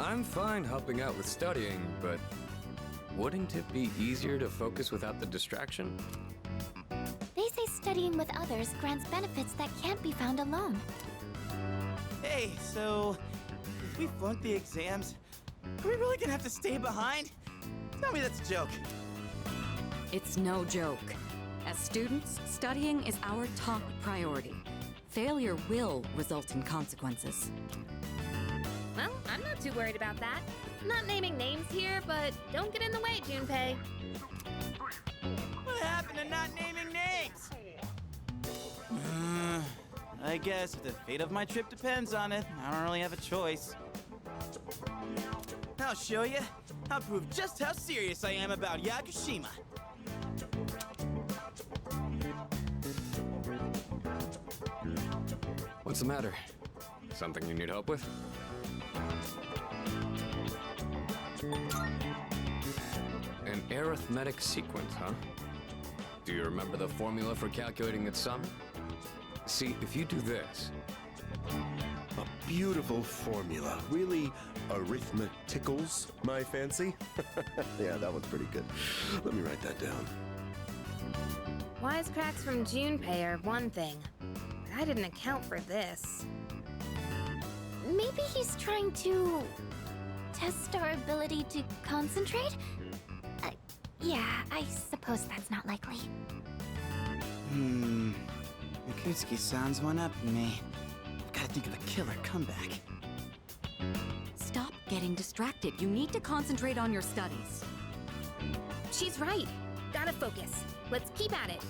I'm fine helping out with studying, but wouldn't it be easier to focus without the distraction? They say studying with others grants benefits that can't be found alone. Hey, so if we flunk the exams, are we really gonna have to stay behind? Tell me that's a joke. It's no joke. As students, studying is our top priority. Failure will result in consequences. Well, I'm not too worried about that. I'm not naming names here, but don't get in the way, Junpei. What happened to not naming names? I guess if the fate of my trip depends on it, I don't really have a choice. I'll show you. I'll prove just how serious I am about Yakushima. What's the matter? Something you need help with? An arithmetic sequence, huh? Do you remember the formula for calculating its sum? See, if you do this... A beautiful formula. Really arithmeticals my fancy. Yeah, that one's pretty good. Let me write that down. Wisecracks from Junpei are one thing, but I didn't account for this. Maybe he's trying to test our ability to concentrate? Yeah, I suppose that's not likely. Mikutsuki-san's one up on me. I've gotta think of a killer comeback. Stop getting distracted. You need to concentrate on your studies. She's right. Gotta focus. Let's keep at it.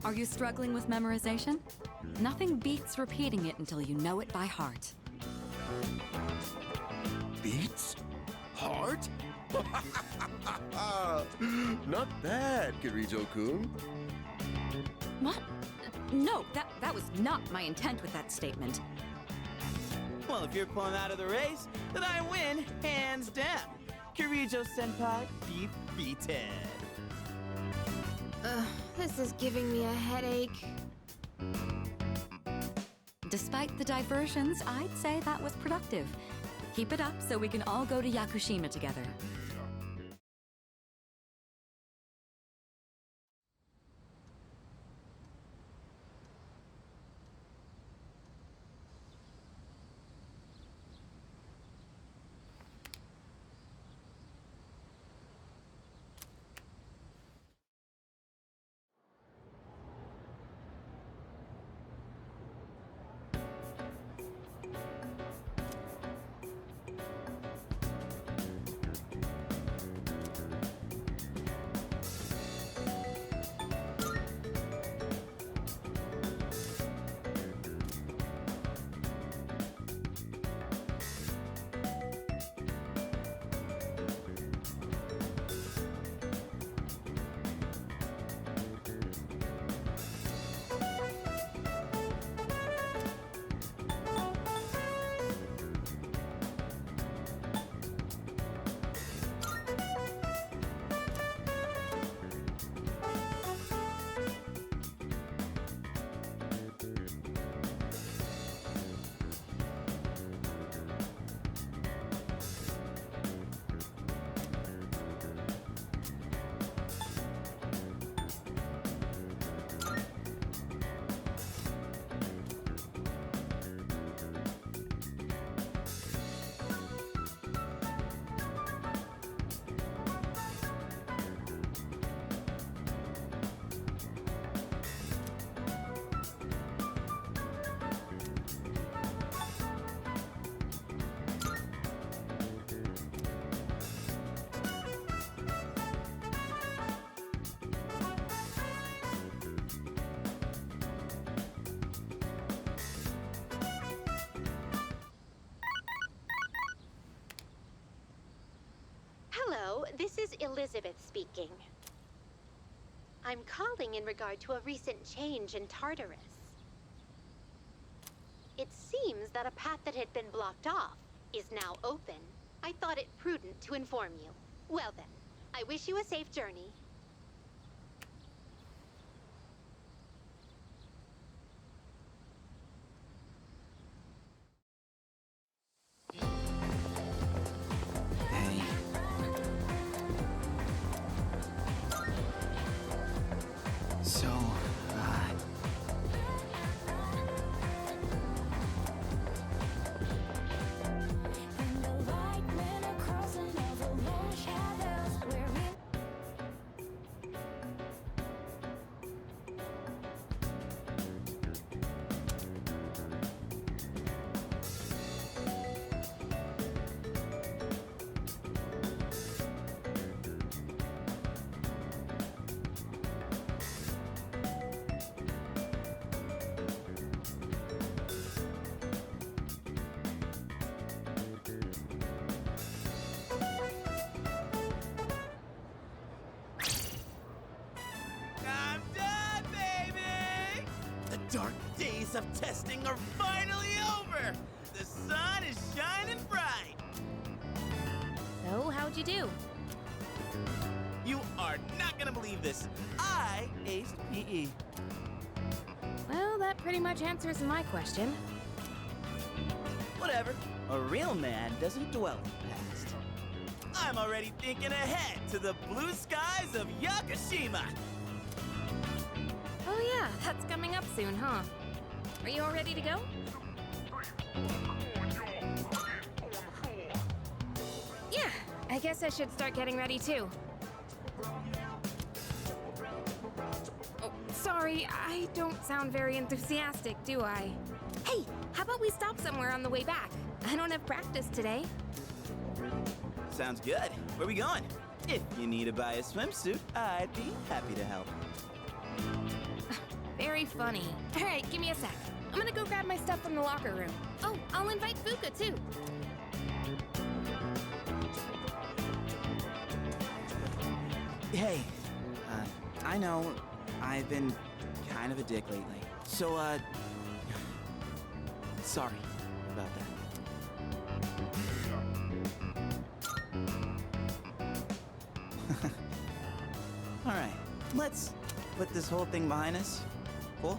Are you struggling with memorization? Nothing beats repeating it until you know it by heart. Beats? Heart? Not bad, Kirijo-kun. What? No, that was not my intent with that statement. Well, if you're pulling out of the race, then I win, hands down. Kirijo-senpai defeated. This is giving me a headache. Despite the diversions, I'd say that was productive. Keep it up so we can all go to Yakushima together. Hello, this is Elizabeth speaking. I'm calling in regard to a recent change in Tartarus. It seems that a path that had been blocked off is now open. I thought it prudent to inform you. Well then, I wish you a safe journey. Hey. So, I'm done, baby! The dark days of testing are finally over! The sun is shining bright! So, how'd you do? You are not gonna believe this. I aced PE. Well, that pretty much answers my question. Whatever. A real man doesn't dwell in the past. I'm already thinking ahead to the blue skies of Yakushima! Oh yeah, that's coming up soon, huh? Are you all ready to go? Yeah, I guess I should start getting ready too. Oh, sorry, I don't sound very enthusiastic, do I? Hey, how about we stop somewhere on the way back? I don't have practice today. Sounds good. Where we going? If you need to buy a swimsuit, I'd be happy to help. Very funny. All right, give me a sec. I'm gonna go grab my stuff from the locker room. Oh, I'll invite Fuka too. Hey, I know I've been kind of a dick lately. So, sorry about that. Alright, let's put this whole thing behind us. Cool?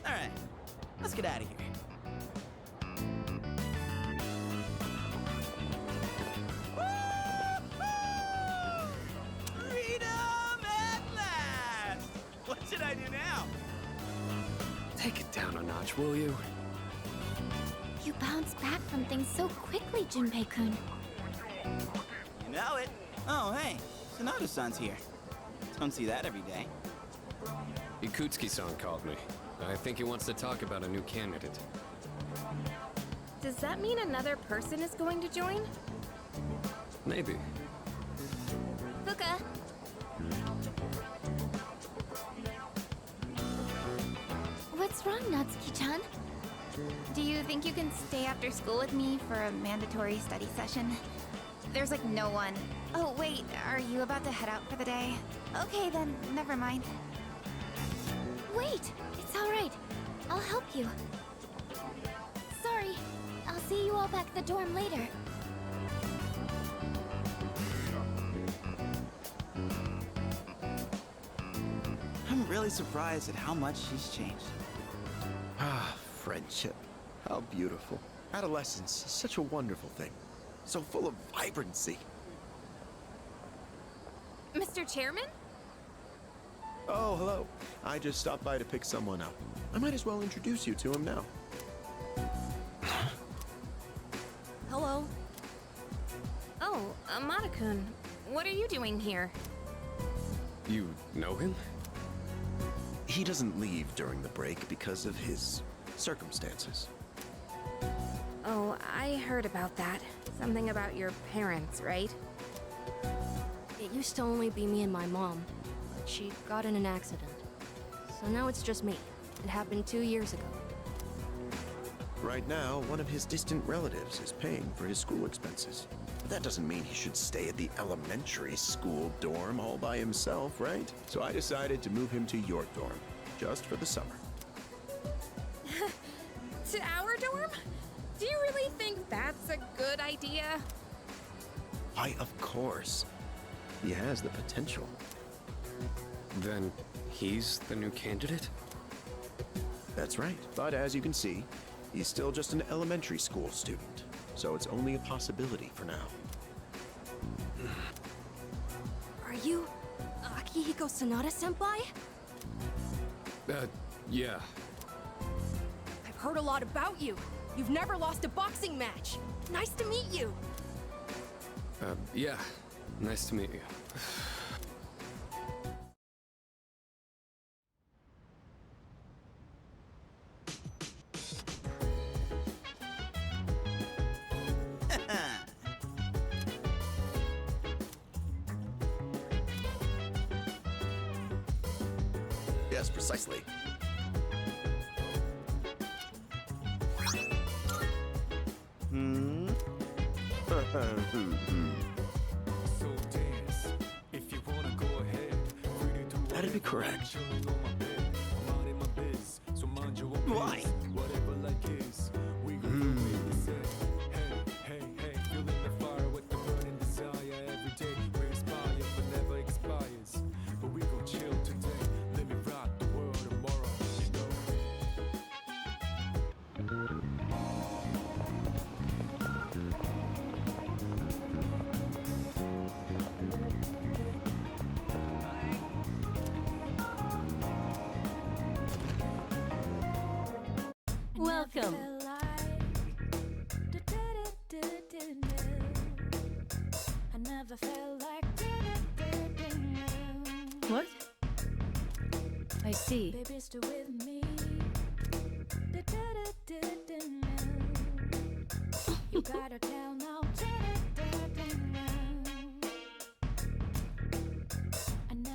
Alright, let's get out of here. Woo-hoo! Freedom at last! What should I do now? Take it down a notch, will you? You bounce back from things so quickly, Junpei-kun. You know it. Oh, hey, Sonata-san's here. Don't see that every day. Ikutsuki-san called me. I think he wants to talk about a new candidate. Does that mean another person is going to join? Maybe. Fuka! What's wrong, Natsuki-chan? Do you think you can stay after school with me for a mandatory study session? There's like no one. Oh, wait, are you about to head out for the day? Okay, then, never mind. Wait! It's alright. I'll help you. Sorry. I'll see you all back at the dorm later. I'm really surprised at how much she's changed. Ah, friendship. How beautiful. Adolescence is such a wonderful thing. So full of vibrancy. Mr. Chairman? Oh, hello. I just stopped by to pick someone up. I might as well introduce you to him now. Hello. Oh, Amada-kun, what are you doing here? You know him? He doesn't leave during the break because of his circumstances. Oh, I heard about that. Something about your parents, right? It used to only be me and my mom, but she got in an accident. So now it's just me. It happened 2 years ago. Right now, one of his distant relatives is paying for his school expenses. But that doesn't mean he should stay at the elementary school dorm all by himself, right? So I decided to move him to your dorm, just for the summer. To our dorm? Do you really think that's a good idea? Why, of course. He has the potential. Then he's the new candidate? That's right. But as you can see, he's still just an elementary school student. So it's only a possibility for now. Are you Akihiko Sanada-senpai? Yeah. I've heard a lot about you. You've never lost a boxing match. Nice to meet you. Yeah. Nice to meet you. Yes, precisely. That'd be correct. Why? Welcome. What? I see.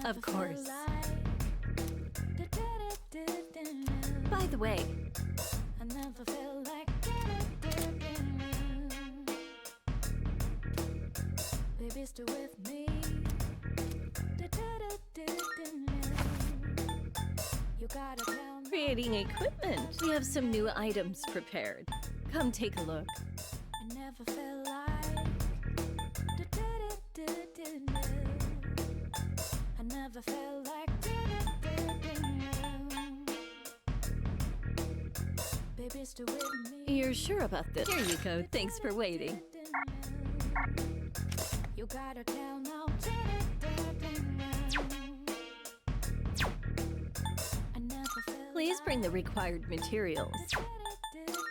Of course. By the way, creating equipment. We have some new items prepared. Come take a look. You're sure about this? Here you go. Thanks for waiting. Please bring the required materials.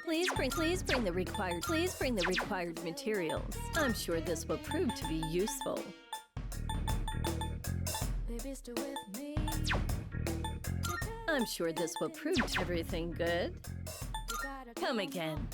Please bring the required materials. I'm sure this will prove to be useful. I'm sure this will prove everything good. Come again.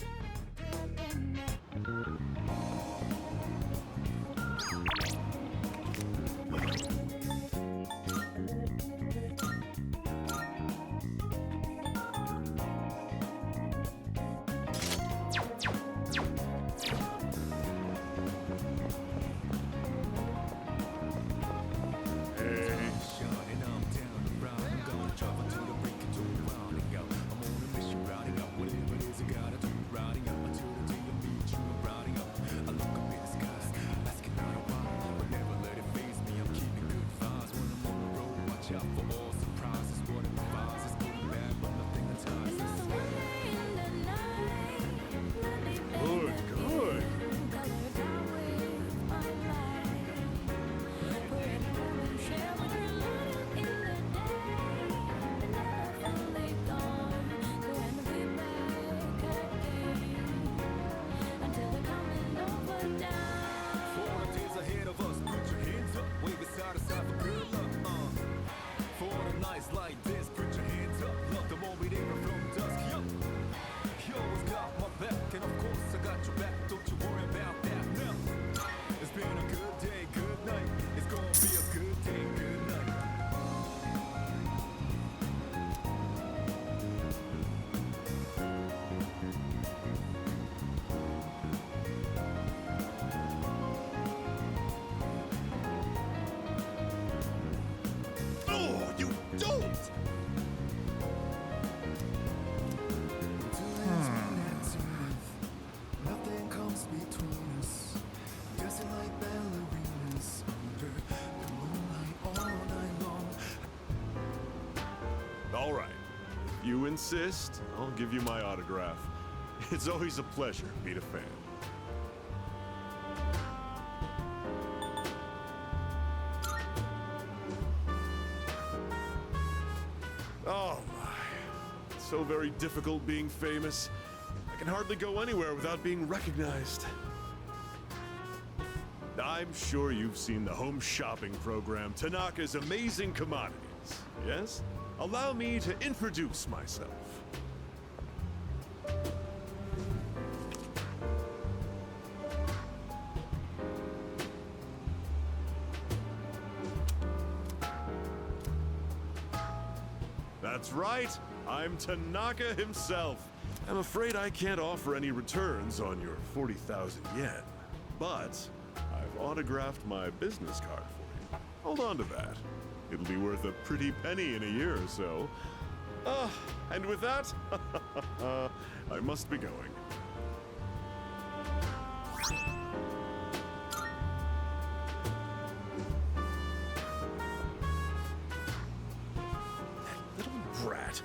you insist, I'll give you my autograph. It's always a pleasure to meet a fan. Oh my. It's so very difficult being famous. I can hardly go anywhere without being recognized. I'm sure you've seen the home shopping program, Tanaka's Amazing Commodities, yes? Allow me to introduce myself. That's right, I'm Tanaka himself. I'm afraid I can't offer any returns on your 40,000 yen, but I've autographed my business card for you. Hold on to that. It'll be worth a pretty penny in a year or so. And with that, I must be going. That little brat.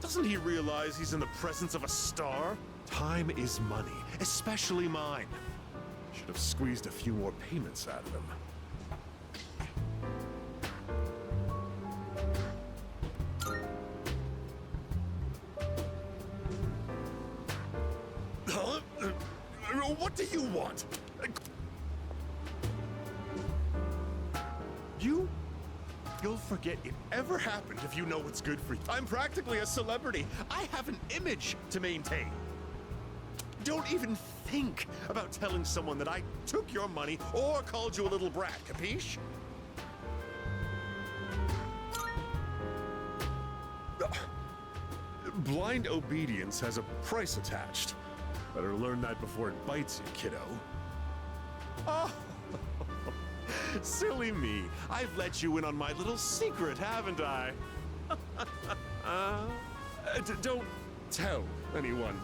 Doesn't he realize he's in the presence of a star? Time is money, especially mine. Should have squeezed a few more payments out of him. Huh? What do you want? You'll forget it ever happened if you know what's good for you. I'm practically a celebrity. I have an image to maintain. Don't even think about telling someone that I took your money or called you a little brat, capiche? Blind obedience has a price attached. Better learn that before it bites you, kiddo. Oh, silly me. I've let you in on my little secret, haven't I? Don't tell anyone,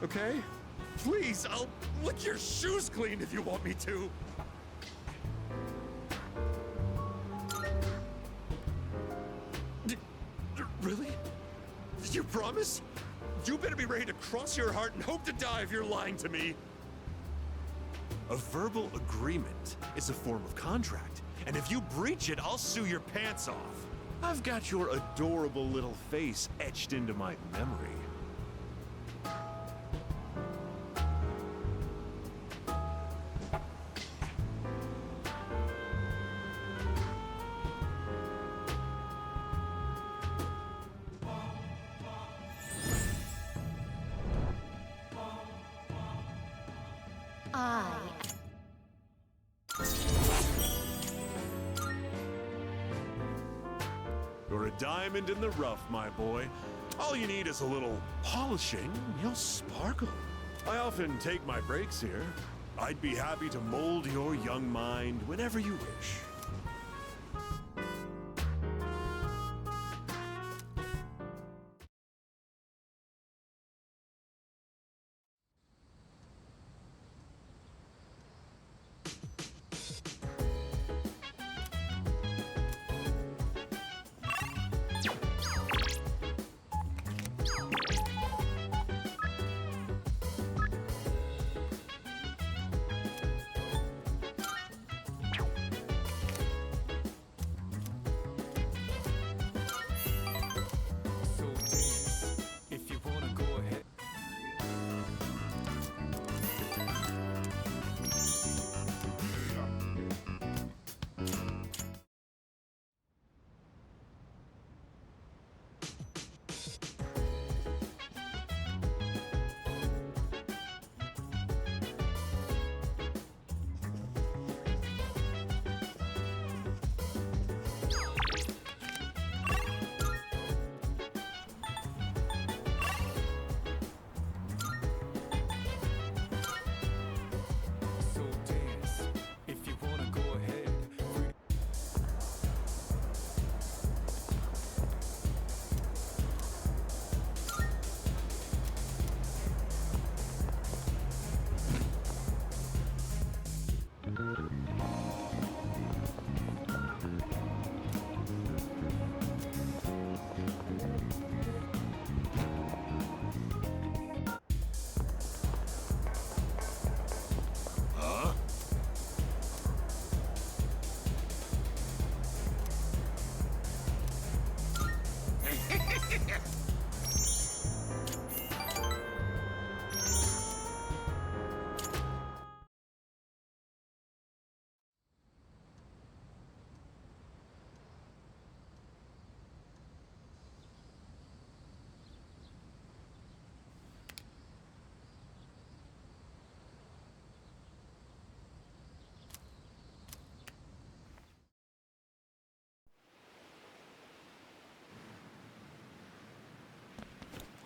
okay? Please, I'll lick your shoes clean if you want me to. Really? You promise? You better be ready to cross your heart and hope to die if you're lying to me. A verbal agreement is a form of contract, and if you breach it, I'll sue your pants off. I've got your adorable little face etched into my memory. You're a diamond in the rough, my boy. All you need is a little polishing, and you'll sparkle. I often take my breaks here. I'd be happy to mold your young mind whenever you wish.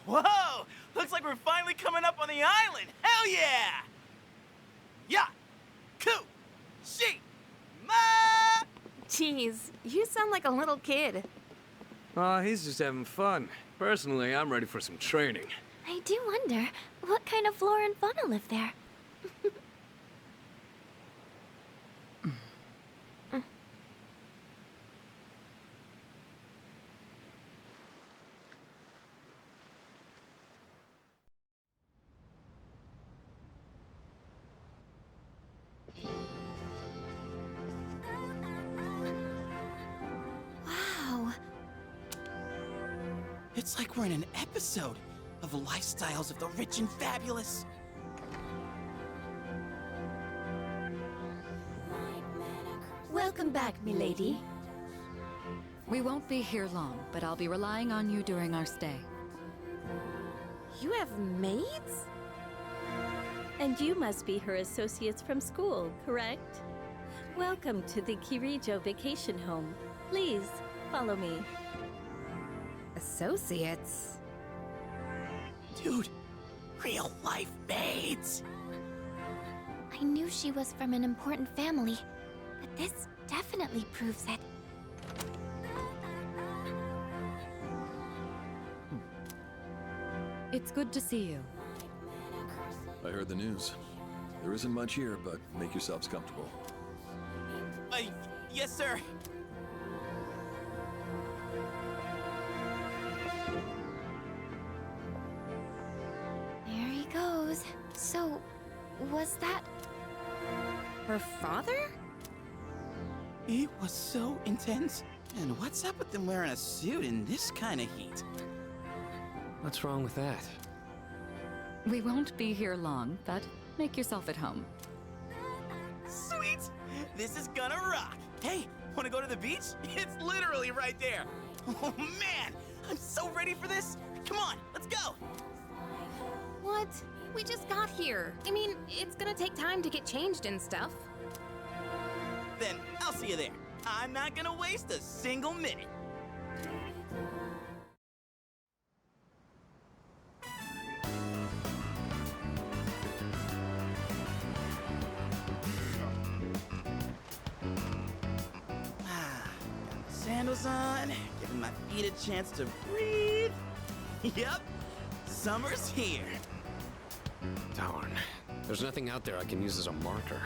Whoa! Looks like we're finally coming up on the island! Hell yeah! Yeah! Ku! She! Ma! Jeez, you sound like a little kid. Oh, he's just having fun. Personally, I'm ready for some training. I do wonder, what kind of flora and fauna live there? Wow. It's like we're in an episode of the lifestyles of the rich and fabulous. Welcome back, milady. We won't be here long, but I'll be relying on you during our stay. You have maids? And you must be her associates from school, correct? Welcome to the Kirijo Vacation Home. Please, follow me. Associates? Dude, real life maids. I knew she was from an important family, but this definitely proves it. It's good to see you. I heard the news. There isn't much here, but make yourselves comfortable. Yes, sir. There he goes. So, was that... Her father? It was so intense. And what's up with them wearing a suit in this kind of heat? What's wrong with that? We won't be here long, but make yourself at home. Sweet! This is gonna rock! Hey, wanna go to the beach? It's literally right there! Oh man! I'm so ready for this! Come on, let's go! What? We just got here. I mean, it's gonna take time to get changed and stuff. Then I'll see you there. I'm not gonna waste a single minute. Got my sandals on, giving my feet a chance to breathe. Yep, summer's here. Darn. There's nothing out there I can use as a marker.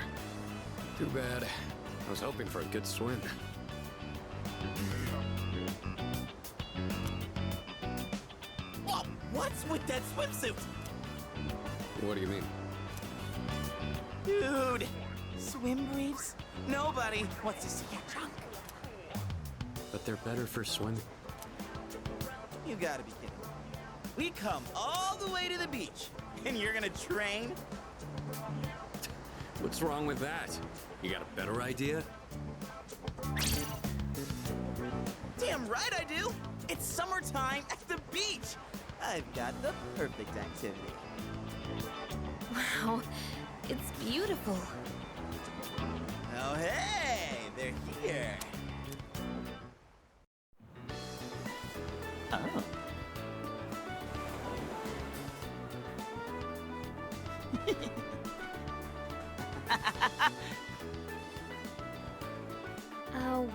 Too bad. I was hoping for a good swim. Whoa, what's with that swimsuit? What do you mean? Dude, swim briefs? Nobody wants to see your junk. But they're better for swimming. You gotta be kidding me. We come all the way to the beach, and you're gonna train? What's wrong with that? You got a better idea? Damn right I do! It's summertime at the beach! I've got the perfect activity. Wow, it's beautiful. Oh, hey! They're here! Oh.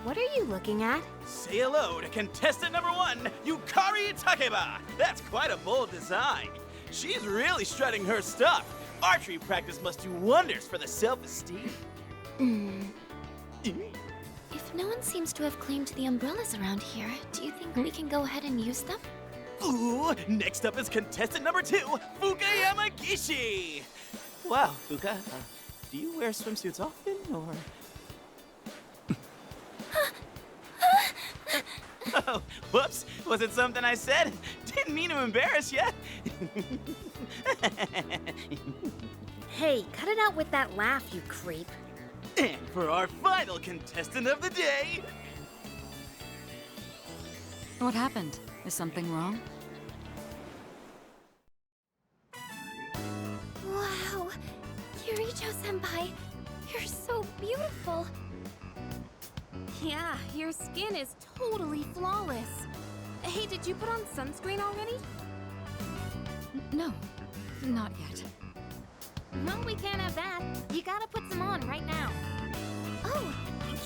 What are you looking at? Say hello to contestant number 1, Yukari Takeba! That's quite a bold design. She's really strutting her stuff. Archery practice must do wonders for the self-esteem. If no one seems to have claimed the umbrellas around here, do you think we can go ahead and use them? Ooh, next up is contestant number 2, Fuka Yamagishi! Wow, Fuka, do you wear swimsuits often, or...? Oh, whoops, was it something I said? Didn't mean to embarrass you. Hey, cut it out with that laugh, you creep. And for our final contestant of the day... What happened? Is something wrong? Wow! Kirijo-senpai, you're so beautiful! Yeah, your skin is totally flawless. Hey, did you put on sunscreen already? No, not yet. No, we can't have that. You gotta put some on right now. Oh,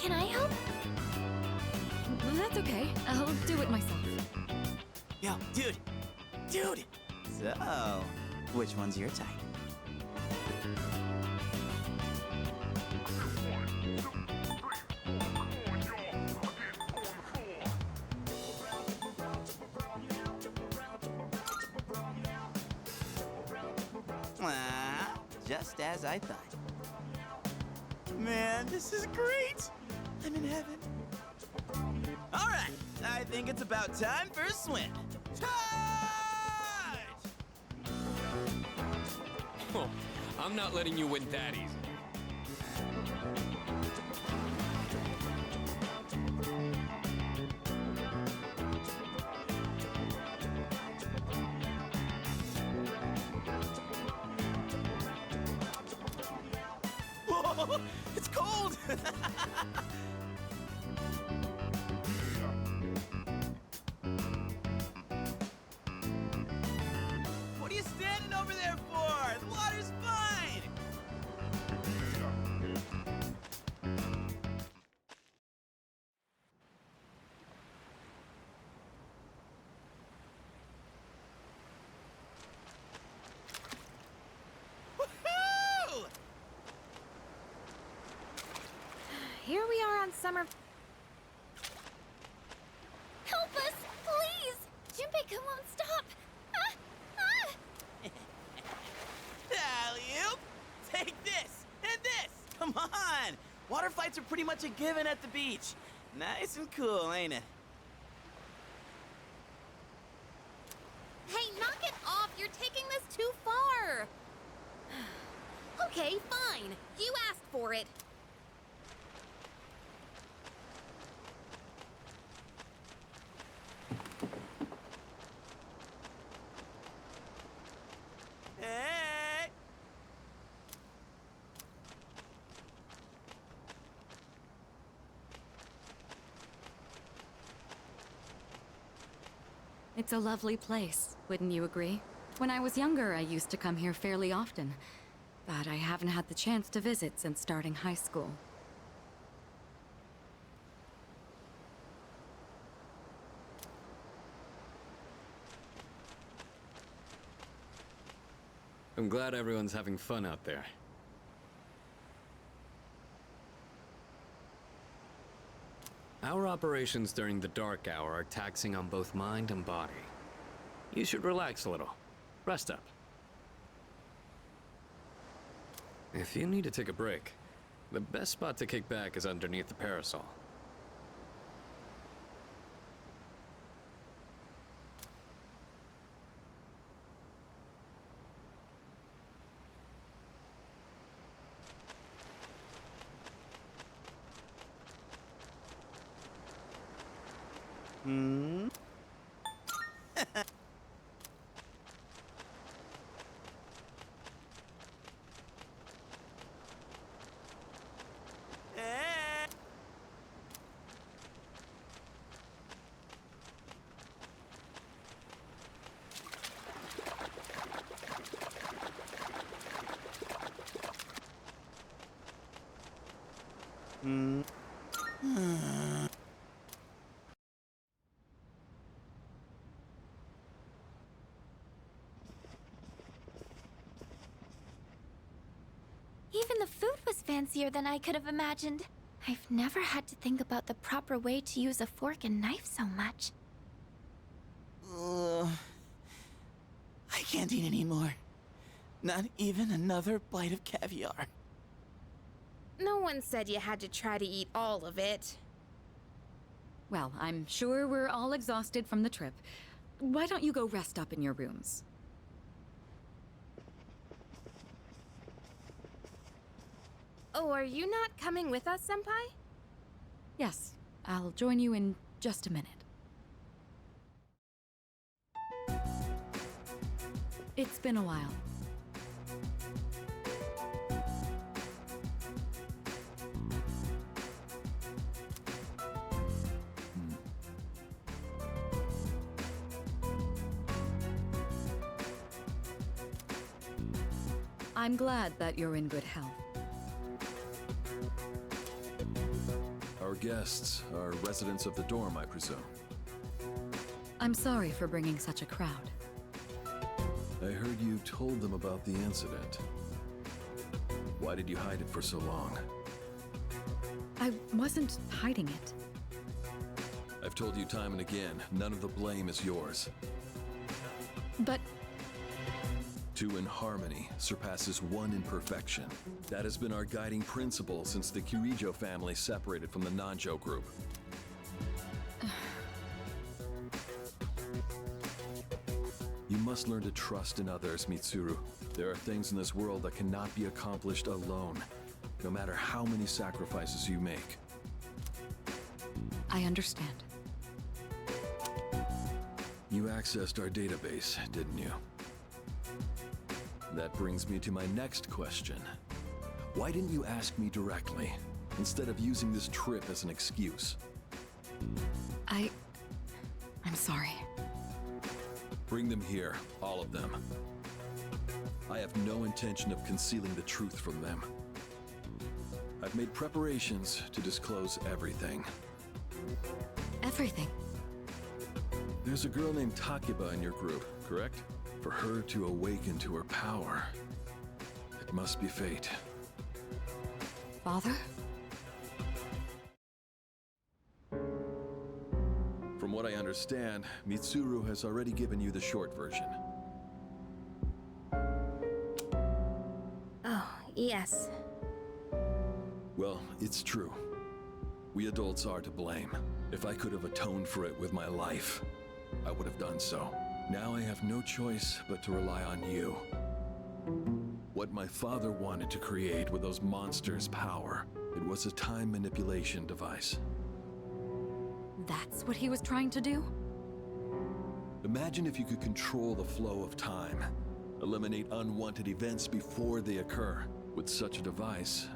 can I help? That's okay. I'll do it myself. Yo, dude! Dude! So, which one's your type? Just as I thought. Man, this is great! I'm in heaven. All right, I think it's about time for a swim. Charge! Oh, I'm not letting you win that easy. Whoa, it's cold! What are you standing over there for? The water's fine! Woohoo! Here we are on summer. Help us, please! Junpei won't stop! Alley-oop! Take this and this! Come on! Water fights are pretty much a given at the beach. Nice and cool, ain't it? Hey, knock it off! You're taking this too far! Okay, fine. You asked for it. Hey! It's a lovely place, wouldn't you agree? When I was younger, I used to come here fairly often, but I haven't had the chance to visit since starting high school. I'm glad everyone's having fun out there. Our operations during the dark hour are taxing on both mind and body. You should relax a little. Rest up. If you need to take a break, the best spot to kick back is underneath the parasol. Hmm? Hmm? Even the food was fancier than I could have imagined. I've never had to think about the proper way to use a fork and knife so much. I can't eat anymore. Not even another bite of caviar. No one said you had to try to eat all of it. Well, I'm sure we're all exhausted from the trip. Why don't you go rest up in your rooms? Oh, are you not coming with us, Senpai? Yes, I'll join you in just a minute. It's been a while. I'm glad that you're in good health. Our guests are residents of the dorm, I presume. I'm sorry for bringing such a crowd. I heard you told them about the incident. Why did you hide it for so long? I wasn't hiding it. I've told you time and again, none of the blame is yours. But Two in harmony surpasses one in perfection. That has been our guiding principle since the Kirijo family separated from the Nanjo group. You must learn to trust in others, Mitsuru. There are things in this world that cannot be accomplished alone, no matter how many sacrifices you make. I understand. You accessed our database, didn't you? That brings me to my next question. Why didn't you ask me directly, instead of using this trip as an excuse? I'm sorry. Bring them here, all of them. I have no intention of concealing the truth from them. I've made preparations to disclose everything. Everything? There's a girl named Takeba in your group, correct? For her to awaken to her power, it must be fate. Father? From what I understand, Mitsuru has already given you the short version. Oh, yes. Well, it's true. We adults are to blame. If I could have atoned for it with my life, I would have done so. Now I have no choice but to rely on you. What my father wanted to create with those monsters' power, it was a time manipulation device. That's what he was trying to do? Imagine if you could control the flow of time, eliminate unwanted events before they occur. With such a device,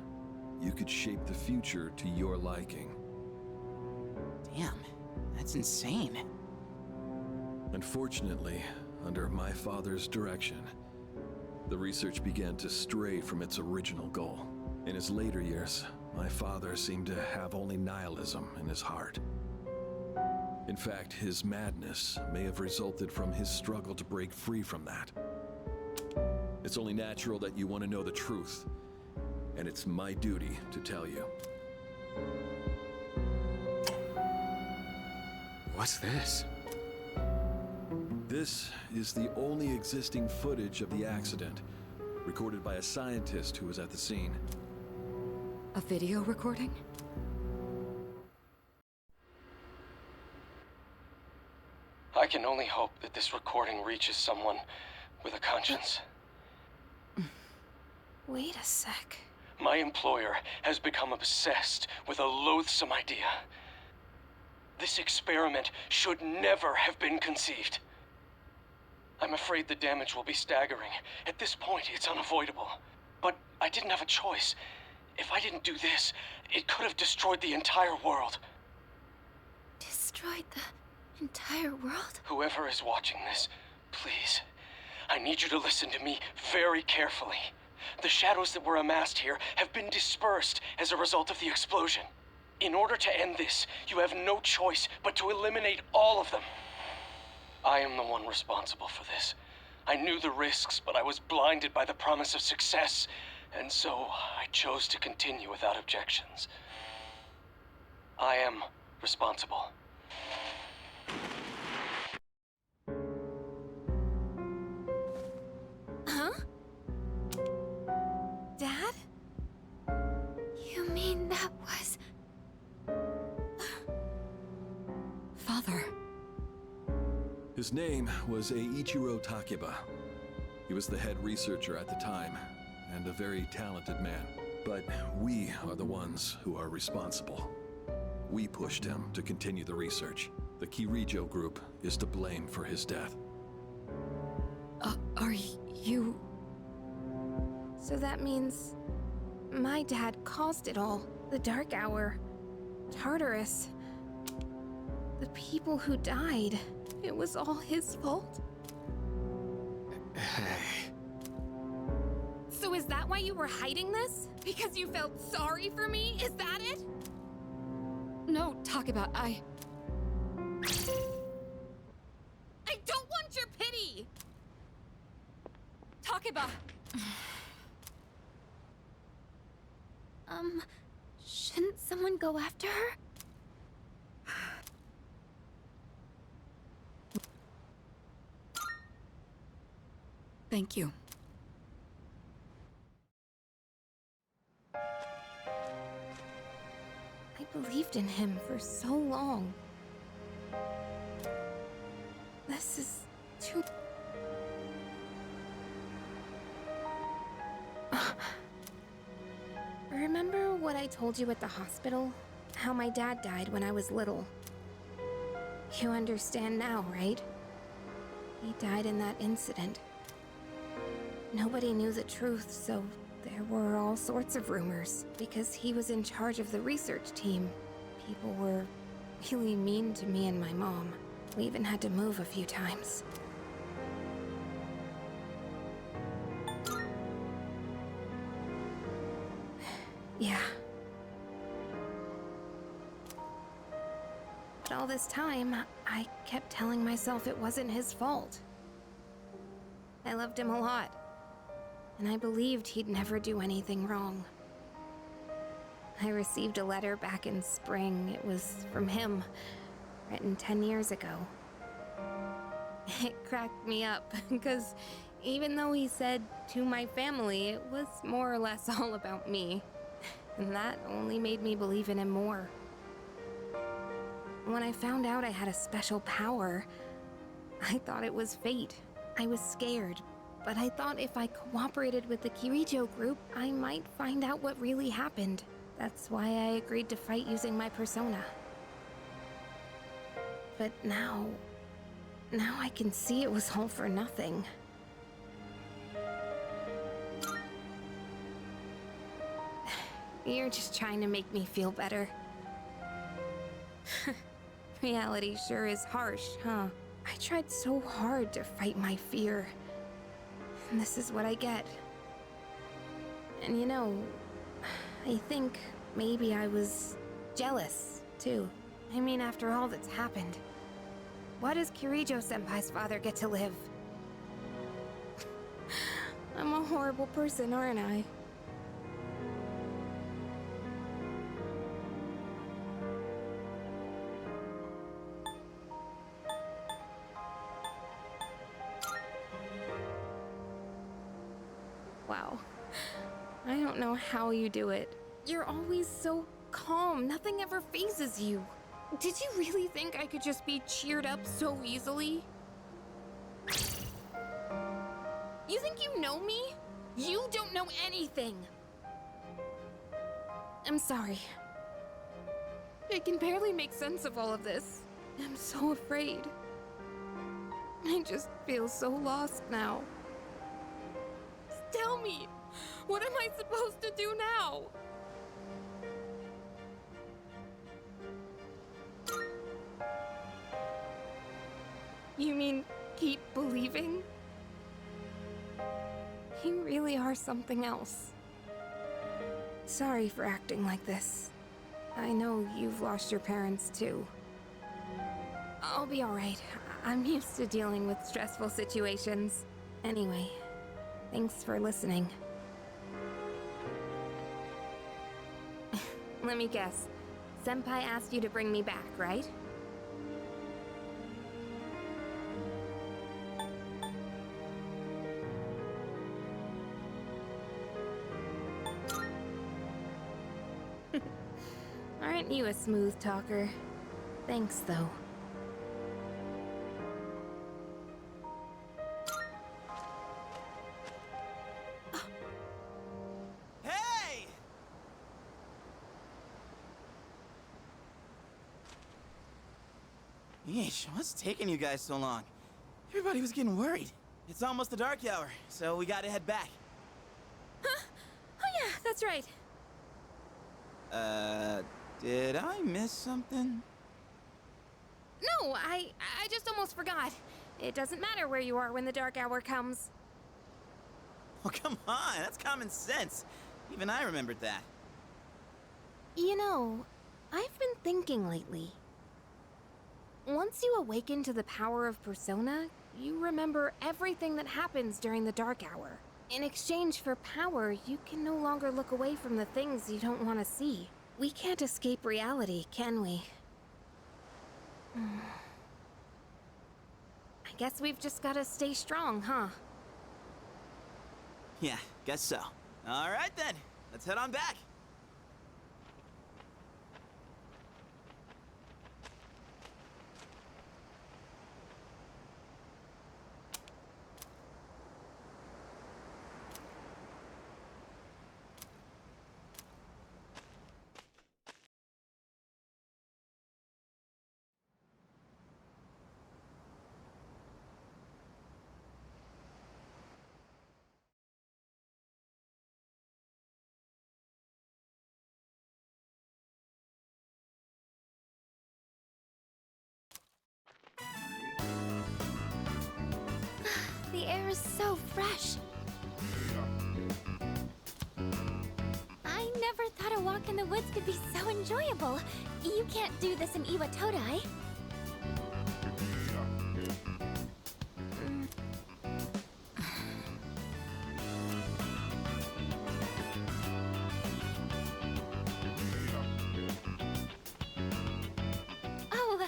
you could shape the future to your liking. Damn, that's insane. Unfortunately, under my father's direction, the research began to stray from its original goal. In his later years, my father seemed to have only nihilism in his heart. In fact, his madness may have resulted from his struggle to break free from that. It's only natural that you want to know the truth, and it's my duty to tell you. What's this? This is the only existing footage of the accident, recorded by a scientist who was at the scene. A video recording? I can only hope that this recording reaches someone with a conscience. Wait a sec. My employer has become obsessed with a loathsome idea. This experiment should never have been conceived. I'm afraid the damage will be staggering. At this point, it's unavoidable. But I didn't have a choice. If I didn't do this, it could have destroyed the entire world. Destroyed the entire world? Whoever is watching this, please, I need you to listen to me very carefully. The shadows that were amassed here have been dispersed as a result of the explosion. In order to end this, you have no choice but to eliminate all of them. I am the one responsible for this. I knew the risks, but I was blinded by the promise of success, and so I chose to continue without objections. I am responsible. Huh? Dad? You mean that was... Father. His name was Eiichiro Takeba. He was the head researcher at the time, and a very talented man. But we are the ones who are responsible. We pushed him to continue the research. The Kirijo group is to blame for his death. Are you... So that means my dad caused it all. The Dark Hour, Tartarus, the people who died. It was all his fault. Hey. So that why you were hiding this? Because you felt sorry for me? Is that it? No, Takeba, I don't want your pity! Takeba! Shouldn't someone go after her? Thank you. I believed in him for so long. This is too... Remember what I told you at the hospital? How my dad died when I was little. You understand now, right? He died in that incident. Nobody knew the truth, so there were all sorts of rumors. Because he was in charge of the research team, people were really mean to me and my mom. We even had to move a few times. Yeah. But all this time, I kept telling myself it wasn't his fault. I loved him a lot, and I believed he'd never do anything wrong. I received a letter back in spring. It was from him, written 10 years ago. It cracked me up, because even though he said to my family, it was more or less all about me. And that only made me believe in him more. When I found out I had a special power, I thought it was fate. I was scared, but I thought if I cooperated with the Kirijo group, I might find out what really happened. That's why I agreed to fight using my persona. But now I can see it was all for nothing. You're just trying to make me feel better. Reality sure is harsh, huh? I tried so hard to fight my fear. And this is what I get. And you know, I think maybe I was jealous, too. I mean, after all that's happened, why does Kirijo-senpai's father get to live? I'm a horrible person, aren't I? Wow. I don't know how you do it. You're always so calm. Nothing ever phases you. Did you really think I could just be cheered up so easily? You think you know me? You don't know anything. I'm sorry. I can barely make sense of all of this. I'm so afraid. I just feel so lost now. Tell me, what am I supposed to do now? You mean keep believing? You really are something else. Sorry for acting like this. I know you've lost your parents too. I'll be alright. I'm used to dealing with stressful situations. Anyway, thanks for listening. Let me guess. Senpai asked you to bring me back, right? Aren't you a smooth talker? Thanks, though. Hey! Yeesh, what's taking you guys so long? Everybody was getting worried. It's almost the dark hour, so we gotta head back. Huh? Oh yeah, that's right. Did I miss something? No, I just almost forgot. It doesn't matter where you are when the dark hour comes. Oh, come on, that's common sense. Even I remembered that. You know, I've been thinking lately. Once you awaken to the power of Persona, you remember everything that happens during the Dark Hour. In exchange for power, you can no longer look away from the things you don't want to see. We can't escape reality, can we? I guess we've just gotta stay strong, huh? Yeah, guess so. All right then, let's head on back. The air is so fresh. I never thought a walk in the woods could be so enjoyable. You can't do this in Iwatodai. Oh,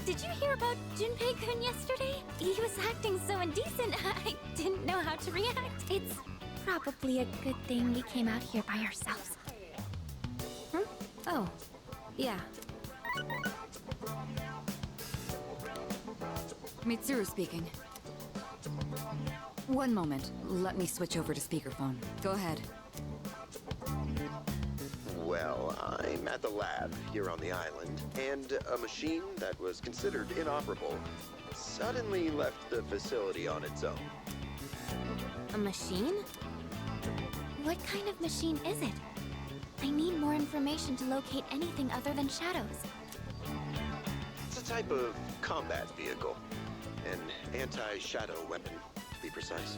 did you hear about Junpei-kun yesterday? He was acting so indecent, I didn't know how to react. It's probably a good thing we came out here by ourselves. Oh, yeah. Mitsuru speaking. One moment. Let me switch over to speakerphone. Go ahead. Well, I'm at the lab here on the island, and a machine that was considered inoperable suddenly left the facility on its own. A machine? What kind of machine is it? I need more information to locate anything other than shadows. It's a type of combat vehicle. An anti-shadow weapon, to be precise.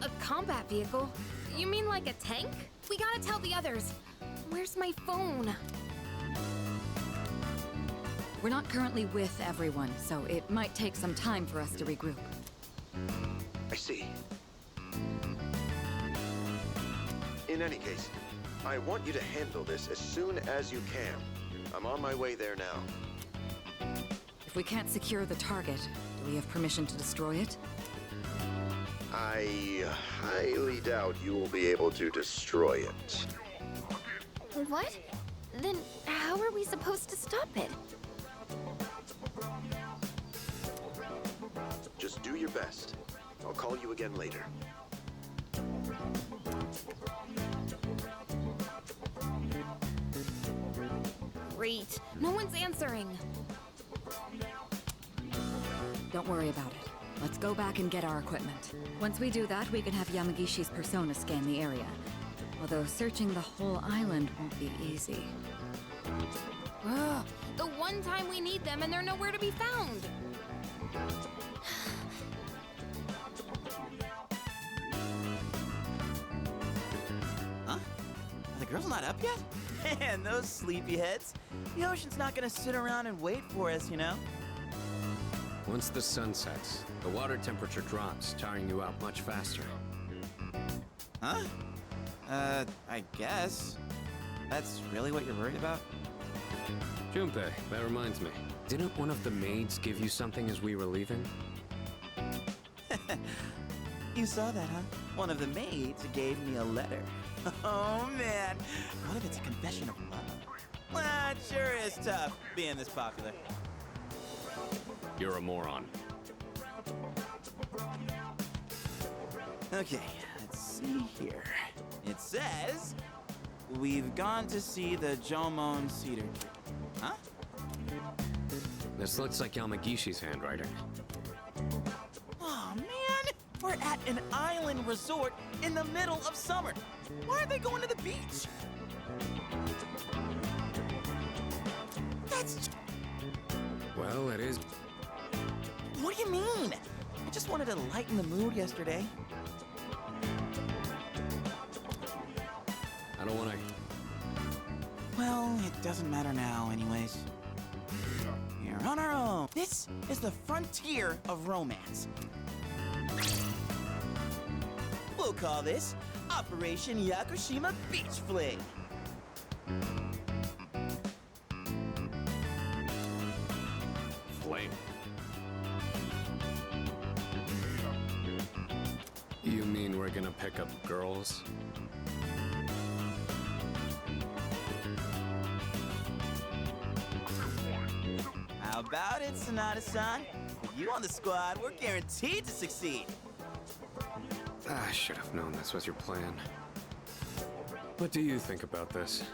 A combat vehicle? You mean like a tank? We gotta tell the others. Where's my phone? We're not currently with everyone, so it might take some time for us to regroup. I see. In any case, I want you to handle this as soon as you can. I'm on my way there now. If we can't secure the target, do we have permission to destroy it? I highly doubt you will be able to destroy it. What? Then how are we supposed to stop it? Just do your best. I'll call you again later. Great. No one's answering. Don't worry about it. Let's go back and get our equipment. Once we do that, we can have Yamagishi's persona scan the area. Although searching the whole island won't be easy. Ugh, the one time we need them and they're nowhere to be found. Huh? Are the girls not up yet? Man, those sleepyheads. The ocean's not gonna sit around and wait for us, you know? Once the sun sets, the water temperature drops, tiring you out much faster. Huh? I guess. That's really what you're worried about? Junpei, that reminds me. Didn't one of the maids give you something as we were leaving? You saw that, huh? One of the maids gave me a letter. Oh, man. What if it's a confession of love? Well, it sure is tough being this popular. You're a moron. Okay, let's see here. It says, we've gone to see the Jomon Cedar Tree. Huh? This looks like Yamagishi's handwriting. Oh, man! We're at an island resort in the middle of summer. Why are they going to the beach? That's... Well, it is... What do you mean? I just wanted to lighten the mood yesterday. I don't want to... Well, it doesn't matter now anyways. We're on our own. This is the frontier of romance. We'll call this Operation Yakushima Beach Fling. Flame. You mean we're gonna pick up girls? How about it, Sonata-san? With you on the squad, we're guaranteed to succeed. I should have known this was your plan. What do you think about this?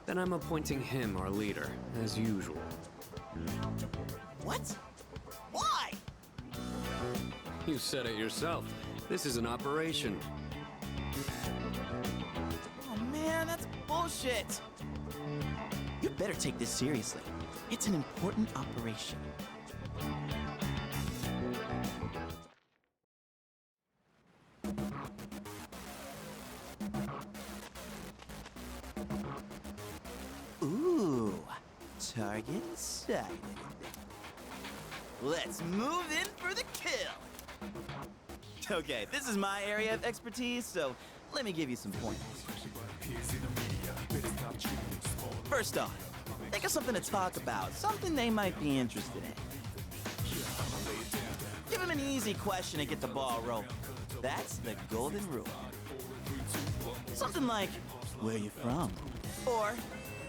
Then I'm appointing him our leader, as usual. What? Why? You said it yourself. This is an operation. Oh man, that's bullshit. You better take this seriously. It's an important operation. Ooh, target sighted. Let's move in for the kill. Okay, this is my area of expertise, so let me give you some pointers. First off, think of something to talk about, something they might be interested in. Give them an easy question to get the ball rolling. That's the golden rule. Something like, where you from? Or,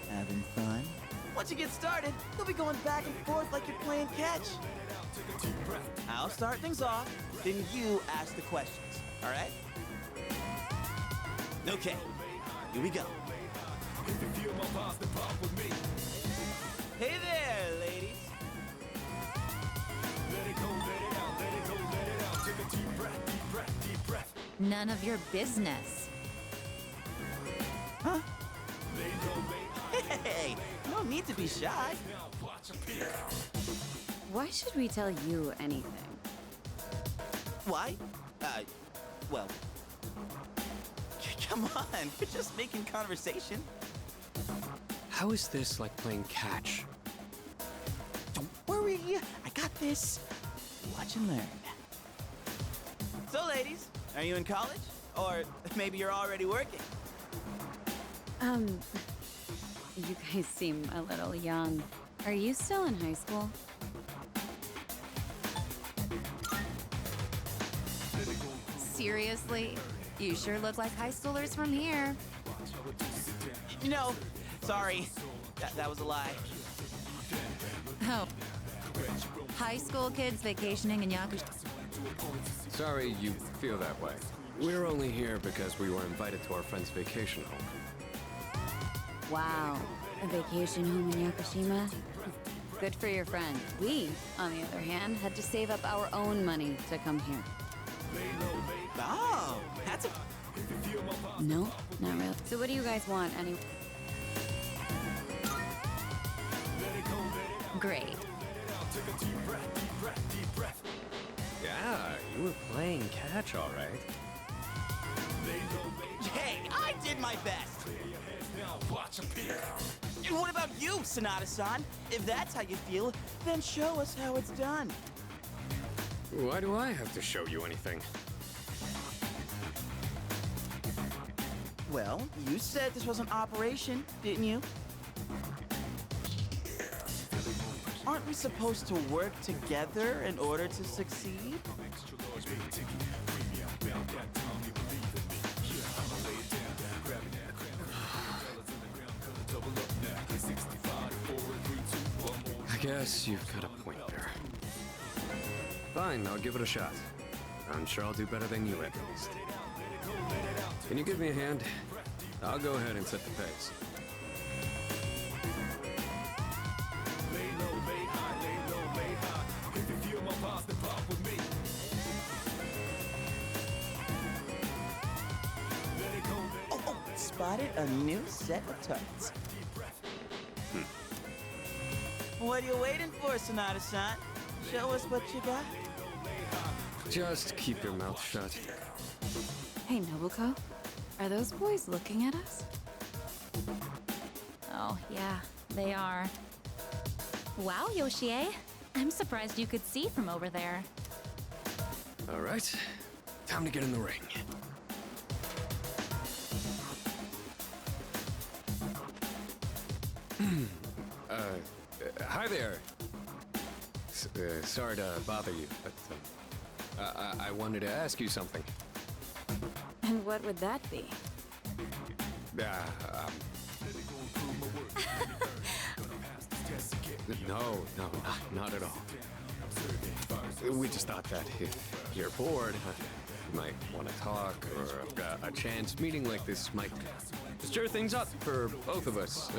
having fun? Once you get started, you'll be going back and forth like you're playing catch. I'll start things off, then you ask the questions, all right? Okay, here we go. Hey there, ladies. None of your business. Huh? Hey, no need to be shy. Why should we tell you anything? Why? Well... Come on, we're just making conversation. How is this like playing catch? Don't worry, I got this. Watch and learn. So, ladies, are you in college? Or maybe you're already working? You guys seem a little young. Are you still in high school? Seriously? You sure look like high schoolers from here. No, sorry. That was a lie. Oh. High school kids vacationing in Yakush... Sorry you feel that way. We're only here because we were invited to our friend's vacation home. Wow. A vacation home in Yakushima? Good for your friend. We, on the other hand, had to save up our own money to come here. Oh, that's a... No, not really. So what do you guys want anyway? Great. Yeah, you were playing catch all right. Hey, I did my best! And what about you, Sonata-san? If that's how you feel, then show us how it's done. Why do I have to show you anything? Well, you said this was an operation, didn't you? Aren't we supposed to work together in order to succeed? I guess you've got a point there. Fine, I'll give it a shot. I'm sure I'll do better than you at least. Can you give me a hand? I'll go ahead and set the pace. Oh, spotted a new set of targets. What are you waiting for, Sonata-san? Show us what you got. Just keep your mouth shut. Hey, Nobuko. Are those boys looking at us? Oh, yeah, they are. Wow, Yoshie. I'm surprised you could see from over there. All right, time to get in the ring. Hi there. Sorry to bother you, but I wanted to ask you something. And what would that be? No, not at all. We just thought that if you're bored, you might want to talk, or a chance meeting like this might stir things up for both of us,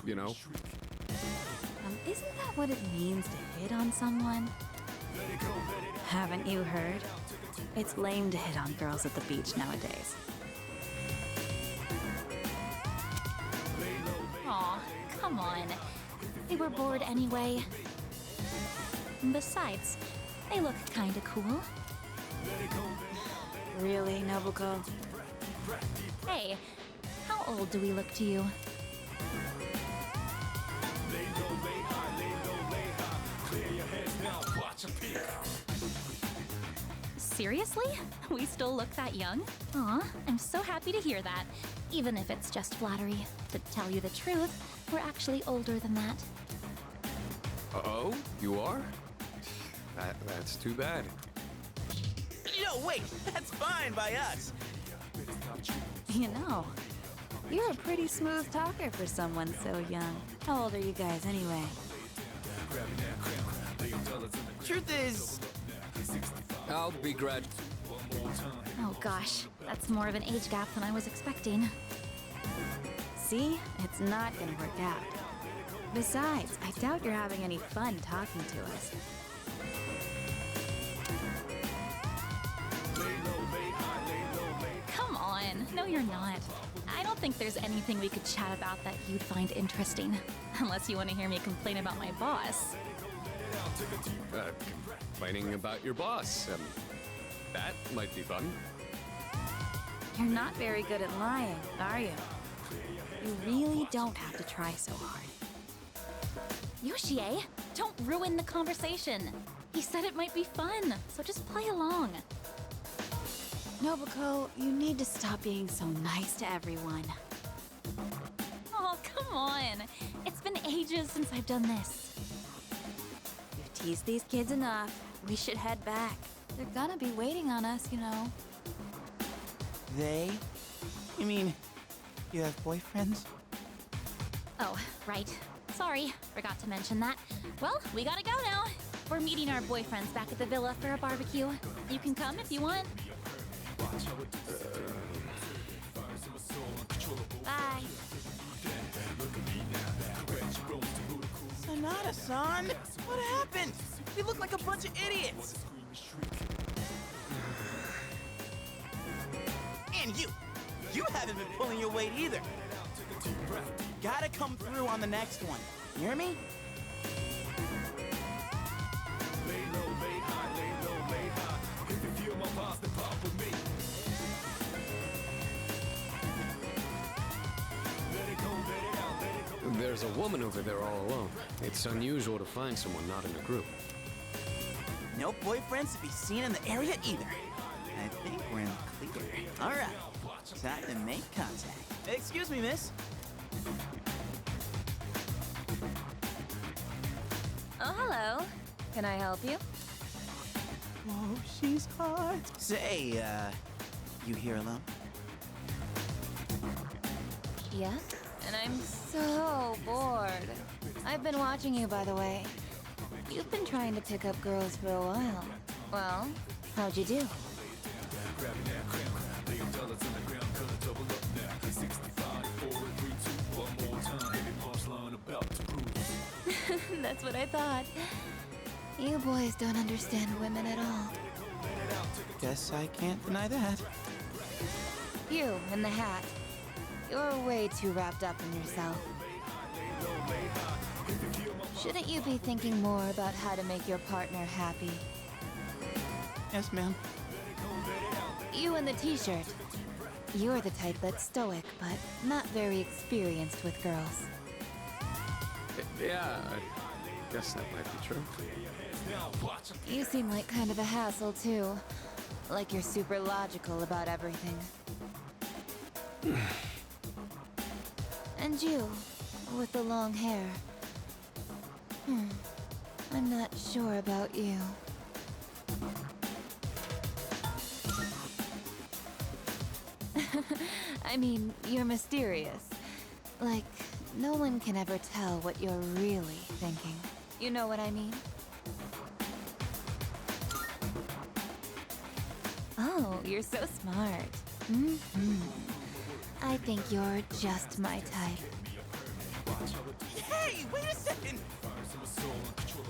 you know? Isn't that what it means to hit on someone? Haven't you heard? It's lame to hit on girls at the beach nowadays. Aw, come on. They were bored anyway. Besides, they look kinda cool. Really, Nobuko? Hey, how old do we look to you? Seriously? We still look that young? Aw, I'm so happy to hear that. Even if it's just flattery. To tell you the truth, we're actually older than that. Oh, you are? That's too bad. Yo, wait, that's fine by us. You know, you're a pretty smooth talker for someone so young. How old are you guys anyway? Truth is, I'll be grad. Oh gosh, that's more of an age gap than I was expecting. See? It's not gonna work out. Besides, I doubt you're having any fun talking to us. Come on, no you're not. I don't think there's anything we could chat about that you'd find interesting. Unless you want to hear me complain about my boss. Complaining about your boss. That might be fun. You're not very good at lying, are you? You really don't have to try so hard. Yoshie, don't ruin the conversation. He said it might be fun, so just play along. Nobuko, you need to stop being so nice to everyone. Oh, come on. It's been ages since I've done this. You've teased these kids enough. We should head back. They're gonna be waiting on us, you know. they? You mean, you have boyfriends? Oh, right. Sorry, forgot to mention that. Well, we gotta go now. We're meeting our boyfriends back at the villa for a barbecue. You can come if you want. Bye. Sonata-san, what happened? We look like a bunch of idiots. And you haven't been pulling your weight either. Gotta come through on the next one. You hear me? There's a woman over there all alone. It's unusual to find someone not in a group. No boyfriends to be seen in the area either. I think we're in the clear. All right, time to make contact. Excuse me, miss. Oh, hello. Can I help you? Oh, she's hot. Say, you here alone? Yeah? And I'm so bored. I've been watching you, by the way. You've been trying to pick up girls for a while. Well, how'd you do? That's what I thought. You boys don't understand women at all. Guess I can't deny that. You in the hat. You're way too wrapped up in yourself. Shouldn't you be thinking more about how to make your partner happy? Yes, ma'am. You and the t-shirt. You're the type that's stoic, but not very experienced with girls. Yeah, I guess that might be true. You seem like kind of a hassle, too. Like you're super logical about everything. And you, with the long hair. I'm not sure about you. I mean, you're mysterious. Like, no one can ever tell what you're really thinking. You know what I mean? Oh, you're so smart. I think you're just my type. Hey, wait a second!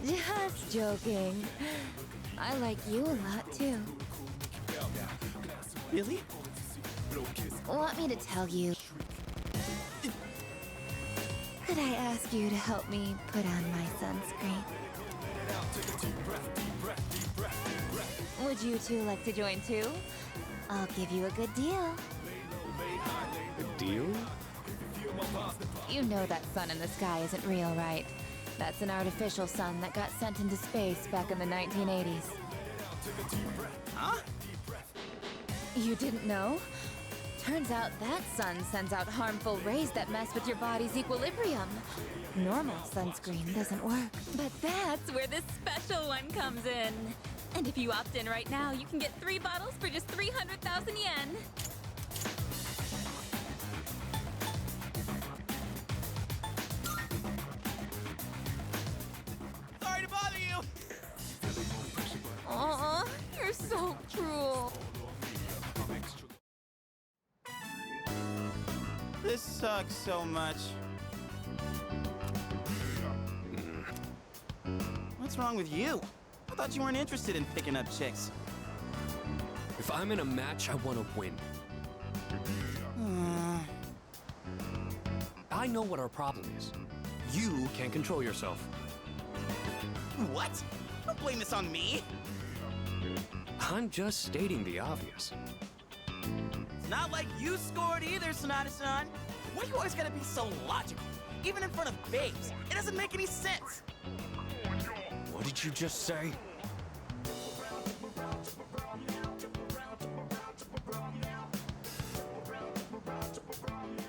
Just joking. I like you a lot, too. Really? Want me to tell you? Could I ask you to help me put on my sunscreen? Would you two like to join too? I'll give you a good deal. A deal? You know that sun in the sky isn't real, right? That's an artificial sun that got sent into space back in the 1980s. Huh? You didn't know? Turns out that sun sends out harmful rays that mess with your body's equilibrium. Normal sunscreen doesn't work. But that's where this special one comes in. And if you opt in right now, you can get 3 bottles for just 300,000 yen. Sorry to bother you! Aw, you're so cruel. This sucks so much. What's wrong with you? I thought you weren't interested in picking up chicks. If I'm in a match, I want to win. I know what our problem is. You can't control yourself. What? Don't blame this on me. I'm just stating the obvious. It's not like you scored either, Sonata-san. Why do you always gotta be so logical? Even in front of babes. It doesn't make any sense. What did you just say?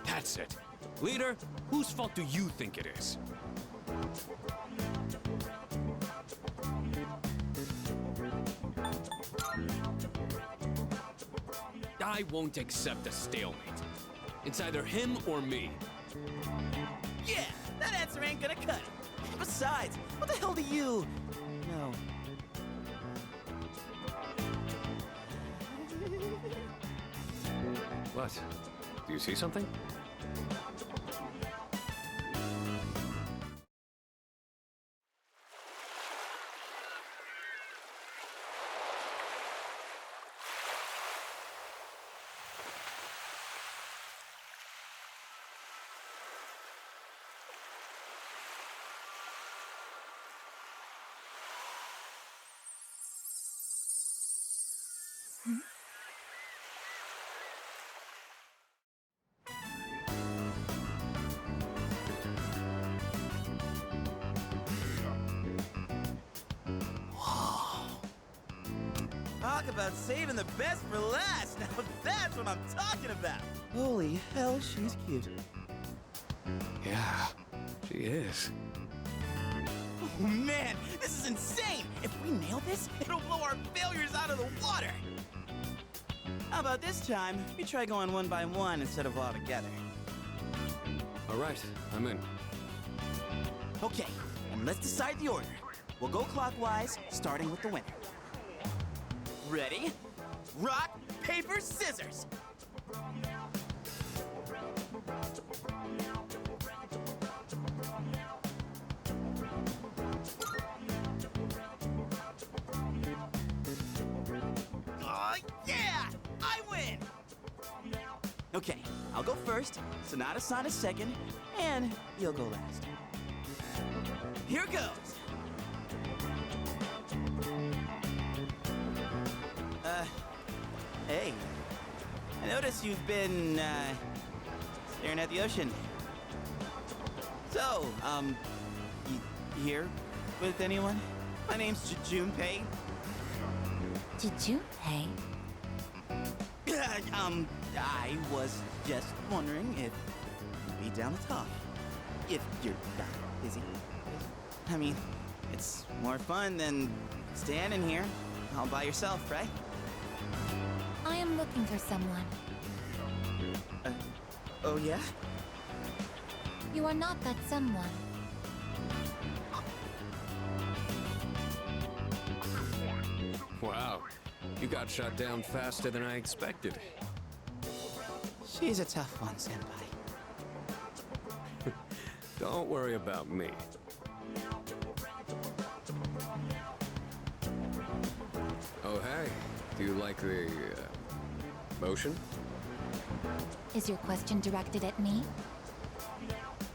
That's it. Leader, whose fault do you think it is? I won't accept a stalemate. It's either him or me. Yeah, that answer ain't gonna cut it. Besides, what the hell do you know? What? Do you see something? Talk about saving the best for last. Now that's what I'm talking about. Holy hell, she's cute. Yeah, she is. Oh man, this is insane. If we nail this, it'll blow our failures out of the water. How about this time, we try going one by one instead of all together? All right, I'm in. Okay, and let's decide the order. We'll go clockwise, starting with the winner. Ready? Rock, paper, scissors! Oh, yeah! I win! Okay, I'll go first, Sonata-san is second, and you'll go last. here goes. Hey. I notice you've been, staring at the ocean. So, you here with anyone? My name's Junpei. Junpei? I was just wondering if you'd be down to talk. If you're not busy. I mean, it's more fun than standing here all by yourself, right? I am looking for someone. Oh yeah? You are not that someone. Wow, you got shot down faster than I expected. She's a tough one, Senpai. Don't worry about me. Oh, hey. Do you like the, motion? Is your question directed at me?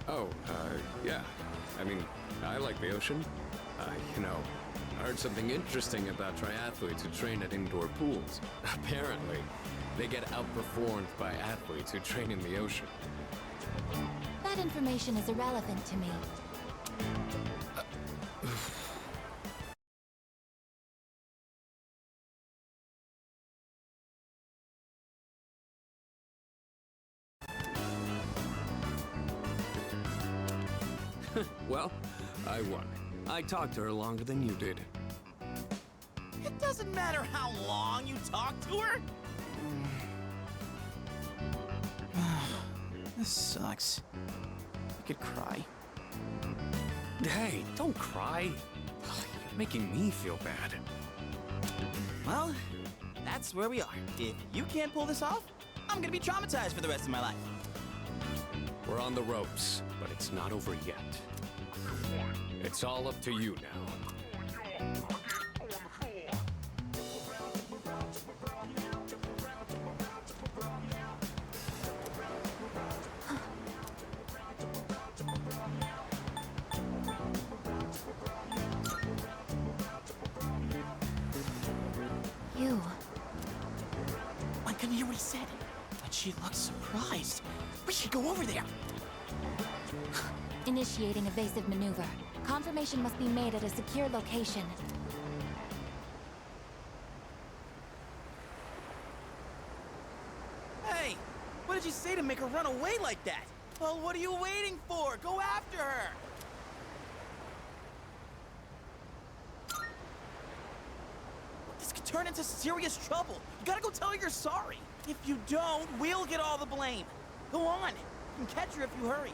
Oh, yeah. I mean, I like the ocean. You know, I heard something interesting about triathletes who train at indoor pools. Apparently, they get outperformed by athletes who train in the ocean. That information is irrelevant to me. Well, I won. I talked to her longer than you did. It doesn't matter how long you talk to her. This sucks. I could cry. Hey, don't cry. You're making me feel bad. Well, that's where we are. If you can't pull this off, I'm gonna be traumatized for the rest of my life. We're on the ropes, but it's not over yet. It's all up to you now. You. I couldn't hear what he said, but she looked surprised. We should go over there. Initiating evasive maneuver. Confirmation must be made at a secure location. Hey, what did you say to make her run away like that? Well, what are you waiting for? Go after her! This could turn into serious trouble. You gotta go tell her you're sorry. If you don't, we'll get all the blame. Go on. You can catch her if you hurry.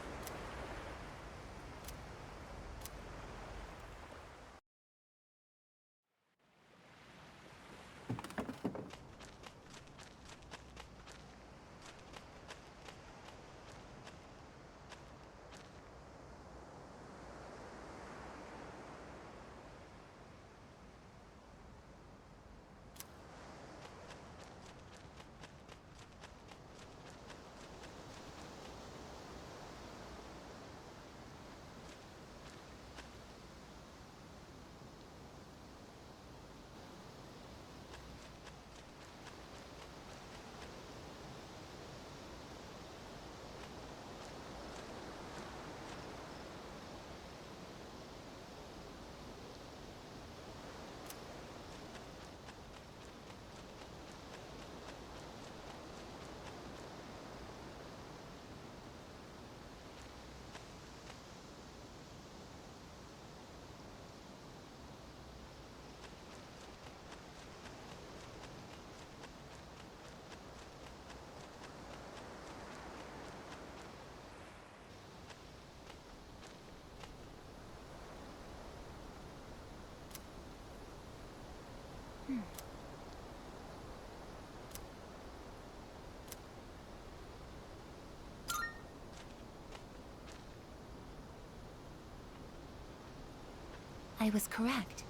I was correct.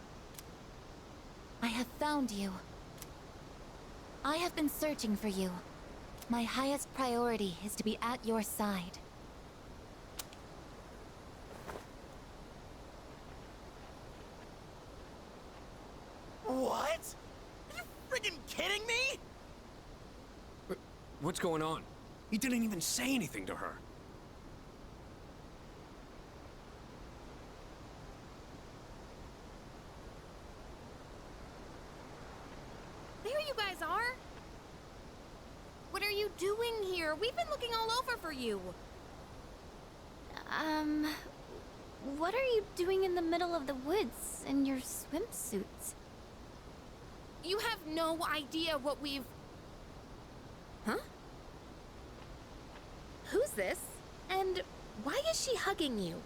I have found you. I have been searching for you. My highest priority is to be at your side. What? Are you friggin' kidding me? What's going on? He didn't even say anything to her. There you guys are! What are you doing here? We've been looking all over for you. What are you doing in the middle of the woods in your swimsuits? You have no idea what we've... Huh? Who's this? And why is she hugging you?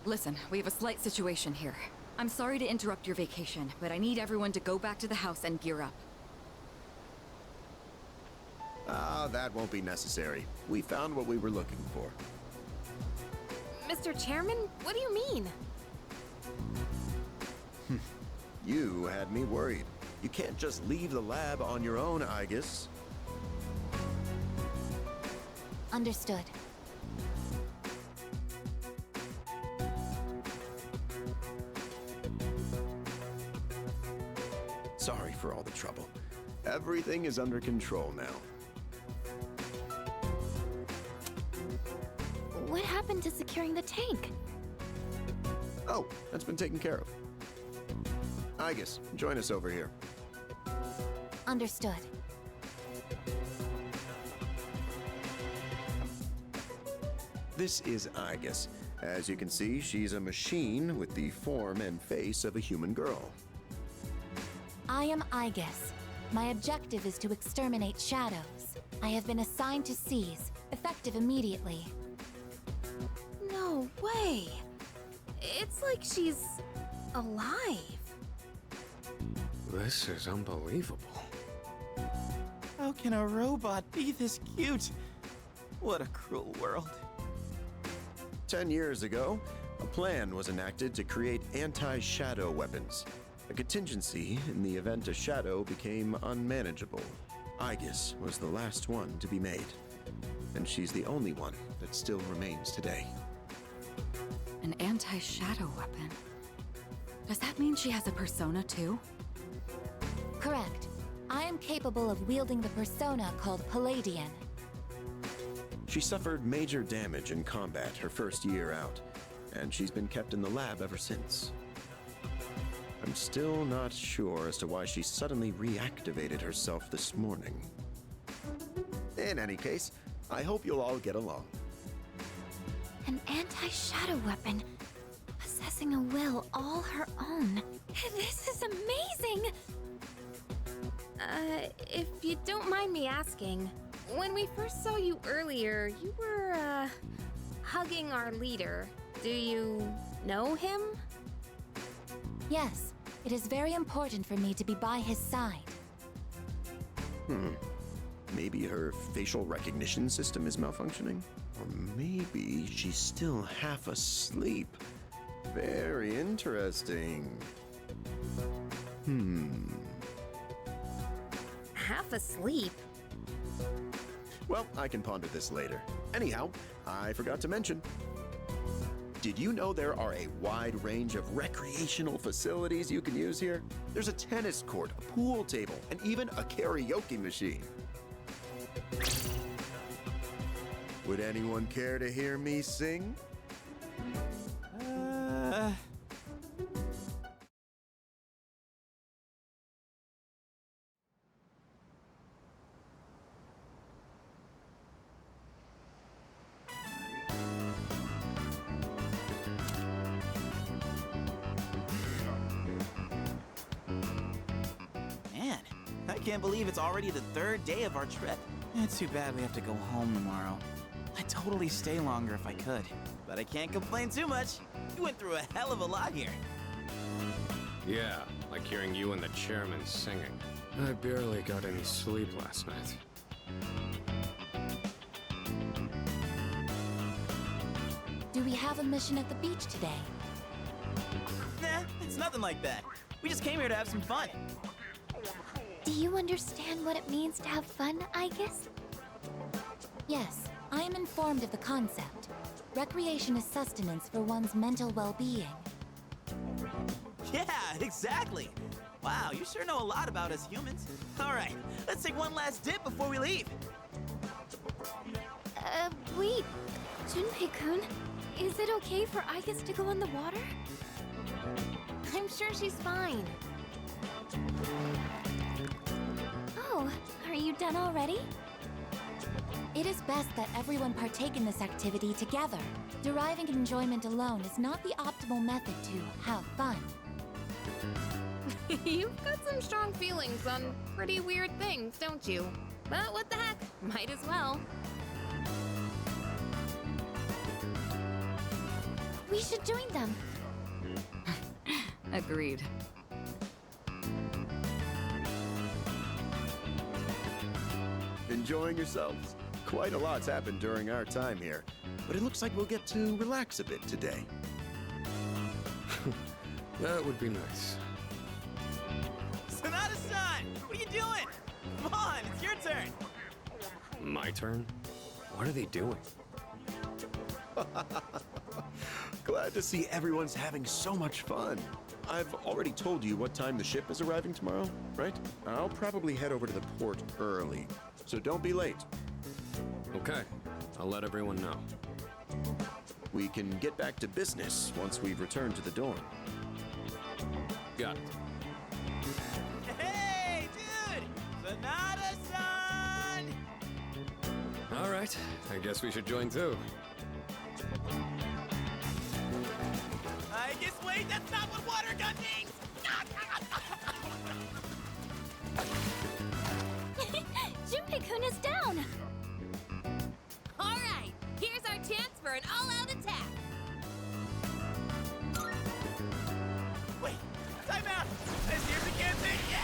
Listen, we have a slight situation here. I'm sorry to interrupt your vacation, but I need everyone to go back to the house and gear up. Ah, that won't be necessary. We found what we were looking for. Mr. Chairman, what do you mean? You had me worried. You can't just leave the lab on your own, I guess. Understood. Sorry for all the trouble. Everything is under control now. What happened to securing the tank? Oh, that's been taken care of. Igus, join us over here. Understood. This is Igus. As you can see, she's a machine with the form and face of a human girl. I am Igus. My objective is to exterminate shadows. I have been assigned to seize, effective immediately. No way. It's like she's alive. This is unbelievable. How can a robot be this cute? What a cruel world. 10 years ago, a plan was enacted to create anti-shadow weapons. A contingency in the event a shadow became unmanageable. Igus was the last one to be made. And she's the only one that still remains today. An anti-shadow weapon? Does that mean she has a persona too? Correct. I am capable of wielding the persona called Palladian. She suffered major damage in combat her first year out, and she's been kept in the lab ever since. I'm still not sure as to why she suddenly reactivated herself this morning. In any case, I hope you'll all get along. An anti-shadow weapon, possessing a will all her own. This is amazing! If you don't mind me asking, when we first saw you earlier, you were, hugging our leader. Do you know him? Yes, it is very important for me to be by his side. Maybe her facial recognition system is malfunctioning? Or maybe she's still half asleep. Very interesting. Half asleep? Well, I can ponder this later. Anyhow, I forgot to mention. Did you know there are a wide range of recreational facilities you can use here? There's a tennis court, a pool table, and even a karaoke machine. Would anyone care to hear me sing? Man, I can't believe it's already the third day of our trip. It's too bad we have to go home tomorrow. I'd totally stay longer if I could, but I can't complain too much. You went through a hell of a lot here. Yeah, like hearing you and the chairman singing. I barely got any sleep last night. Do we have a mission at the beach today? Nah, it's nothing like that. We just came here to have some fun. Do you understand what it means to have fun, Igus? Yes, I am informed of the concept. Recreation is sustenance for one's mental well-being. Yeah, exactly. Wow, you sure know a lot about us humans. All right, let's take one last dip before we leave. Wait. Junpei-kun, is it okay for Igus to go in the water? I'm sure she's fine. Oh, are you done already? It is best that everyone partake in this activity together. Deriving enjoyment alone is not the optimal method to have fun. You've got some strong feelings on pretty weird things, don't you? But what the heck, might as well. We should join them. Agreed. Enjoying yourselves? Quite a lot's happened during our time here, but it looks like we'll get to relax a bit today. That would be nice. Sonata-san, what are you doing? Come on, it's your turn. My turn? What are they doing? Glad to see everyone's having so much fun. I've already told you what time the ship is arriving tomorrow, right? I'll probably head over to the port early, so don't be late. Okay, I'll let everyone know. We can get back to business once we've returned to the dorm. Got it. Hey, dude! Sonata-san! All right, I guess we should join too. I guess, wait, that's not what water gun means! Junpei-kun is down! All right, here's our chance for an all-out attack. Wait, time out! This here's the campaign! Yeah!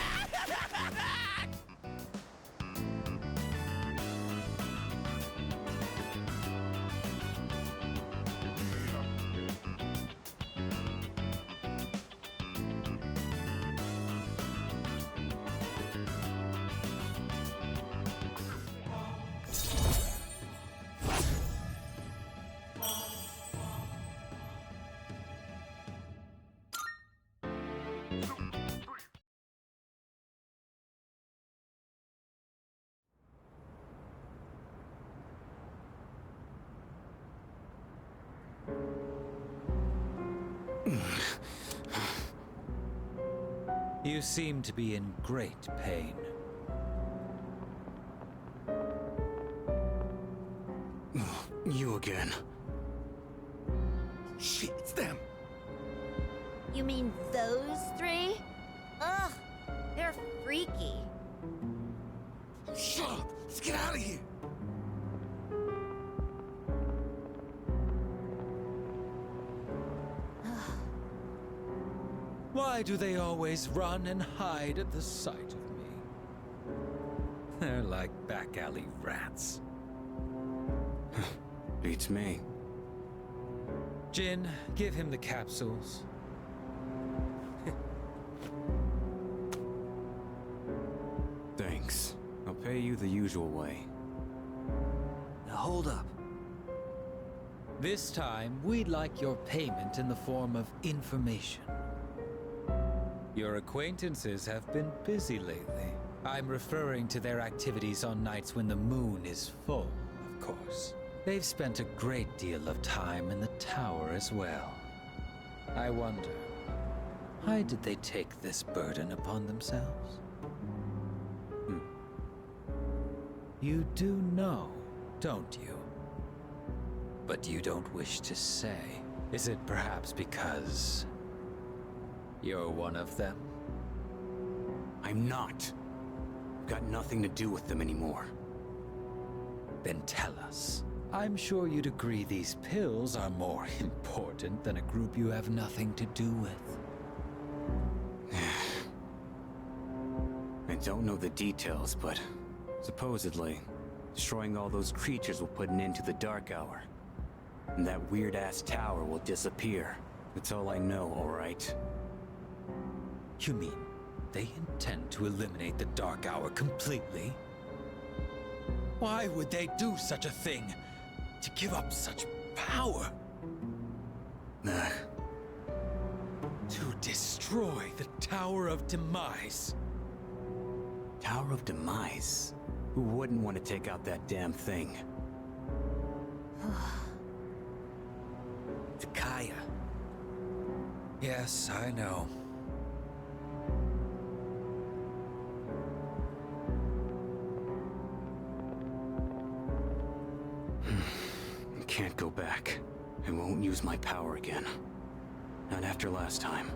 You seem to be in great pain. You again. Shit, it's them! You mean those three? Ugh, they're freaky. Shut up! Let's get out of here! Why do they always run and hide at the sight of me? They're like back alley rats. Beats me. Jin, give him the capsules. Thanks. I'll pay you the usual way. Now hold up. This time, we'd like your payment in the form of information. Your acquaintances have been busy lately. I'm referring to their activities on nights when the moon is full, of course. They've spent a great deal of time in the tower as well. I wonder, why did they take this burden upon themselves? You do know, don't you? But you don't wish to say. Is it perhaps because you're one of them? I'm not. Got nothing to do with them anymore. Then tell us. I'm sure you'd agree these pills are more important than a group you have nothing to do with. I don't know the details, but supposedly, destroying all those creatures will put an end to the Dark Hour. And that weird-ass tower will disappear. That's all I know, all right? You mean they intend to eliminate the Dark Hour completely? Why would they do such a thing? To give up such power? To destroy the Tower of Demise. Tower of Demise? Who wouldn't want to take out that damn thing? Takaya. Yes, I know. I can't go back. I won't use my power again. Not after last time.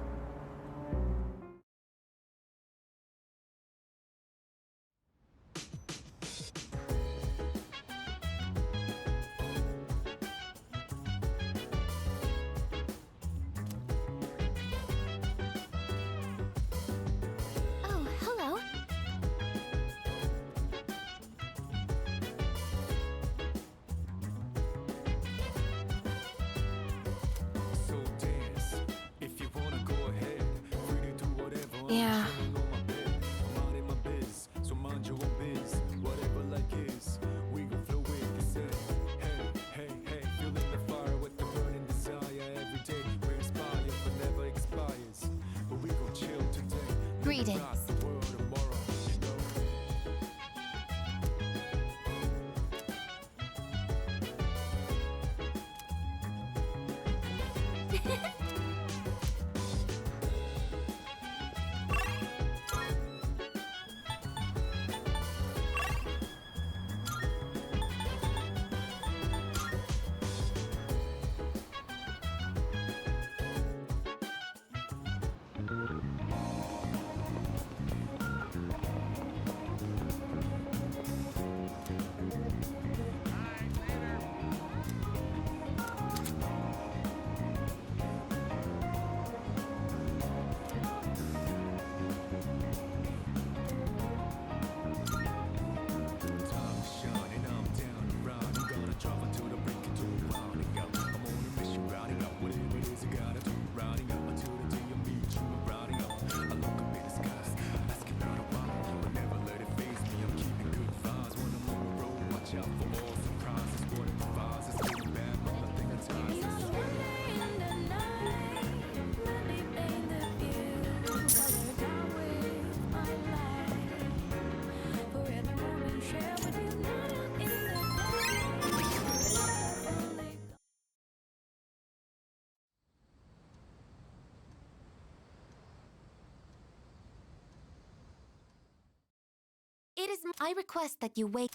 Oh, hello. Yeah. Greetings. It is. I request that you wait.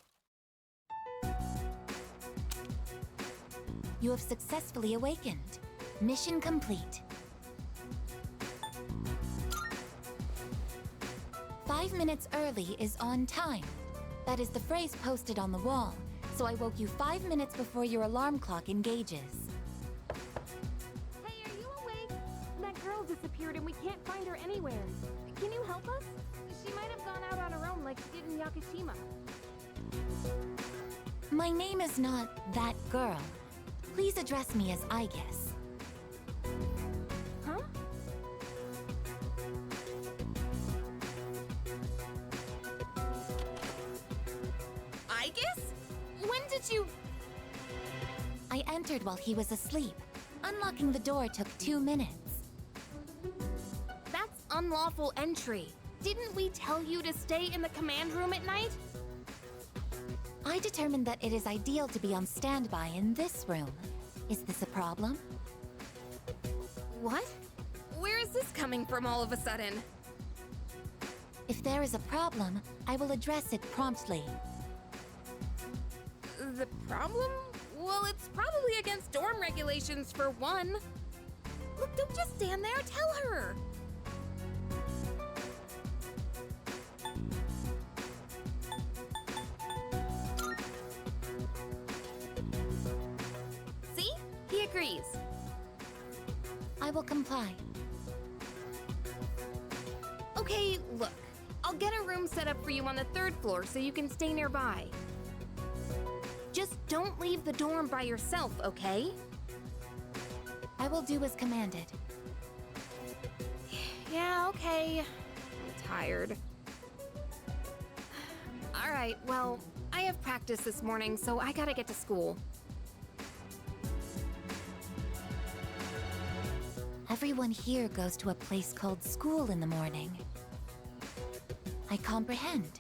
You have successfully awakened. Mission complete. 5 minutes early is on time. That is the phrase posted on the wall, so I woke you 5 minutes before your alarm clock engages. Hey, are you awake? That girl disappeared and we can't find her anywhere. Can you help us? She might have gone out on her own like she did in Yakushima. My name is not that girl. Please address me as I guess. Huh? I guess? When did you... I entered while he was asleep. Unlocking the door took 2 minutes. That's unlawful entry. Didn't we tell you to stay in the command room at night? I determined that it is ideal to be on standby in this room. Is this a problem? What? Where is this coming from all of a sudden? If there is a problem, I will address it promptly. The problem? Well, it's probably against dorm regulations for one. Look, don't just stand there, tell her! See? He agrees. I will comply. Okay, look. I'll get a room set up for you on the 3rd floor so you can stay nearby. Just don't leave the dorm by yourself, okay? I will do as commanded. Yeah, okay. I'm tired. Alright, well, I have practice this morning, so I gotta get to school. Everyone here goes to a place called school in the morning. I comprehend.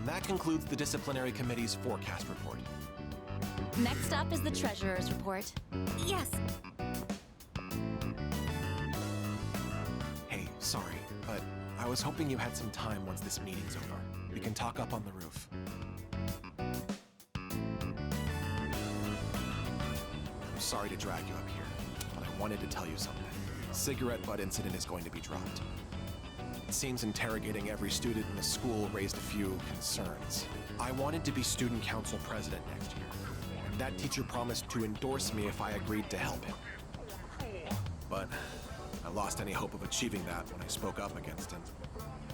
That concludes the Disciplinary Committee's forecast report. Next up is the Treasurer's report. Yes. Hey, sorry, but I was hoping you had some time once this meeting's over. We can talk up on the roof. I'm sorry to drag you up here, but I wanted to tell you something. Cigarette butt incident is going to be dropped. It seems interrogating every student in the school raised a few concerns. I wanted to be student council president next year, and that teacher promised to endorse me if I agreed to help him. But I lost any hope of achieving that when I spoke up against him.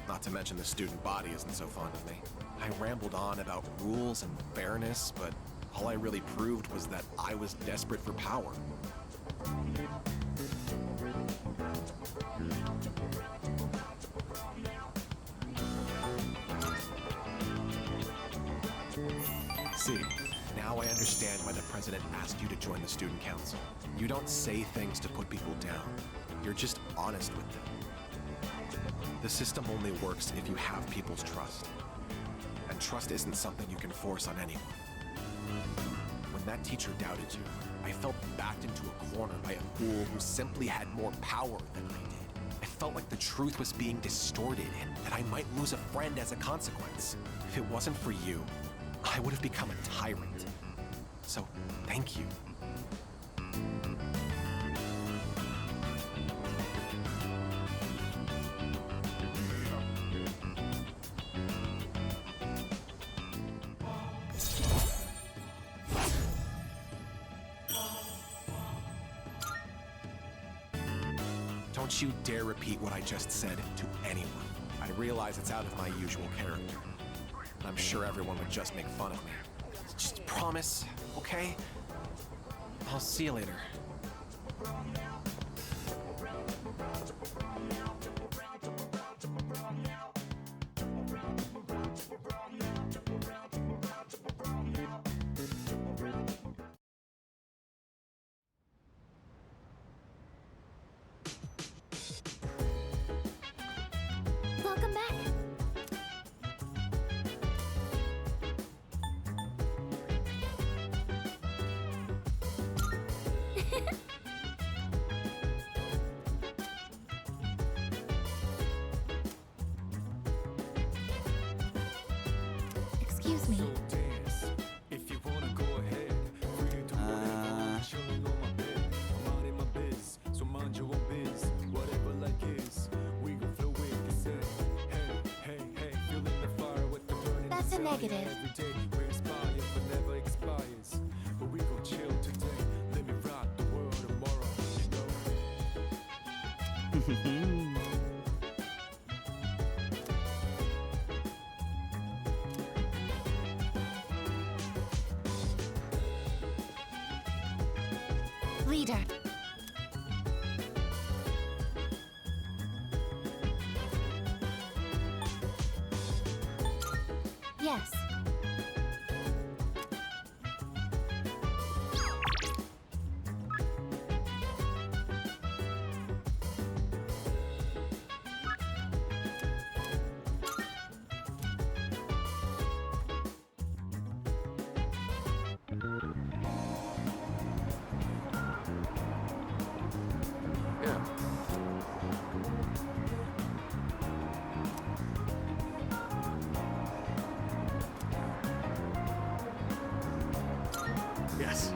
Not to mention the student body isn't so fond of me. I rambled on about rules and fairness, but all I really proved was that I was desperate for power. See, now I understand why the president asked you to join the student council. You don't say things to put people down. You're just honest with them. The system only works if you have people's trust. And trust isn't something you can force on anyone. When that teacher doubted you, I felt backed into a corner by a fool who simply had more power than I did. I felt like the truth was being distorted and that I might lose a friend as a consequence. If it wasn't for you, I would have become a tyrant. So, thank you. Don't you dare repeat what I just said to anyone. I realize it's out of my usual character. I'm sure everyone would just make fun of me. Just promise, okay? I'll see you later. Welcome back. Excuse me. That's a negative. Leader. Yes. Yes.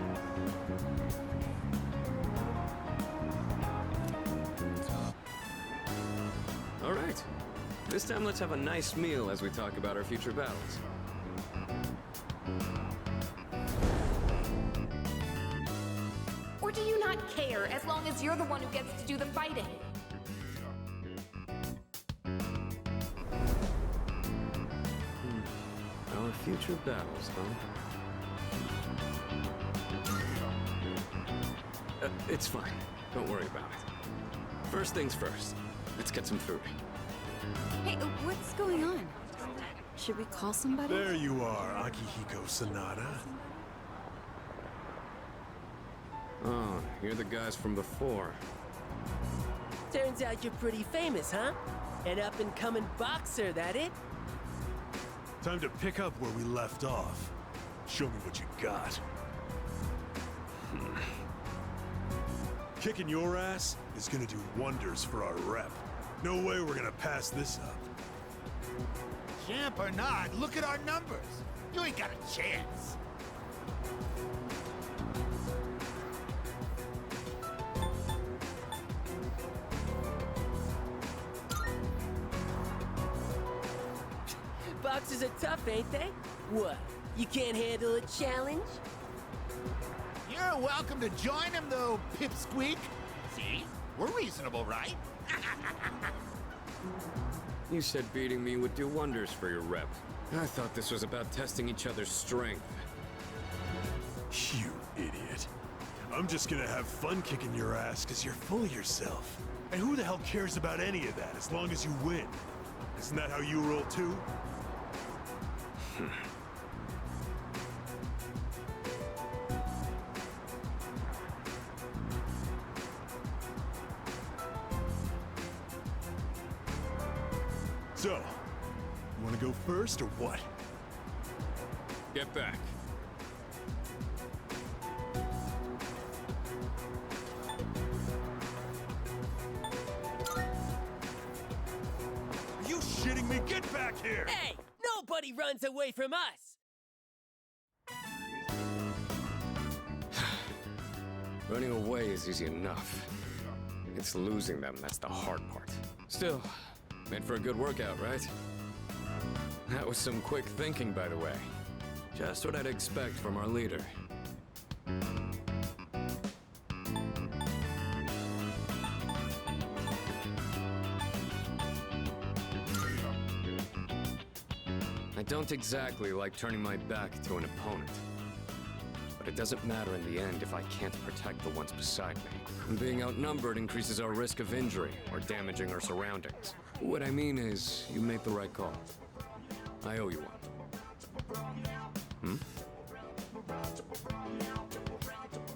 All right. This time let's have a nice meal as we talk about our future battles. Or do you not care as long as you're the one who gets to do the fighting? Our future battles, huh? It's fine. Don't worry about it. First things first. Let's get some food. Hey, what's going on? Should we call somebody? There you are, Akihiko Sanada. Oh, you're the guys from before. Turns out you're pretty famous, huh? An up-and-coming boxer, that it? Time to pick up where we left off. Show me what you got. Kicking your ass is gonna do wonders for our rep. No way we're gonna pass this up. Champ or not, look at our numbers. You ain't got a chance. Boxers are tough, ain't they? What? You can't handle a challenge? You're welcome to join him, though, Pipsqueak. See? We're reasonable, right? You said beating me would do wonders for your rep. I thought this was about testing each other's strength. You idiot. I'm just gonna have fun kicking your ass because you're full of yourself. And who the hell cares about any of that as long as you win? Isn't that how you roll too? So, you want to go first or what? Get back. Are you shitting me? Get back here! Hey! Nobody runs away from us! Running away is easy enough. It's losing them that's the hard part. Still, made for a good workout, right? That was some quick thinking, by the way. Just what I'd expect from our leader. I don't exactly like turning my back to an opponent. But it doesn't matter in the end if I can't protect the ones beside me. And being outnumbered increases our risk of injury or damaging our surroundings. What I mean is, you made the right call. I owe you one.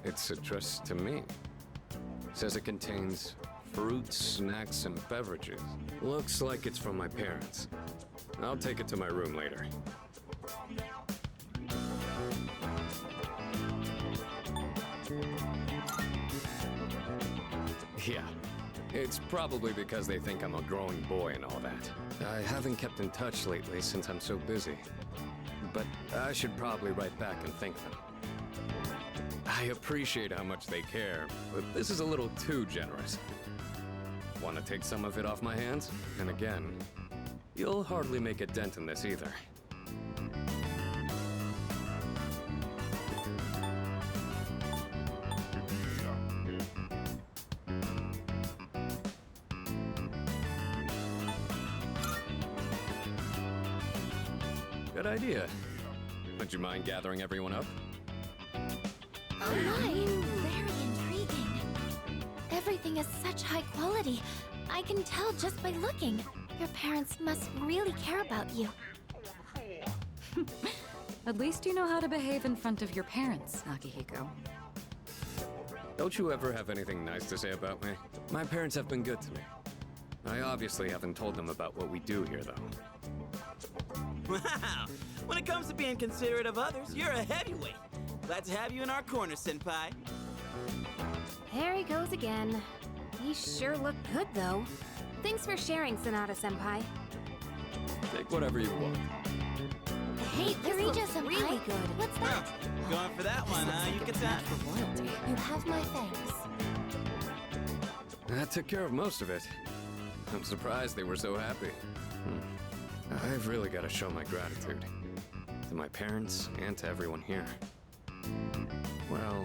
It's addressed to me. Says it contains fruits, snacks, and beverages. Looks like it's from my parents. I'll take it to my room later. Yeah, it's probably because they think I'm a growing boy and all that. I haven't kept in touch lately since I'm so busy. But I should probably write back and thank them. I appreciate how much they care, but this is a little too generous. Want to take some of it off my hands? And again, you'll hardly make a dent in this either. Good idea. Would you mind gathering everyone up? Oh my, very intriguing. Everything is such high quality. I can tell just by looking. Your parents must really care about you. At least you know how to behave in front of your parents, Akihiko. Don't you ever have anything nice to say about me? My parents have been good to me. I obviously haven't told them about what we do here, though. Wow! When it comes to being considerate of others, you're a heavyweight. Glad to have you in our corner, Senpai. There he goes again. He sure looked good, though. Thanks for sharing, Sonata-senpai. Take whatever you want. Hey, Kirija-senpai, really good. What's that? Going for that one, huh? You can good time. For royalty. You have my thanks. That took care of most of it. I'm surprised they were so happy. I've really got to show my gratitude. To my parents and to everyone here. Well,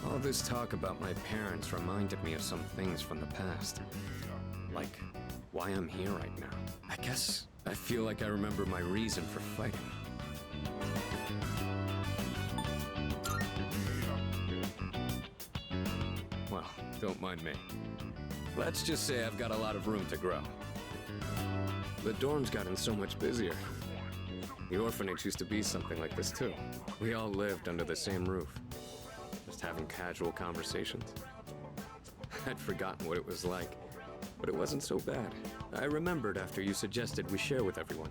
all this talk about my parents reminded me of some things from the past. Like, why I'm here right now. I guess I feel like I remember my reason for fighting. Well, don't mind me. Let's just say I've got a lot of room to grow. The dorm's gotten so much busier. The orphanage used to be something like this too. We all lived under the same roof, just having casual conversations. I'd forgotten what it was like, but it wasn't so bad. I remembered after you suggested we share with everyone.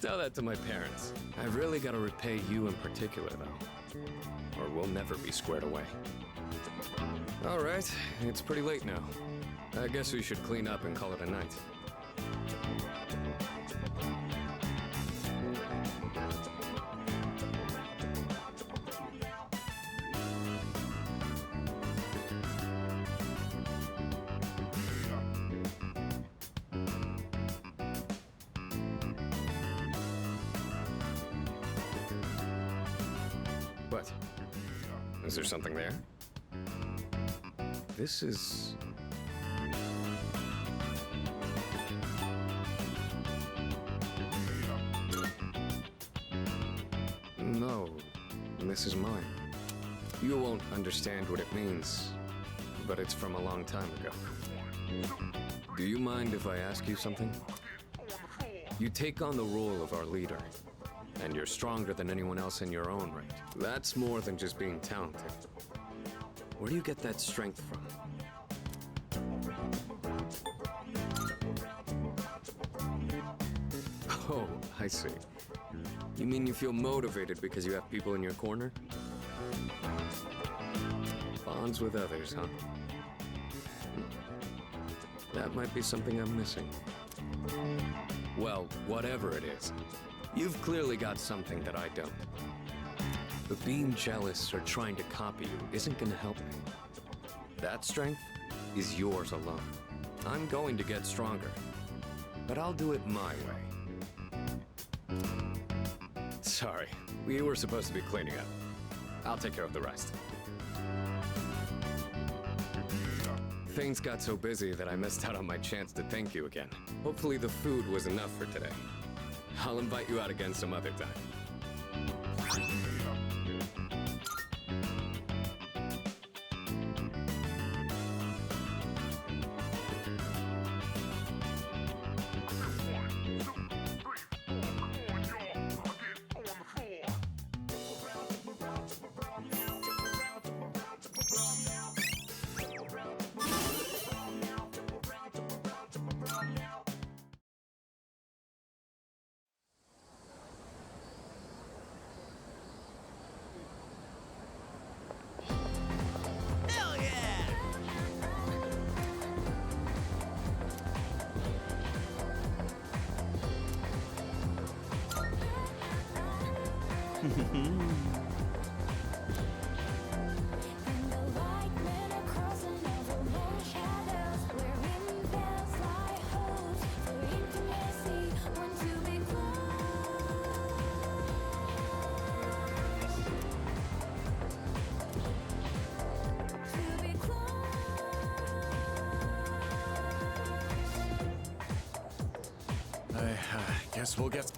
Tell that to my parents. I've really got to repay you in particular, though, or we'll never be squared away. All right, it's pretty late now. I guess we should clean up and call it a night. What? Is there something there? This is... No, this is mine. You won't understand what it means, but it's from a long time ago. Do you mind if I ask you something? You take on the role of our leader, and you're stronger than anyone else in your own right. That's more than just being talented. Where do you get that strength from? Oh, I see. You mean you feel motivated because you have people in your corner? Bonds with others, huh? That might be something I'm missing. Well, whatever it is, you've clearly got something that I don't. But being jealous or trying to copy you isn't gonna help me. That strength is yours alone. I'm going to get stronger, but I'll do it my way. Sorry, we were supposed to be cleaning up. I'll take care of the rest. Things got so busy that I missed out on my chance to thank you again. Hopefully the food was enough for today. I'll invite you out again some other time. Hell yeah! I guess we'll get...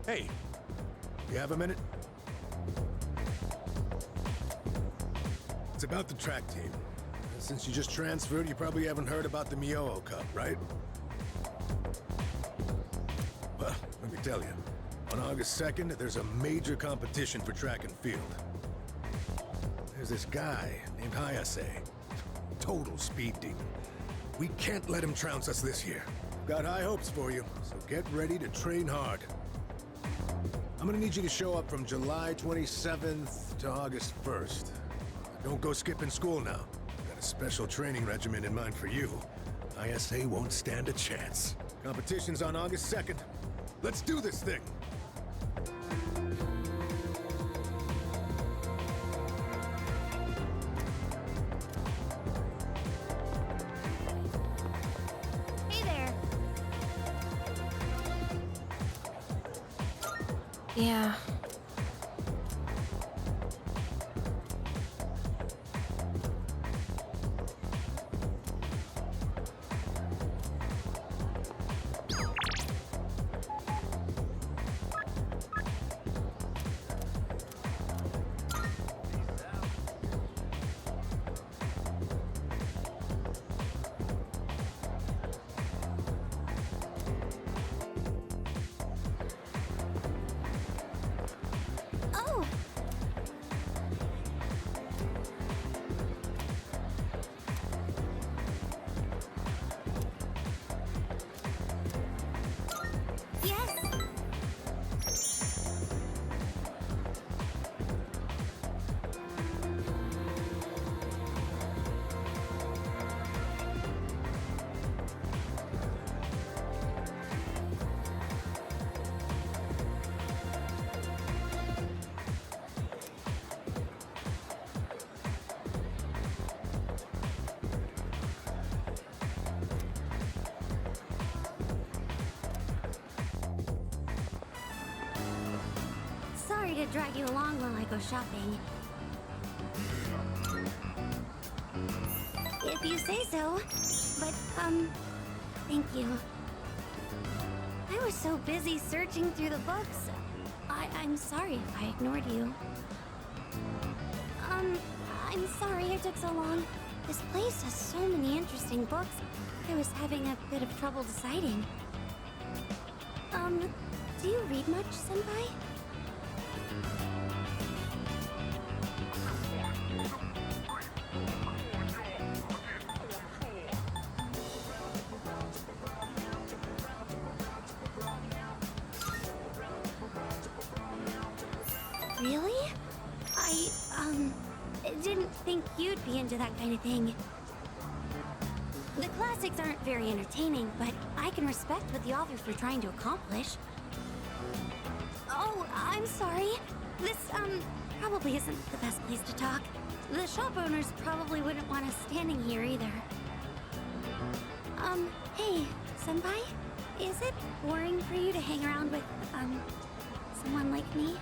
Hey, you have a minute? It's about the track team. Since you just transferred, you probably haven't heard about the Mioho Cup, right? Well, let me tell you. On August 2nd, there's a major competition for track and field. There's this guy named Hayase. Total speed demon. We can't let him trounce us this year. Got high hopes for you, so get ready to train hard. I'm gonna need you to show up from July 27th to August 1st. Don't go skipping school now. Got a special training regimen in mind for you. ISA won't stand a chance. Competition's on August 2nd. Let's do this thing! Hey there. Yeah. Oh! Yes! Sorry to drag you along while I go shopping. If you say so. But, thank you. I was so busy searching through the books. I'm sorry if I ignored you. I'm sorry it took so long. This place has so many interesting books. I was having a bit of trouble deciding. Do you read much, Senpai? Really? I didn't think you'd be into that kind of thing. The classics aren't very entertaining, but I can respect what the authors were trying to accomplish. Oh, I'm sorry. This, probably isn't the best place to talk. The shop owners probably wouldn't want us standing here either. Hey, Senpai? Is it boring for you to hang around with, someone like me?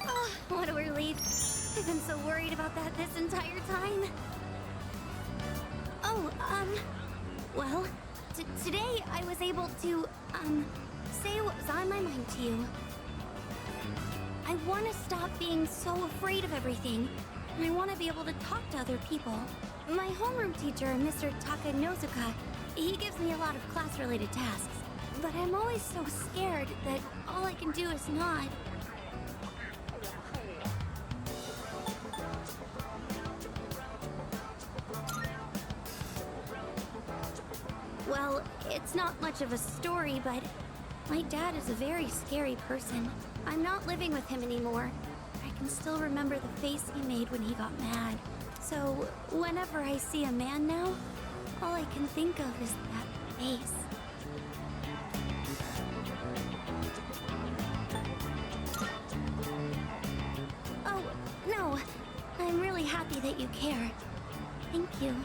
Oh, what a relief. I've been so worried about that this entire time. Oh, well, today I was able to, say what was on my mind to you. I want to stop being so afraid of everything, and I want to be able to talk to other people. My homeroom teacher, Mr. Takanozuka, he gives me a lot of class-related tasks, but I'm always so scared that all I can do is nod. Well, it's not much of a story, but my dad is a very scary person. I'm not living with him anymore. I can still remember the face he made when he got mad. So, whenever I see a man now, all I can think of is that face. Oh, no. I'm really happy that you care. Thank you.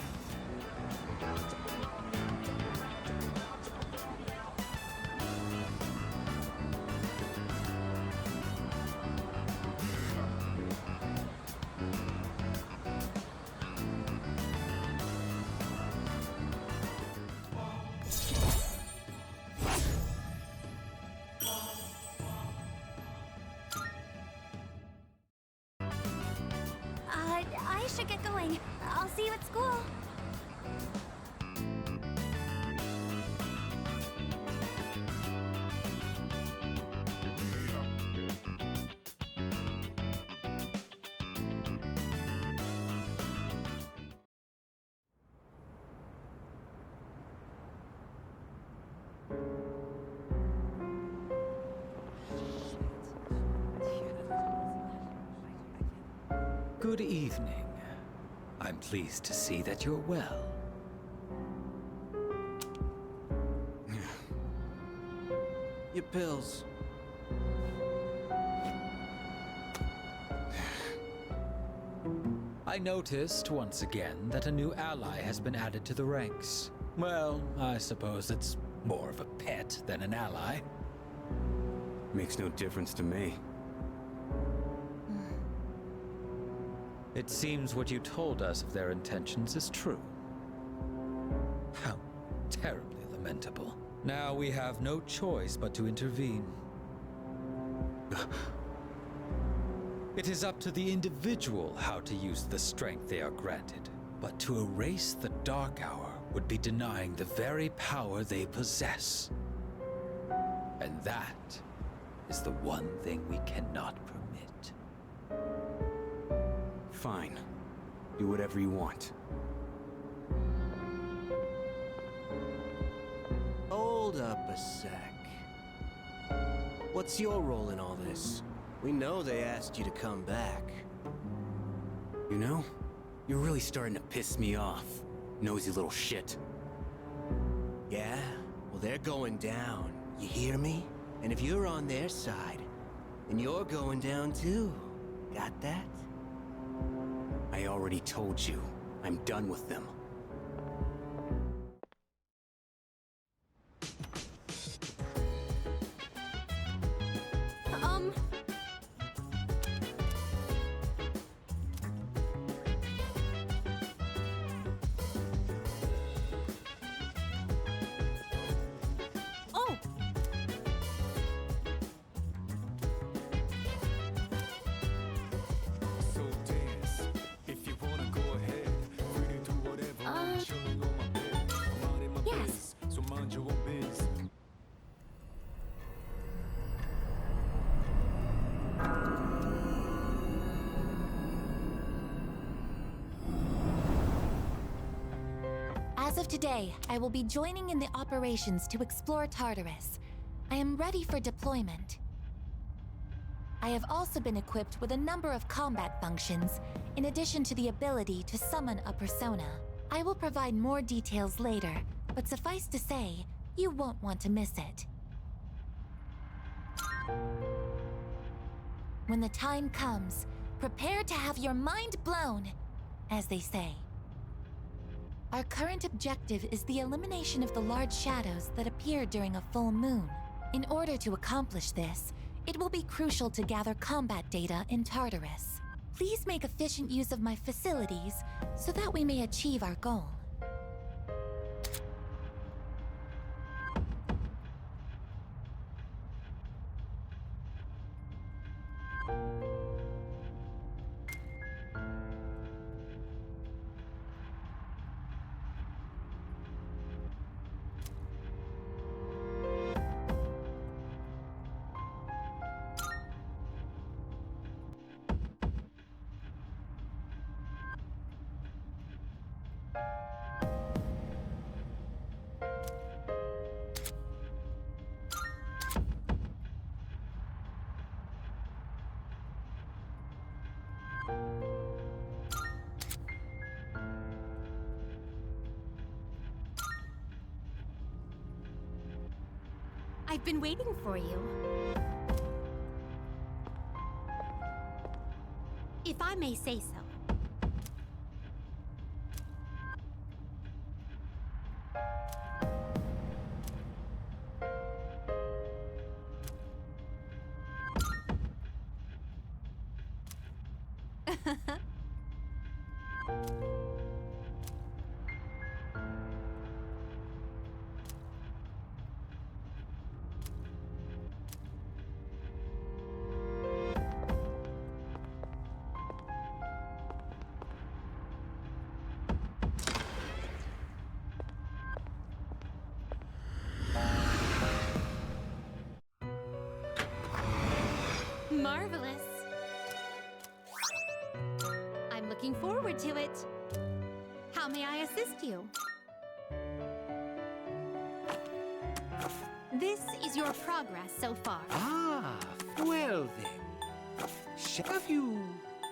I should get going. I'll see you at school. Good evening. I'm pleased to see that you're well. Your pills. I noticed once again that a new ally has been added to the ranks. Well, I suppose it's more of a pet than an ally. Makes no difference to me. It seems what you told us of their intentions is true. How terribly lamentable. Now we have no choice but to intervene. It is up to the individual how to use the strength they are granted. But to erase the Dark Hour would be denying the very power they possess. And that is the one thing we cannot permit. Fine. Do whatever you want. Hold up a sec. What's your role in all this? We know they asked you to come back. You know, you're really starting to piss me off, nosy little shit. Yeah? Well, they're going down. You hear me? And if you're on their side, then you're going down too. Got that? I already told you, I'm done with them. Oh! So dance, if you wanna go ahead. Free to do whatever. I'm chilling on my bed. I'm out in my biz, so mind your own biz. As of today, I will be joining in the operations to explore Tartarus. I am ready for deployment. I have also been equipped with a number of combat functions, in addition to the ability to summon a persona. I will provide more details later, but suffice to say, you won't want to miss it. When the time comes, prepare to have your mind blown, as they say. Our current objective is the elimination of the large shadows that appear during a full moon. In order to accomplish this, it will be crucial to gather combat data in Tartarus. Please make efficient use of my facilities so that we may achieve our goal. I've been waiting for you. If I may say so. marvelous. I'm looking forward to it. How may I assist you? This is your progress so far. Ah, well then. Have you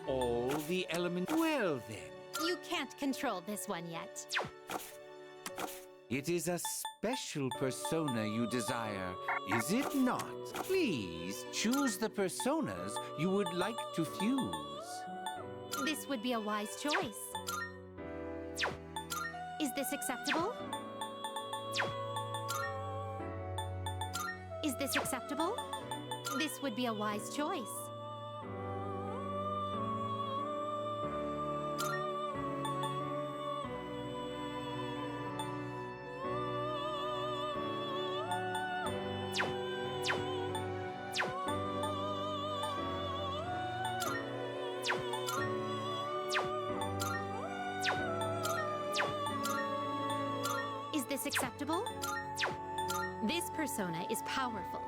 all the elements? Well then. You can't control this one yet. It is a special persona you desire, is it not? Please choose the personas you would like to fuse. This would be a wise choice. Is this acceptable? Is this acceptable? This would be a wise choice. Is this acceptable? This persona is powerful.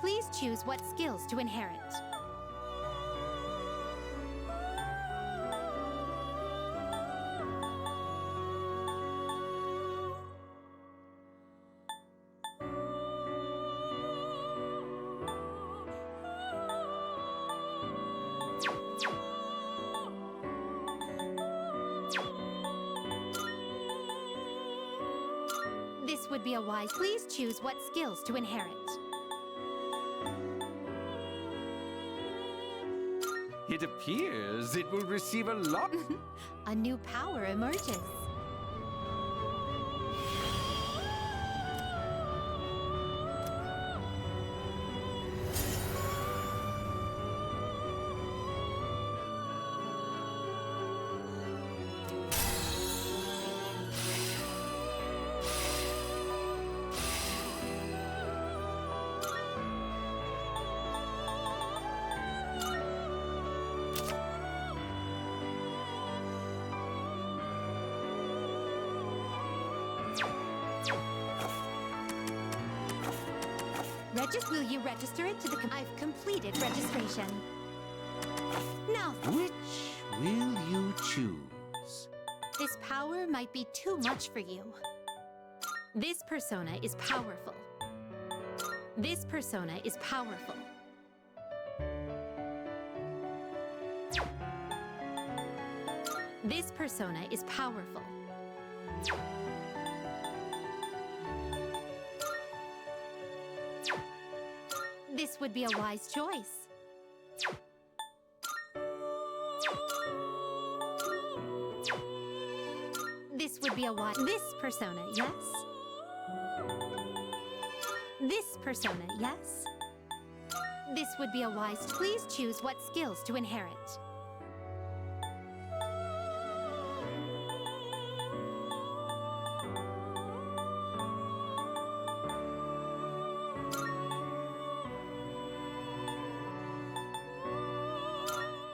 Please choose what skills to inherit. This would be a wise. Please choose what skills to inherit. It appears it will receive a lot. A new power emerges. Will you register it to the... I've completed registration. Now... Which will you choose? This power might be too much for you. This persona is powerful. This persona is powerful. This persona is powerful. This would be a wise choice. This would be a wise... This persona, yes? This persona, yes? This would be a wise... Please choose what skills to inherit.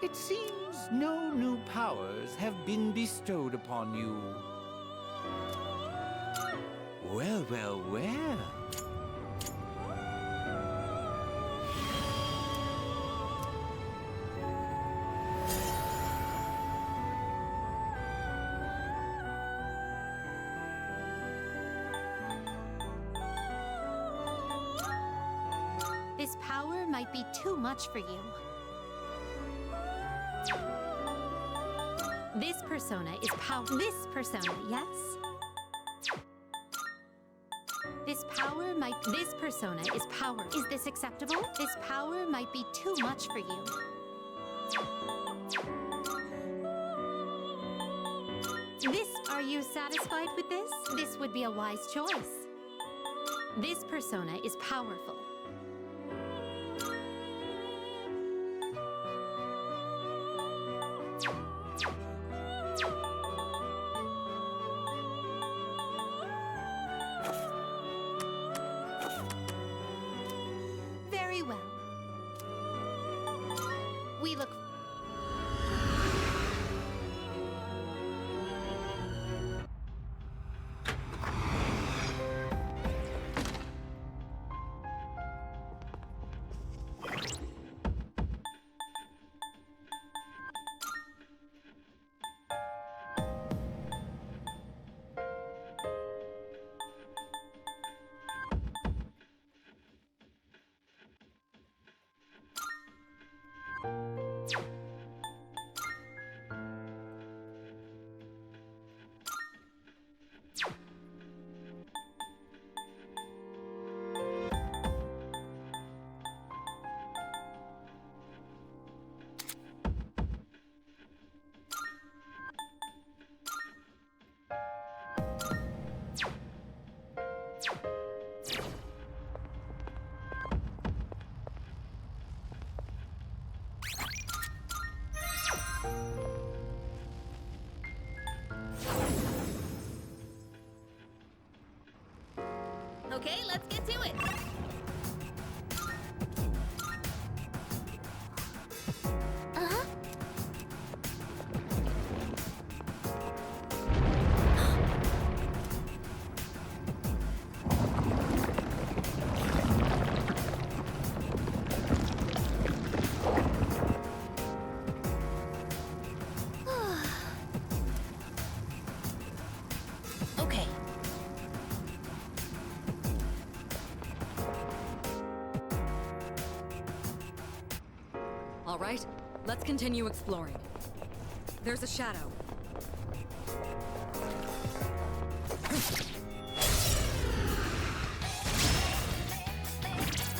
It seems no new powers have been bestowed upon you. Well, well, well. This power might be too much for you. This persona is power. This persona, yes? This power might... This persona is power. Is this acceptable? This power might be too much for you. This... Are you satisfied with this? This would be a wise choice. This persona is powerful. Very well. We look... Okay, let's get to it. Uh-huh. Okay. All right, let's continue exploring. There's a shadow.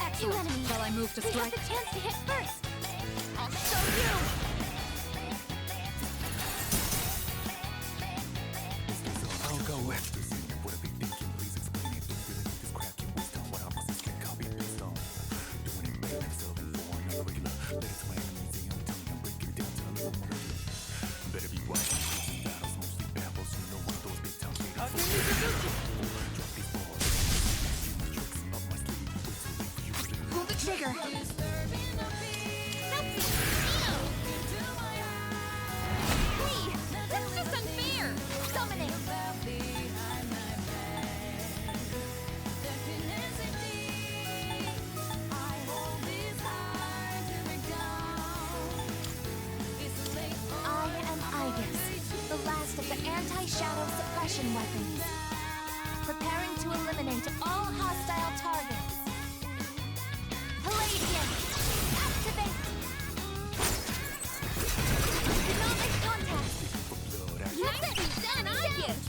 Excellent. Shall I move to We strike? have the chance to hit first. I'll show you. I'll go with. What are they thinking? Please explain it. Don't really need this crap. You waste time. What opposites can copy and paste on. Doing it better than selling for another regular. Let it to my enemies. They don't tell me I'm breaking down to a little more regular. Better be watching. Some battles, mostly battles. You know one of those big town traders. Drop these balls. See my tricks up my sleeve. Wait till late for you to leave. Pull the trigger. Hey, that's just unfair. Summoning. I am Ibis, the last of the anti-shadow suppression weapons. Preparing to eliminate all hostile targets. Palladium, activate! Do not make contact! Nicely done, Ibis.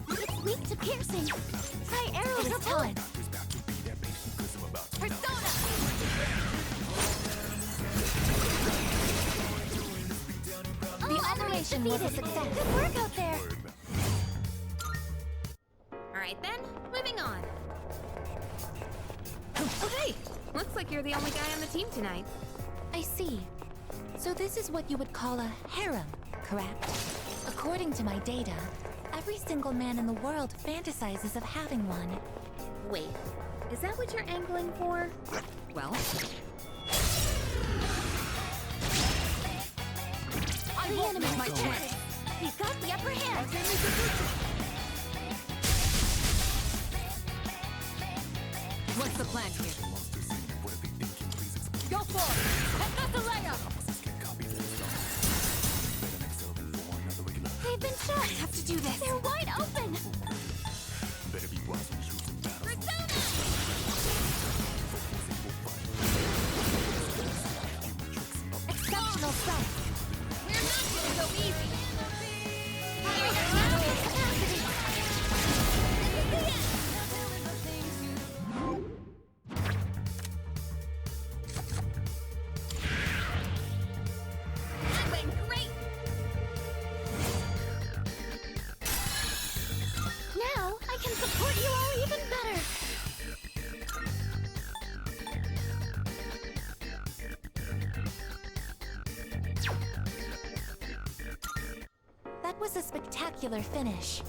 It's weak to piercing. Try arrow this time. Persona. The operation was a success. Good work out there. All right then, moving on. Okay, looks like you're the only guy on the team tonight. I see. So this is what you would call a harem, correct? According to my data, every single man in the world fantasizes of having one. Wait, is that what you're angling for? Well, I reanimate my chance. We've got the upper hand. what's the plan here? Go for it! Athasalea! They've been shot. I have to do this. They're wide open. Exceptional sight. We're not gonna go easy. Capacity. This is the end. That went great. Now I can support you all even better. That was a spectacular finish.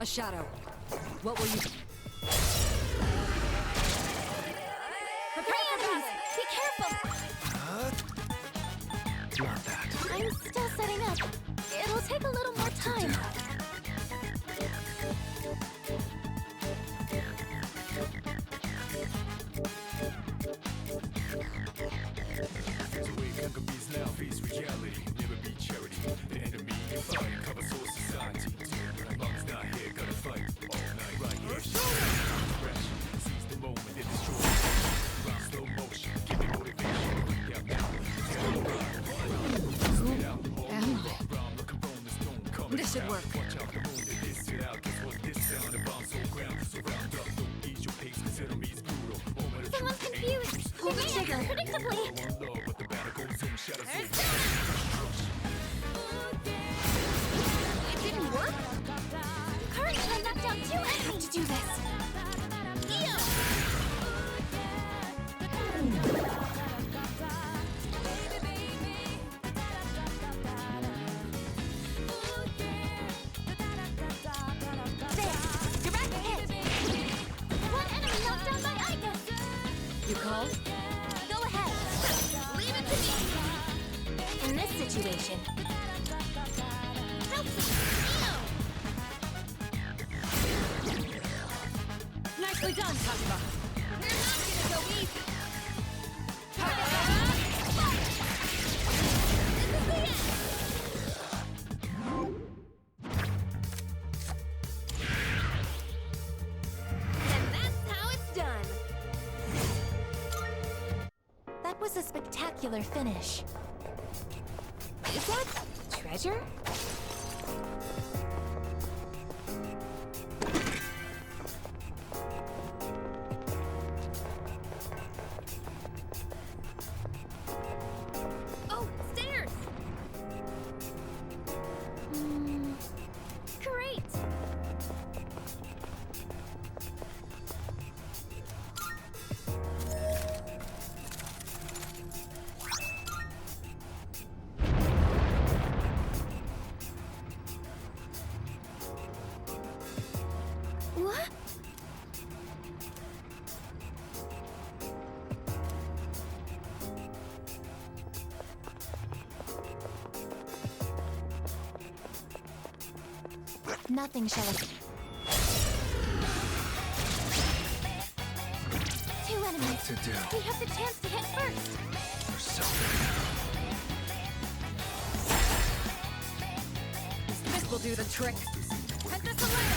A shadow. What will you... Prepare for battle. Be careful. Not that. I'm still setting up. It'll take a little more time. reality, never be charity. The enemy you fight, cover soul society. Mom's not here, gotta fight all night. Right here, seize the moment and destroy it. Rock slow motion, give me motivation. Yeah, now, This should work. watch out, the moon that this sit out. Guess what this sound, the bomb's so ground. So round up, don't ease your pace, cause enemies brutal. Moment of Someone's truth, confused. Pull the trigger. Predictably. one love, but the battle goes on, shadows There's so It didn't work? Currently, I knocked out 2 enemies. I have to do this. One enemy knocked down by Ica. You called? Go ahead. Leave it to me. In this situation. Help me. Nicely done, Kashima. We're not gonna go easy. And that's how it's done. That was a spectacular finish. Is that treasure? Oh, stairs! Great! What? Nothing shall escape. 2 enemies. What to do? We have the chance to hit first. Or something. This will do the trick. Head this away.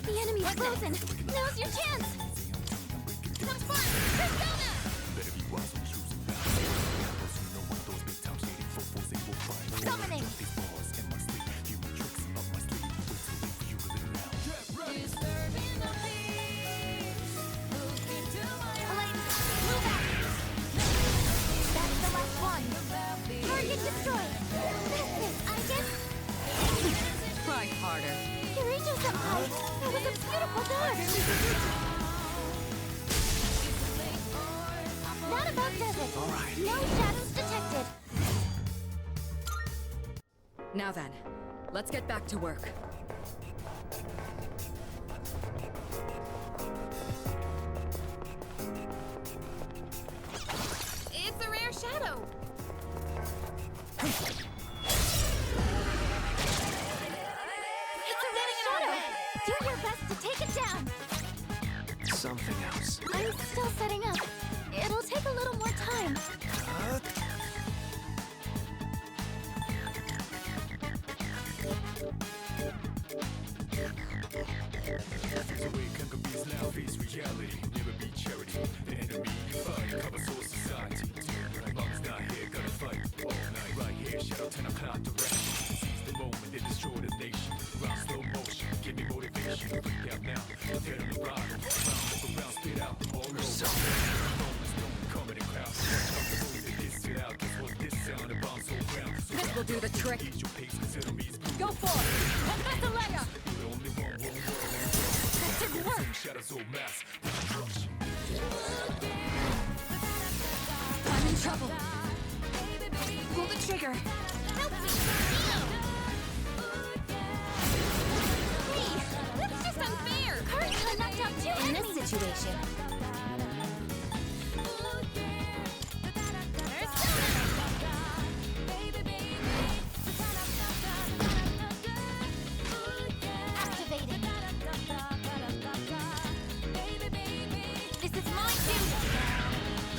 The enemy's frozen. Now's your chance. Have fun. Persona! Better be wise when choosing battles. You know one of those big time shady fofos, they will fight. Summoning. These balls in my sleeve, human tricks up my sleeve. Wait till late for you to live around. Disturbing the peace. Move into my eyes. Move out. That's the last one. Target destroyed. That's it, I guess. Try harder. He reaches up high. That was a beautiful dodge. That about does it. All right. No shadows detected. Now then, let's get back to work. It's a rare shadow. It's a rare shadow. Do your best to take it down. Something else. I'm still setting up. It'll take a little more time. Awaken, can be now, face reality. Never be charity. The enemy you fight, cover soul society. Mom's not here, gotta fight all night. Right here, shadow 10 o'clock direction. Seize the moment and destroy the nation. Round slow motion, give me motivation. Freak out now, dead on the ride. Round, look around, spit out all over. Moments, don't come in the crowd. Watch out the moon that this sit out. Guess what this sound, the bomb's so ground. So This will do the trick. ease your pace, cause enemies Go for it! And that's a layup! the only one. That didn't work. Shadows so mass. I'm in trouble. Pull the trigger. Help me. Hey, that's just unfair. Currently, I knocked out 2 In enemies. this situation, There's activating. This is my duty.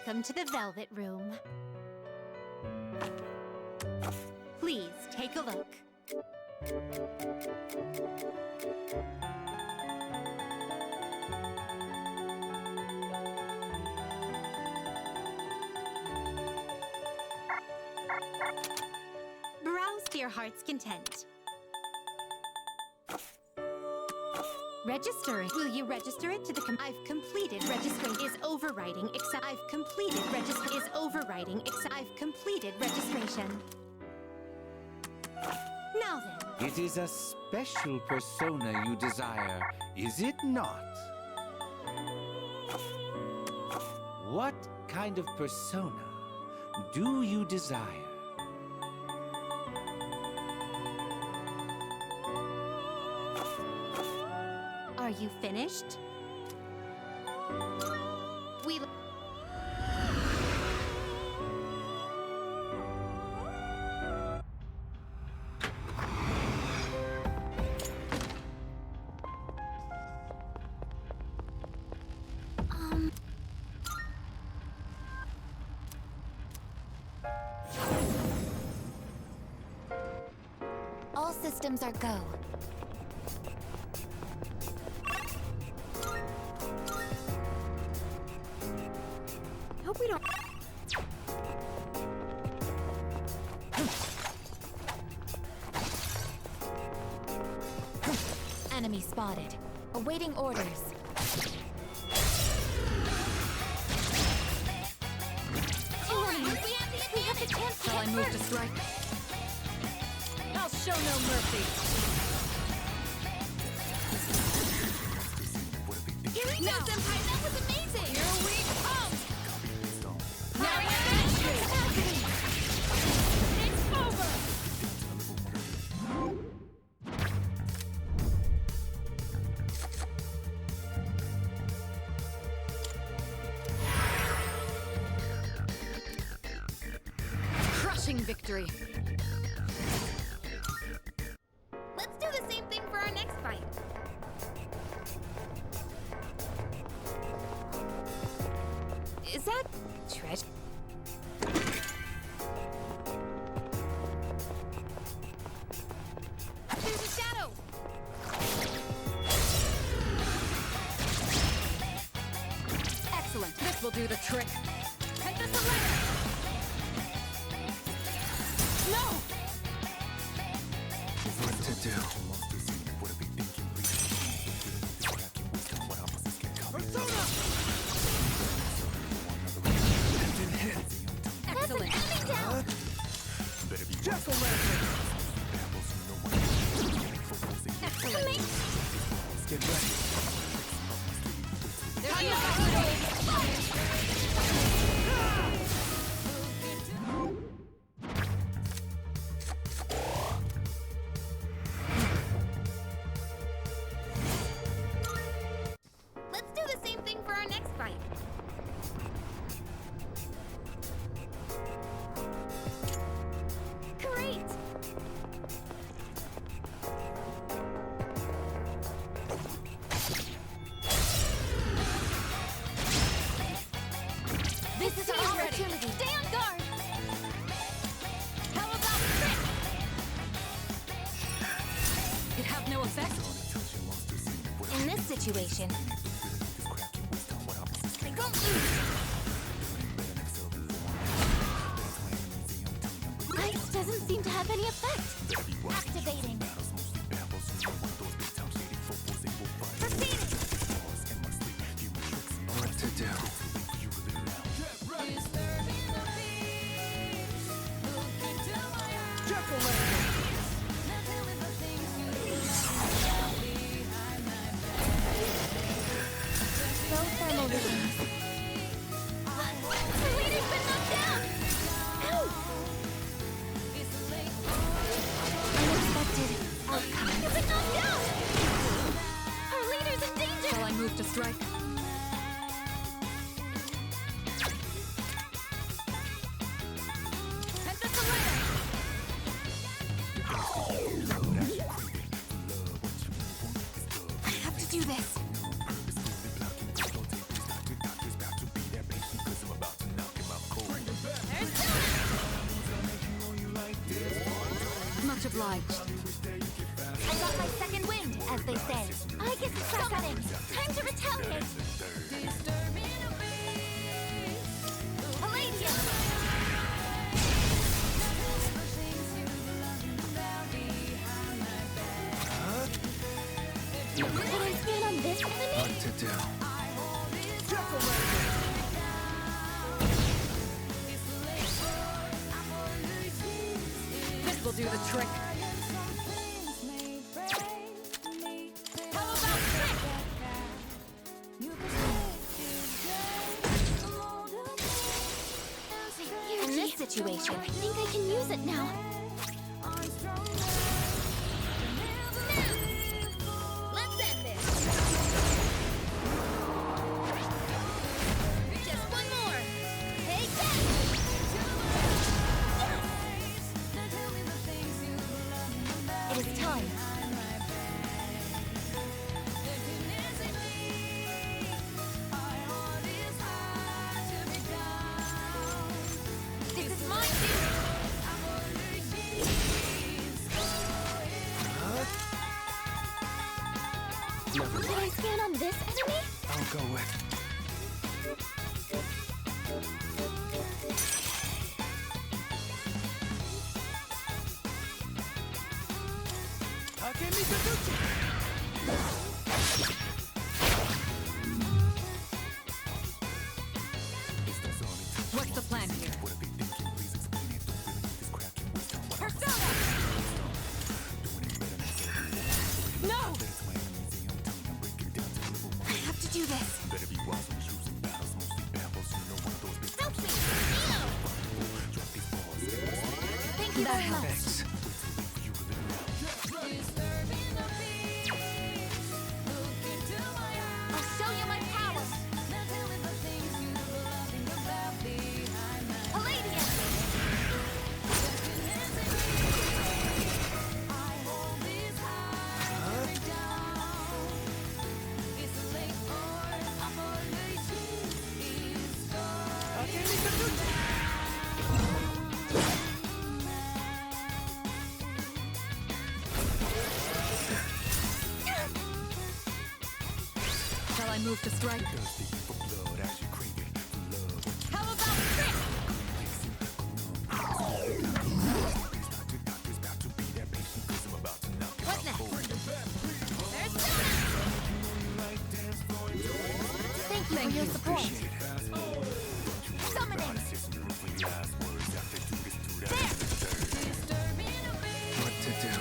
Welcome to the Velvet Room. Please take a look. Browse to your heart's content. Register it. Will you register it to the I've completed registration is overriding except I've completed register is overriding except I've completed registration. Now then. It is a special persona you desire, is it not? What kind of persona do you desire? Are you finished? We All systems are go. Hope we don't. Enemy spotted. Awaiting orders. Two enemies. We have the chance to Shall I hit move first. to strike? I'll show no mercy. Here we go, Senpai! That was amazing! Here we come! Now we're It's over! Crushing victory. Let's do the same thing for our next fight. Is that treasure? There's a shadow! Excellent. This will do the trick. Hit the selector! No! What to do? Persona! Didn't hit. Excellent. Enemy down! Jack-o'-lantern! Excellent. Get ready. There you go. Let's do the same thing for our next fight. Great! This is our opportunity. Stay on guard! How about trick? It have no effect. In this situation, I don't lose! ice doesn't seem to have any effect. Activating. What to do? Jack-o'-lantern! No thermal visions. Our leader's been knocked down! Ow! Unexpected outcome. You've been knocked down! Our leader's in danger! Shall I move to strike? Hit the selector! I have to do this. Much obliged. I got my second wind, as they say. I get summoning. Time to retaliate. Palladium! Can I stand on this enemy? What to do? This will do the trick. In this situation, I think I can use it now. Let's end this. Just one more. Take that. It is time. This is my duty. Can I stand on this enemy? I'll go with. What's the plan here? No! I have to do this. Help me. Thank you very much. Thanks. I'll show you my power. Palladium! Shall I move to strike? How about this? What next? Thank you for your support. Summoning! What to do?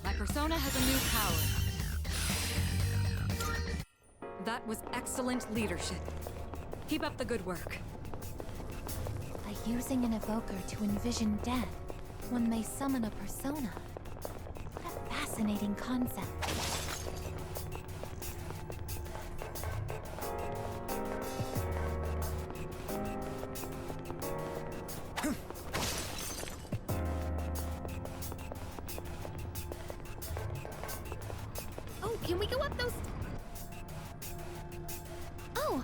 My persona has a new power. That was excellent leadership. Keep up the good work. By using an evoker to envision death, one may summon a persona. What a fascinating concept. Oh, can we go up those? Oh!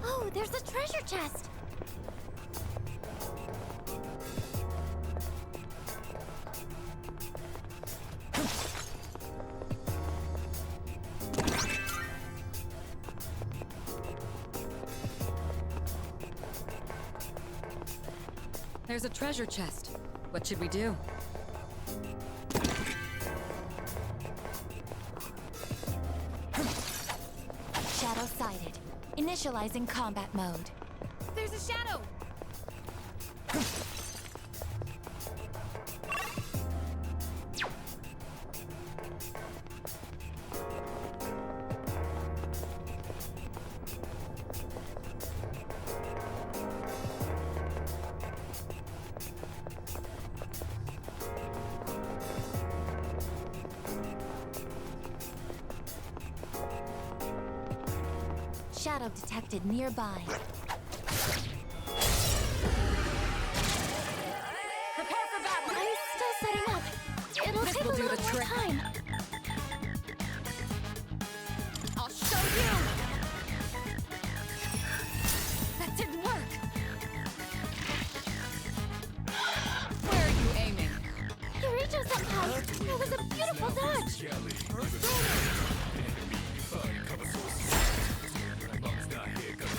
Oh, there's a treasure chest! There's a treasure chest. What should we do? Shadow-sided. Initializing combat mode. There's a shadow! Shadow detected nearby. Prepare for battle! I'm still setting up. It'll This take will a do little the more trick. time. I'll show you! That didn't work! Where are you aiming? Eureka somehow! That was a beautiful dodge!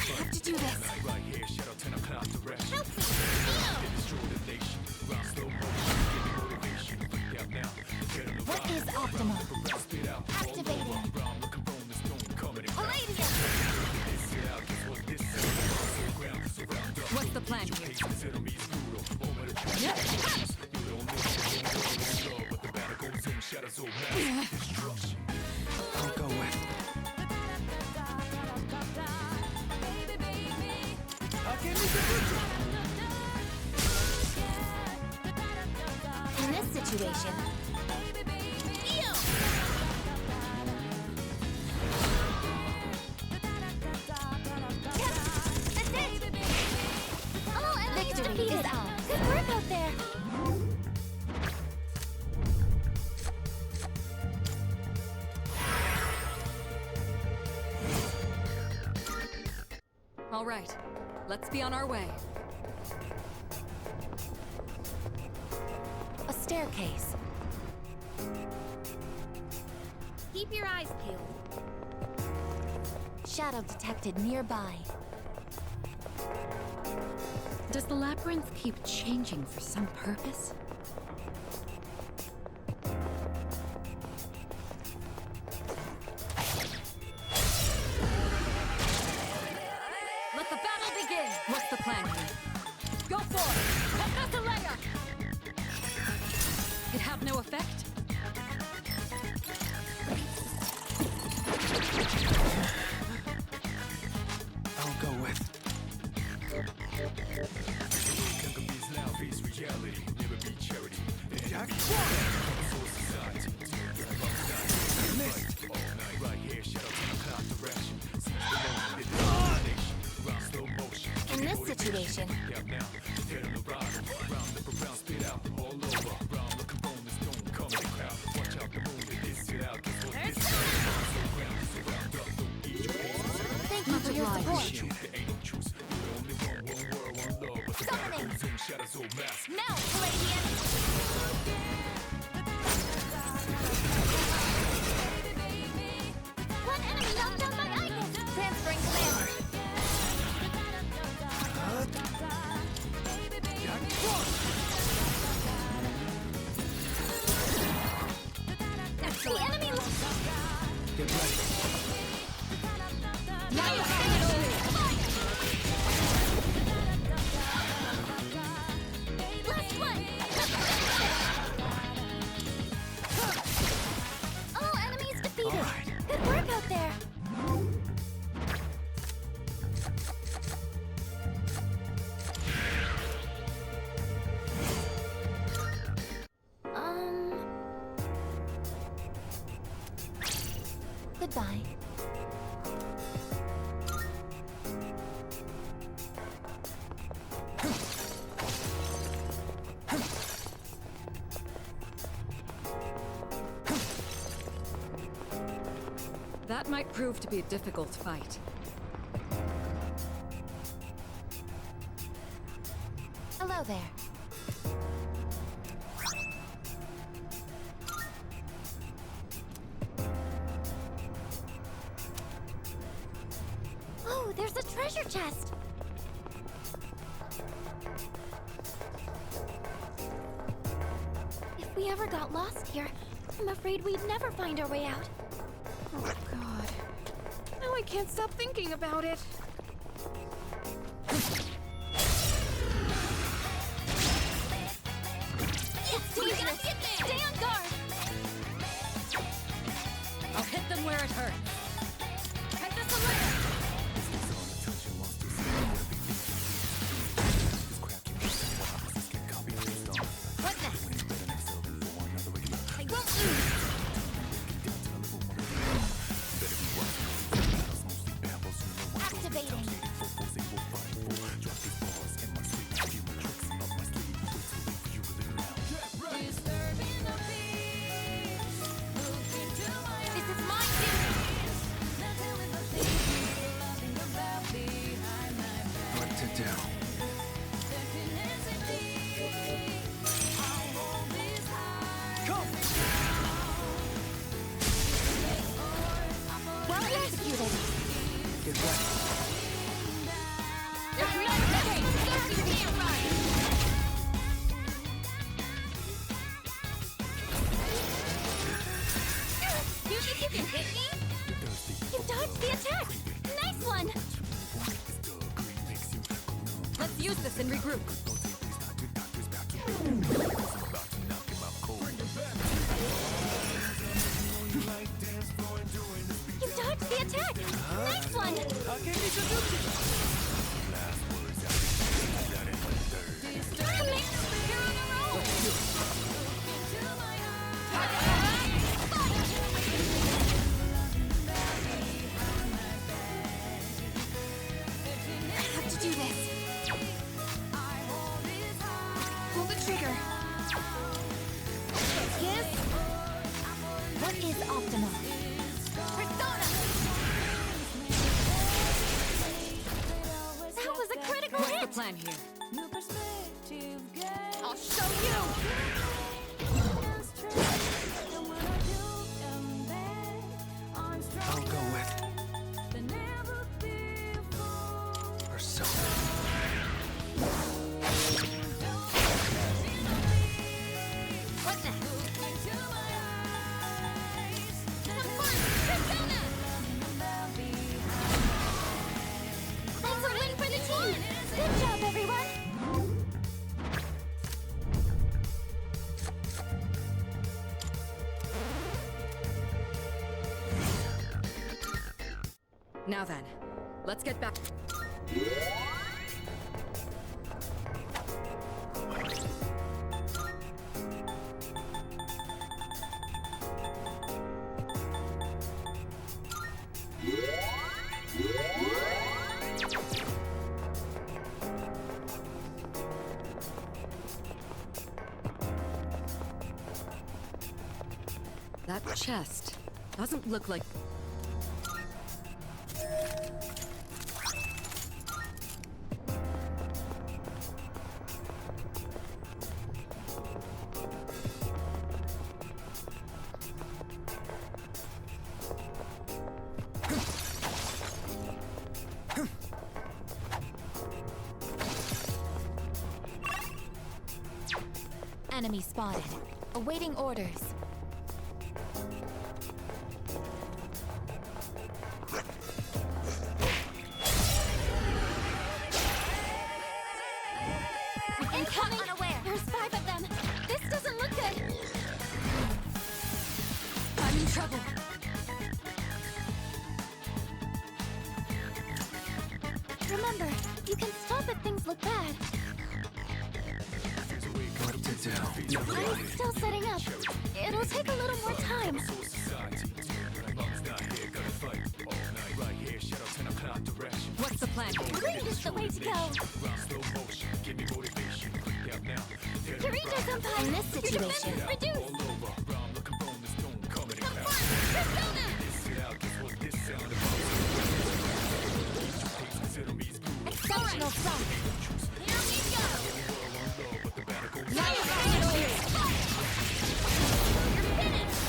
I have to do this. Help me! What is optimal? Activating. Palladium! What's the plan here? I'll go with. In this situation, All enemies Victory defeated! is ours. Good work out there! All right, let's be on our way. a staircase. Keep your eyes peeled. Shadow detected nearby. Does the labyrinth keep changing for some purpose? Let the battle begin! What's the plan here? Go for it! Professor It had no effect? I'll go with. In this situation, thank you for your support. Summoning. Now, Palladium! One enemy knocked down by Icon! Transferring command. The enemy... Get ready. Now you have it all! Last one! All enemies defeated! All right. Good work out there! Goodbye. That might prove to be a difficult fight. Hello there. Oh, there's a treasure chest! If we ever got lost here, I'm afraid we'd never find our way out. Oh, God. Now I can't stop thinking about it. It's dangerous! Stay on guard! I'll hit them where it hurts. Hit this one later! What next? I won't lose! Activating! This is my What to do? well executed! Get ready. There's no escape! Serve your damn right! You think you can hit me? You dodged the attack! Nice one! Let's use this and regroup. You dodged the attack! Nice one! Commit! You're on a roll! I have to do this. Pull the trigger. Yes? What is optimal? Persona! That was a critical What's hit! the plan here? I'll show you! I'll go with Persona. What next? Have fun! Persona! That's a win for the team! Good job, everyone! Now then, let's get back. That chest doesn't look like... Enemy spotted. Awaiting orders. Incoming! Unaware! There's 5 of them! This doesn't look good! I'm in trouble. Remember, you can stop if things look bad. What to do? I'm still setting up. It'll take a little more time. What's the plan? Green is the way to go. Doritos Empire! In this situation, your defense is reduced. Persona! Exceptional front. Here we go. Now you're finished. You're finished.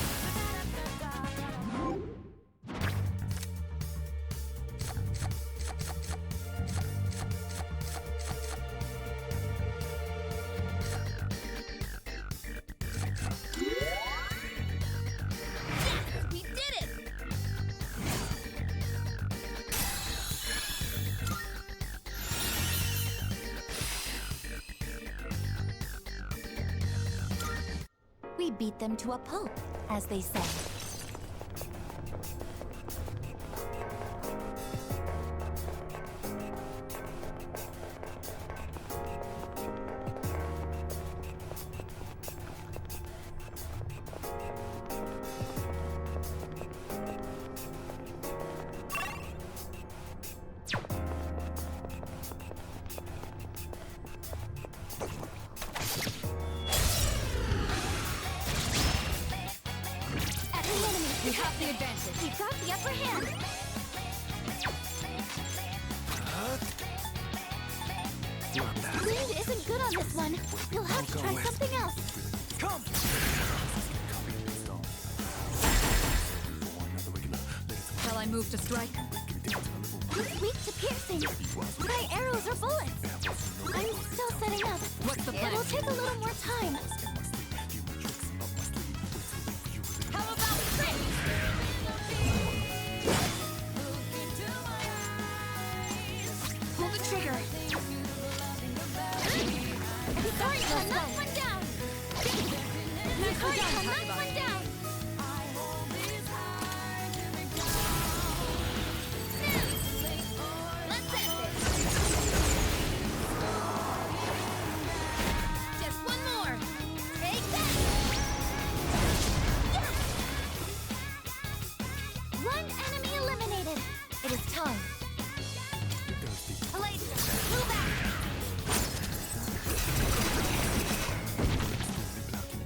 We did it. beat them to a pulp, as they say. We have the advantage. We've got the upper hand. Wind isn't good on this one. You'll have to try something else. Come! Shall I move to strike? It's weak to piercing. My arrows are bullets. I'm still setting up. What's the plan? It'll take a little more time. How about trick? Pull the trigger. Sorry, knock one down. Sorry, knock one down. Let's end this. Just one more. Take that. Yes! One enemy eliminated. It is time. Elise, move back.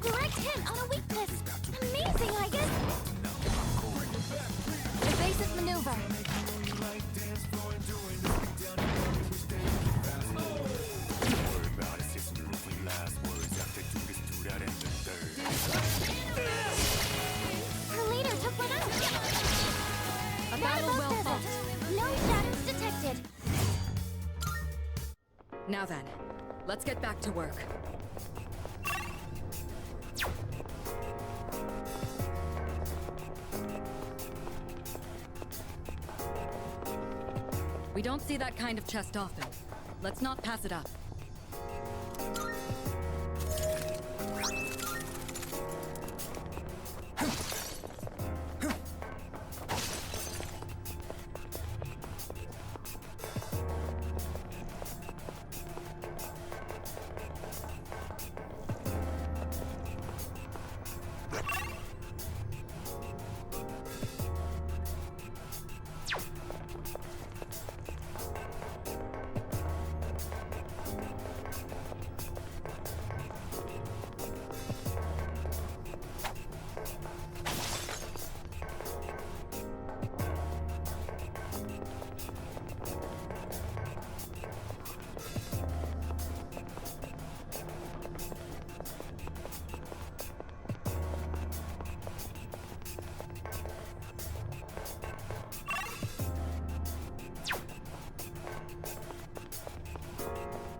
Correct hit on a weakness. Amazing, I guess. Evasive maneuver. Her leader took one out. A battle well fought. No shadows detected. Now then, let's get back to work. We don't see that kind of chest often. Let's not pass it up.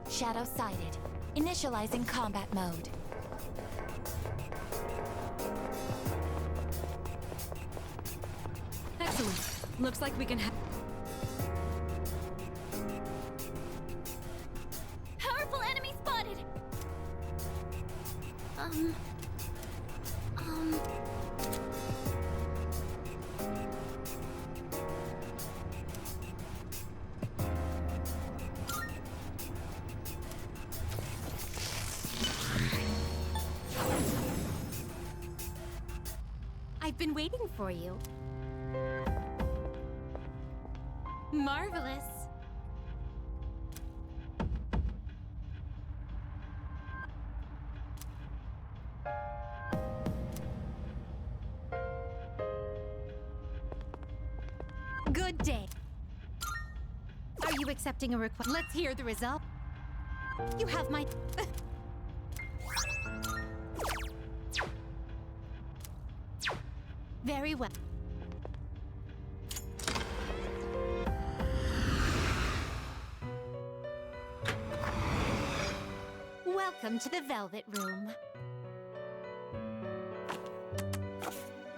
Shadow sighted. Initializing combat mode. Excellent. Looks like we can have... Powerful enemy spotted. I've been waiting for you. Marvelous. Good day. Are you accepting a request? Let's hear the result. You have my... Very well. Welcome to the Velvet Room.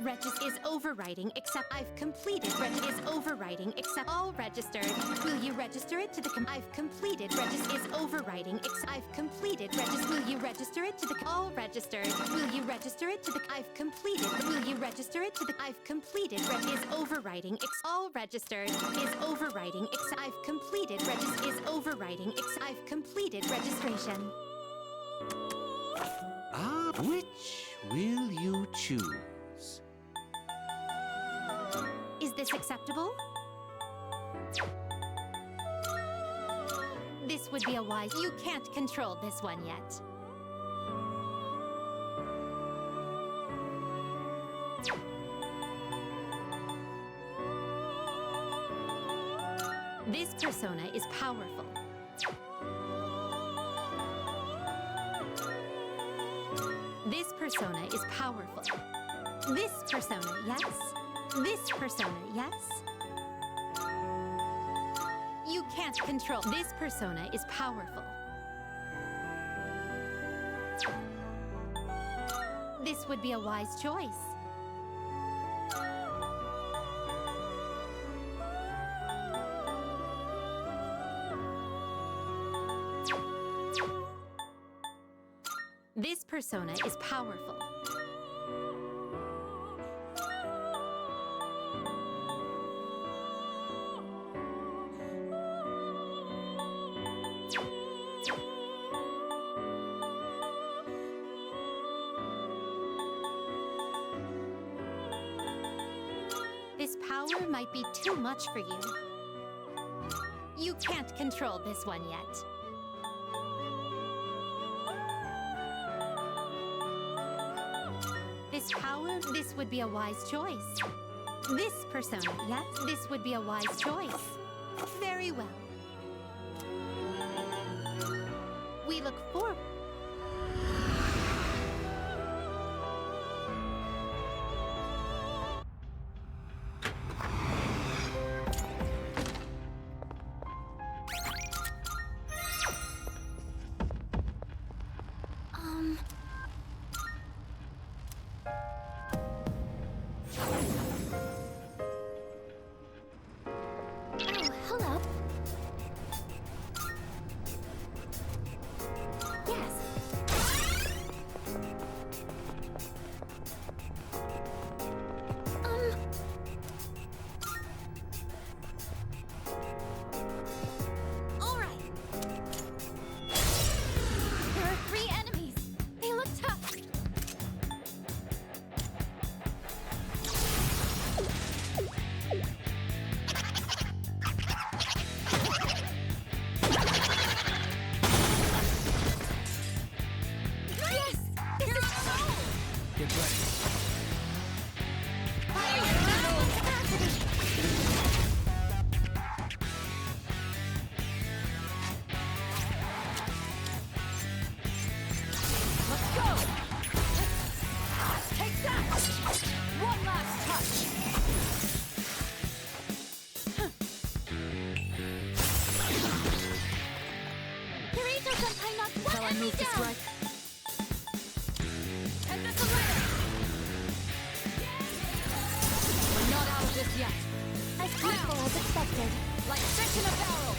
Regis is overriding, except I've completed. Regis is overriding, except all registered. Will you register it to the I've completed. Regis is overriding, except I've completed. Regis, will you register it to the all registered? Will you register it to the I've completed? Will you register it to the I've completed? Regis is overriding, all registered. Is overriding, except I've completed. Regis is overriding, except I've completed registration. Ah, which will you choose? Is this acceptable? This would be a wise... You can't control this one yet. This persona is powerful. This persona is powerful. This persona, yes? This persona, yes? You can't control. This persona is powerful. This would be a wise choice. This persona is powerful. This power might be too much for you. You can't control this one yet. This power, this would be a wise choice. This persona, yes, this would be a wise choice. Very well. We look forward. Move to strike. We're not out of this yet. As quickly as expected. Like fish in a barrel.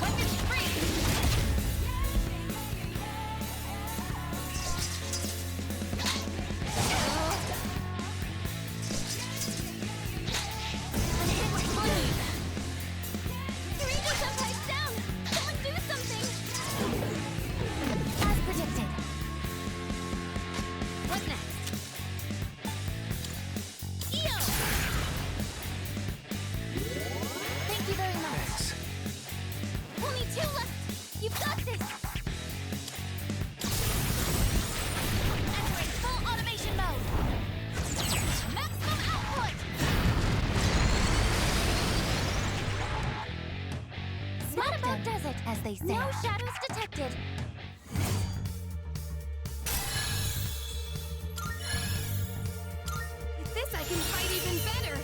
Weapons free! As they say. No shadows detected. With this, I can fight even better.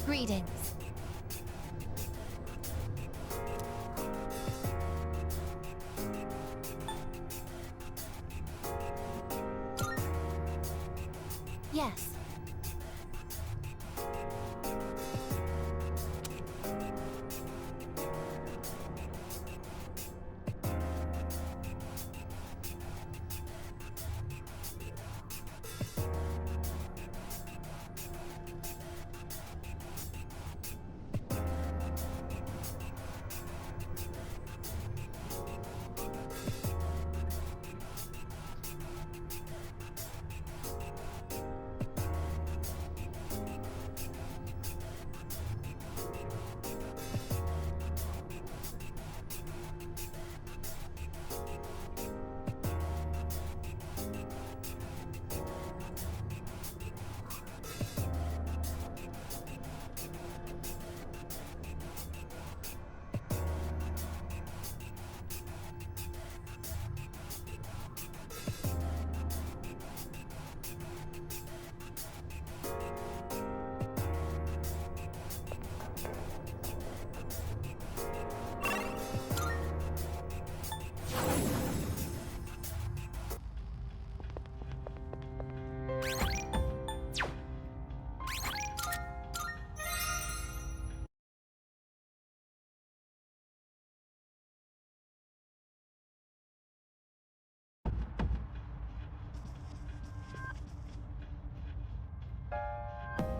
Greetings. Yes.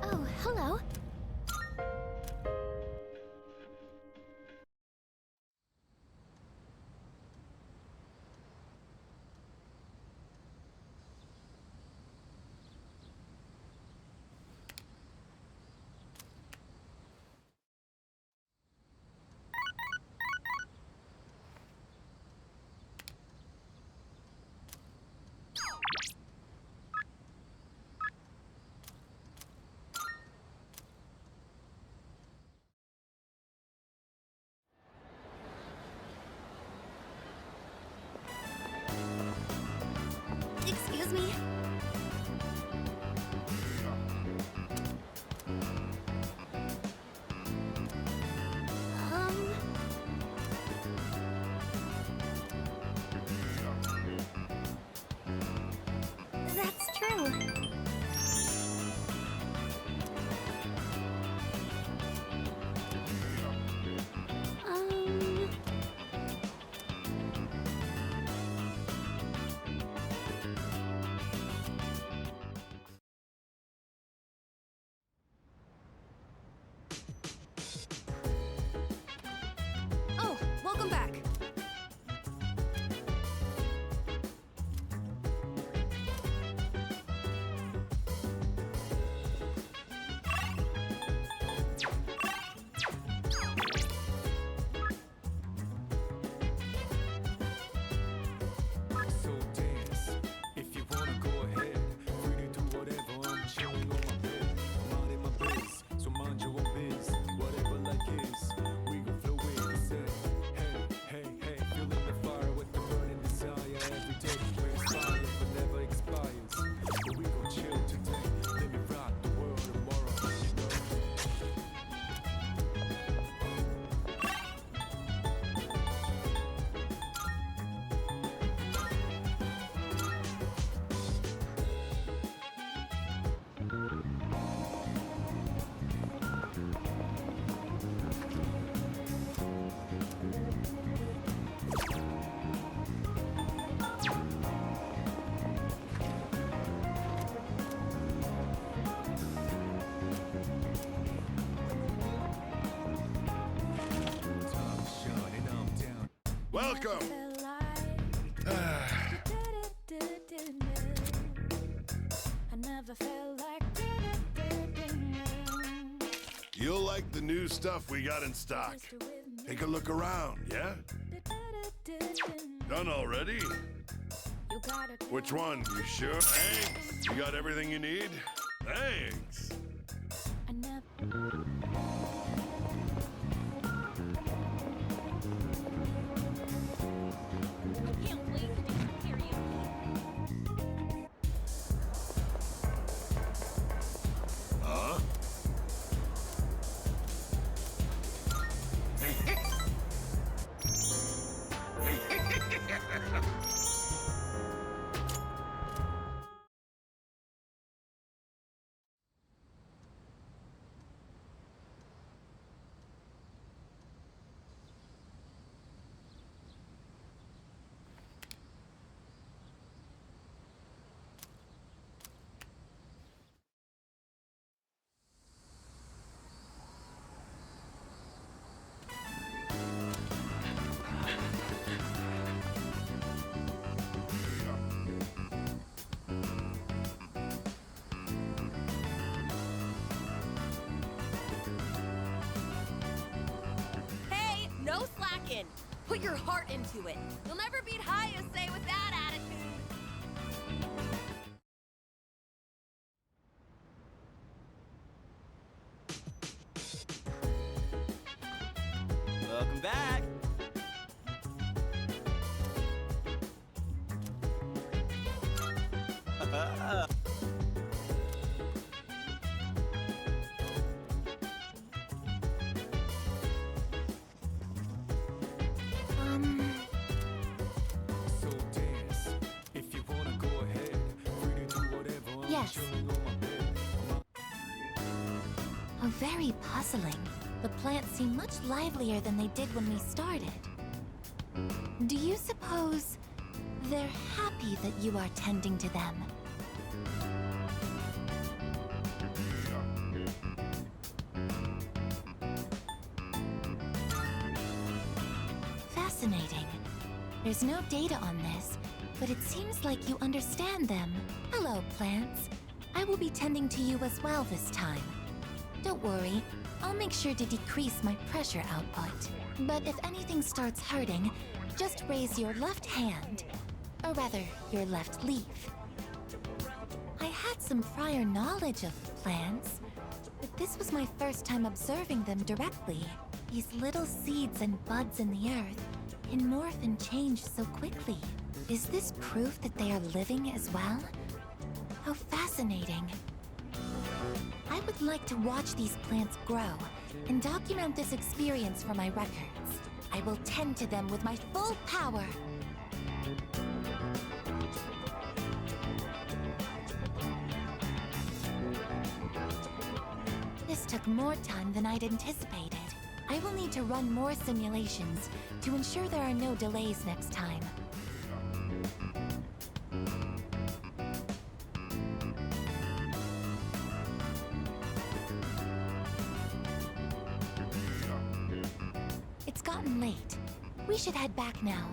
Oh, hello. Excuse me? That's true. Oh, welcome back. So dance, if you wanna go ahead. Free to do whatever, I'm chilling on my bed. I'm out in my biz, so mind your own biz. Whatever like is, we gon' flow in the set. Hey, hey, hey, feeling the fire with the burning desire. Every day we're inspired, but never expires. But we gon' chill today, let me rock the world tomorrow, you know. Welcome. You'll like the new stuff we got in stock. Take a look around, yeah? Done already? Which one? You sure? Thanks. You got everything you need? Thanks. Huh? talking. Put your heart into it. You'll never beat Hayase with that attitude. Welcome back. So dance. If you wanna go ahead, free to do whatever. I'm Yes. chilling on my bed. Oh, very puzzling. The plants seem much livelier than they did when we started. Do you suppose they're happy that you are tending to them? Fascinating. There's no data on this, but it seems like you understand them. Hello, plants. I will be tending to you as well this time. Don't worry, I'll make sure to decrease my pressure output. But if anything starts hurting, just raise your left hand. Or rather, your left leaf. I had some prior knowledge of plants, but this was my first time observing them directly. These little seeds and buds in the earth can morph and change so quickly. Is this proof that they are living as well? How fascinating. I would like to watch these plants grow and document this experience for my records. I will tend to them with my full power. This took more time than I'd anticipated. I will need to run more simulations to ensure there are no delays next time. It's gotten late. We should head back now.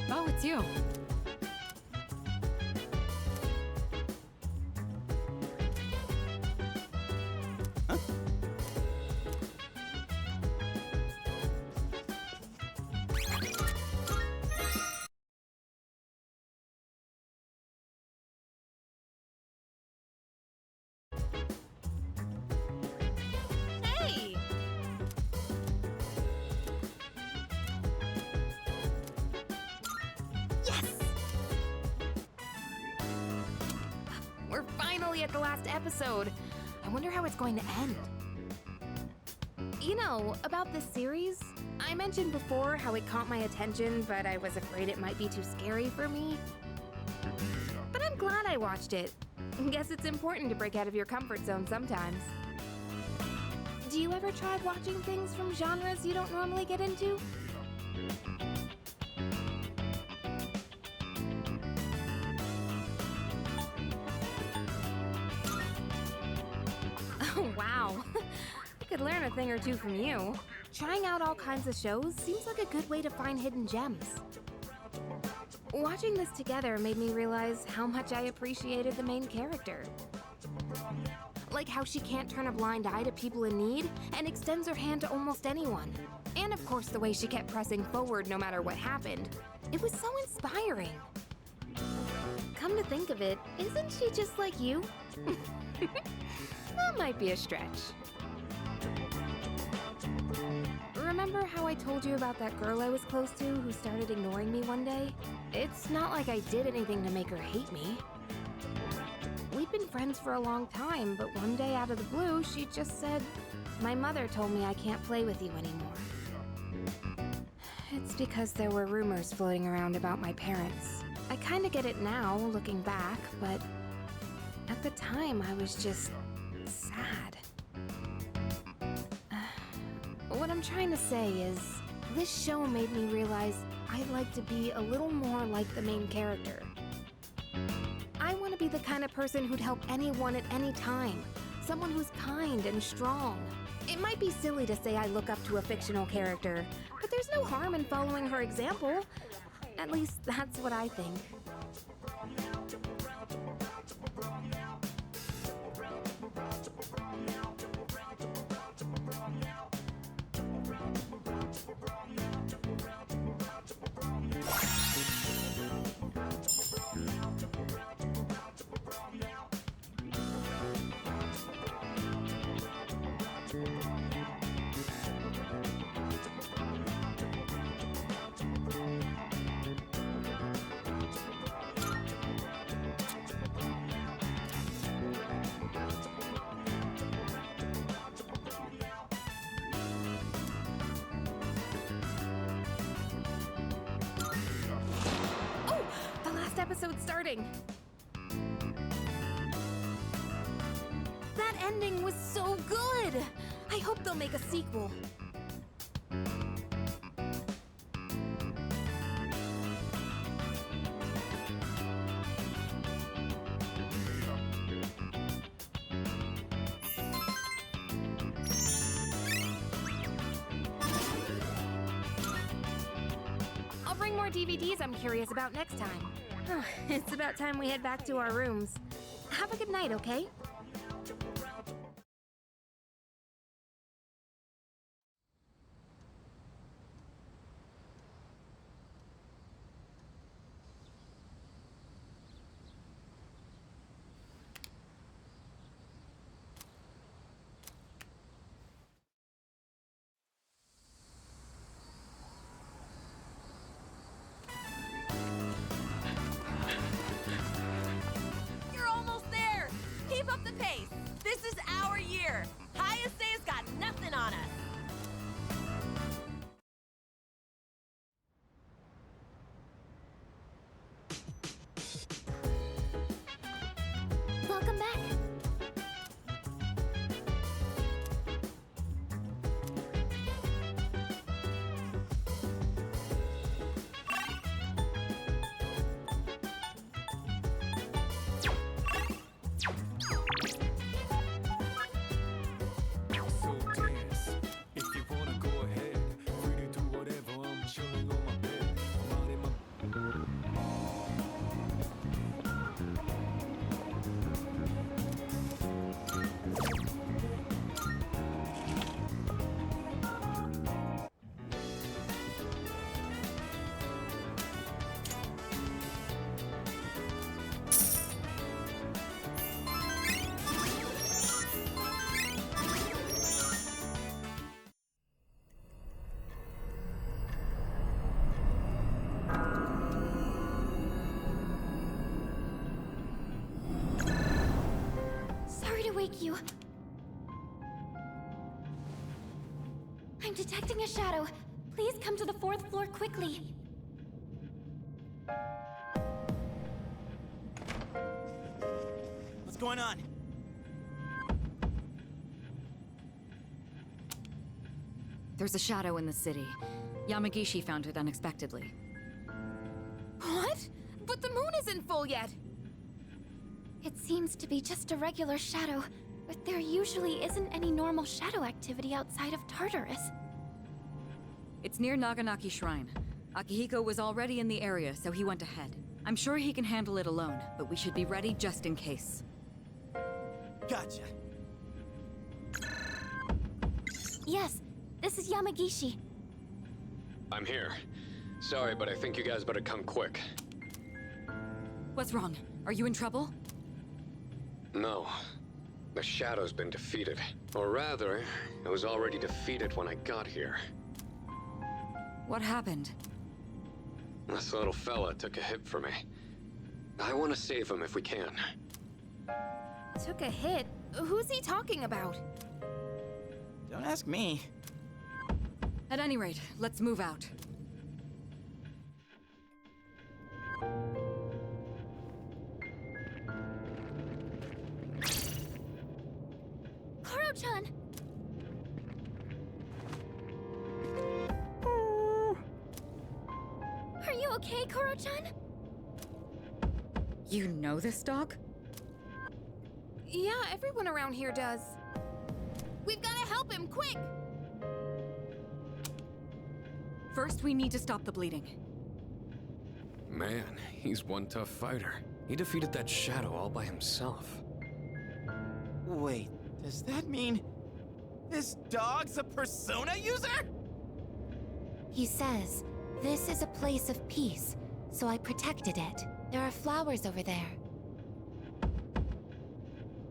Oh, it's you. Hey! Yes! We're finally at the last episode. I wonder how it's going to end. You know, about this series, I mentioned before how it caught my attention, but I was afraid it might be too scary for me. But I'm glad I watched it. Guess it's important to break out of your comfort zone sometimes. Do you ever try watching things from genres you don't normally get into? Oh, wow. I could learn a thing or two from you. Trying out all kinds of shows seems like a good way to find hidden gems. Watching this together made me realize how much I appreciated the main character. Like how she can't turn a blind eye to people in need and extends her hand to almost anyone. And of course the way she kept pressing forward no matter what happened. It was so inspiring. Come to think of it, isn't she just like you? That might be a stretch. Remember how I told you about that girl I was close to who started ignoring me one day? It's not like I did anything to make her hate me. We'd been friends for a long time, but one day out of the blue, she just said, "My mother told me I can't play with you anymore." It's because there were rumors floating around about my parents. I kinda get it now, looking back, but At the time, I was just sad. What I'm trying to say is, this show made me realize I'd like to be a little more like the main character. I want to be the kind of person who'd help anyone at any time. Someone who's kind and strong. It might be silly to say I look up to a fictional character, but there's no harm in following her example. At least that's what I think. Episode starting. That ending was so good! I hope they'll make a sequel. I'll bring more DVDs I'm curious about next time. It's about time we head back to our rooms. Have a good night, okay? Welcome back. Wake you. I'm detecting a shadow. Please come to the 4th floor quickly. What's going on? There's a shadow in the city. Yamagishi found it unexpectedly. What? But the moon isn't full yet! It seems to be just a regular shadow, but there usually isn't any normal shadow activity outside of Tartarus. It's near Naganaki Shrine. Akihiko was already in the area, so he went ahead. I'm sure he can handle it alone, but we should be ready just in case. Gotcha. Yes, this is Yamagishi. I'm here. Sorry, but I think you guys better come quick. What's wrong? Are you in trouble? No. The Shadow's been defeated. Or rather, it was already defeated when I got here. What happened? This little fella took a hit for me. I want to save him if we can. Took a hit? Who's he talking about? Don't ask me. At any rate, let's move out. Koro-chan! Are you okay, Koro-chan? You know this dog? Yeah, everyone around here does. We've gotta help him, quick! First, we need to stop the bleeding. Man, he's one tough fighter. He defeated that shadow all by himself. Wait, does that mean this dog's a persona user? He says, this is a place of peace, so I protected it. There are flowers over there.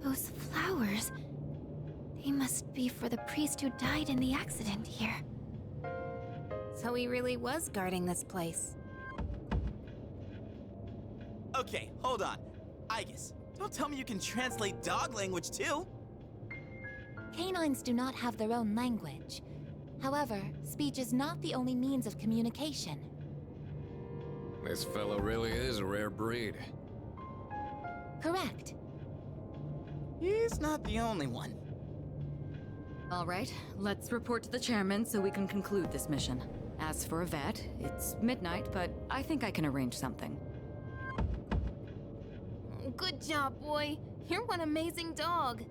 Those flowers... They must be for the priest who died in the accident here. So he really was guarding this place. Okay, hold on. Igus, don't tell me you can translate dog language too. Canines do not have their own language. However, speech is not the only means of communication. This fellow really is a rare breed. Correct. He's not the only one. All right, let's report to the chairman so we can conclude this mission. As for a vet, it's midnight, but I think I can arrange something. Good job, boy. You're one amazing dog.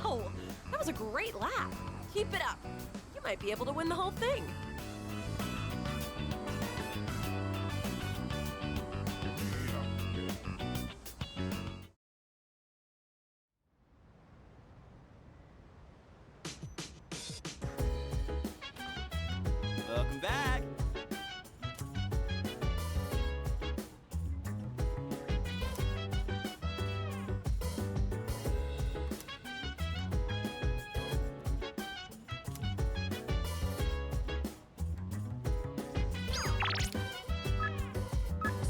Wow! That was a great lap. Keep it up. You might be able to win the whole thing. Welcome back.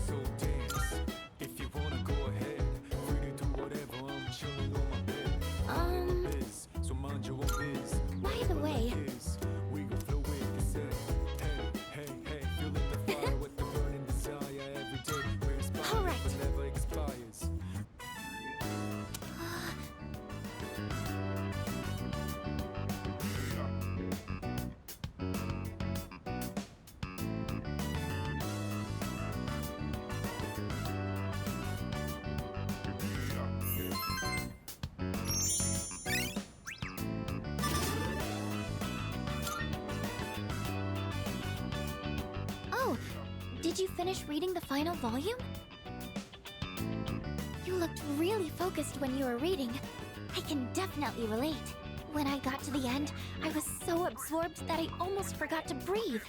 So dance. If you wanna go ahead, free to do whatever. I'm chilling on my bed. Biz, so mind your own biz. By the way... We gon' flow with this head. Hey, hey, hey, feeling the fire with the burning desire every day. We're inspired, All right. but never expires. Oh, did you finish reading the final volume? You looked really focused when you were reading. I can definitely relate. When I got to the end, I was so absorbed that I almost forgot to breathe.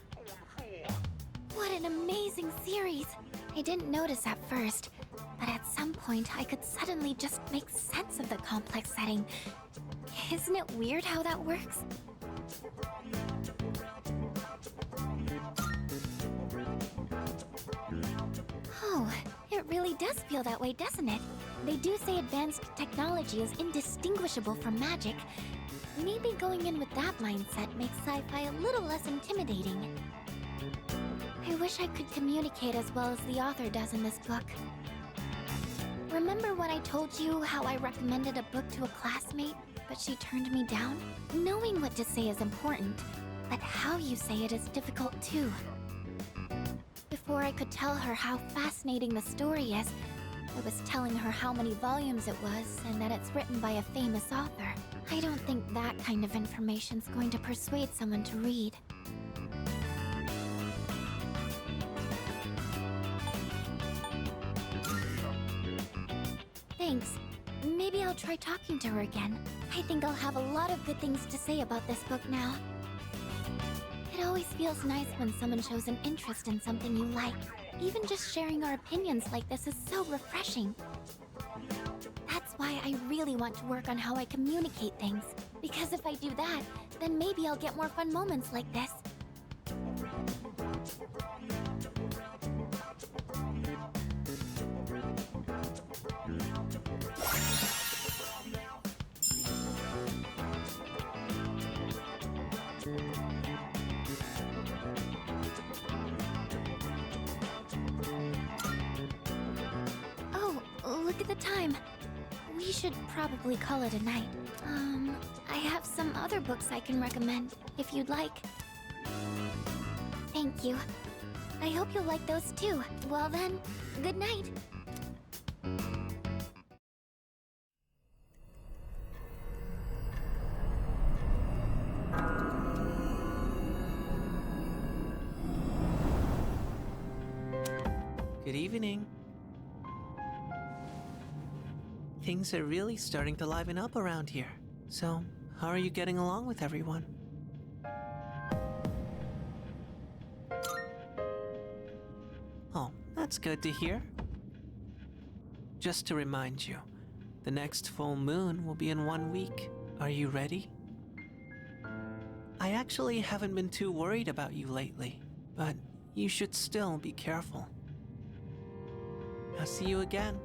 What an amazing series! I didn't notice at first, but at some point I could suddenly just make sense of the complex setting. Isn't it weird how that works? Oh, it really does feel that way, doesn't it? They do say advanced technology is indistinguishable from magic. Maybe going in with that mindset makes sci-fi a little less intimidating. I wish I could communicate as well as the author does in this book. Remember when I told you how I recommended a book to a classmate, but she turned me down? Knowing what to say is important, but how you say it is difficult too. Before I could tell her how fascinating the story is, I was telling her how many volumes it was and that it's written by a famous author. I don't think that kind of information's going to persuade someone to read. Thanks. Maybe I'll try talking to her again. I think I'll have a lot of good things to say about this book now. It always feels nice when someone shows an interest in something you like. Even just sharing our opinions like this is so refreshing. That's why I really want to work on how I communicate things. Because if I do that, then maybe I'll get more fun moments like this. Oh, look at the time. We should probably call it a night. I have some other books I can recommend, if you'd like. Thank you. I hope you'll like those too. Well then, good night. Good evening. Things are really starting to liven up around here. So, how are you getting along with everyone? Oh, that's good to hear. Just to remind you, the next full moon will be in 1 week. Are you ready? I actually haven't been too worried about you lately, but you should still be careful. I'll see you again.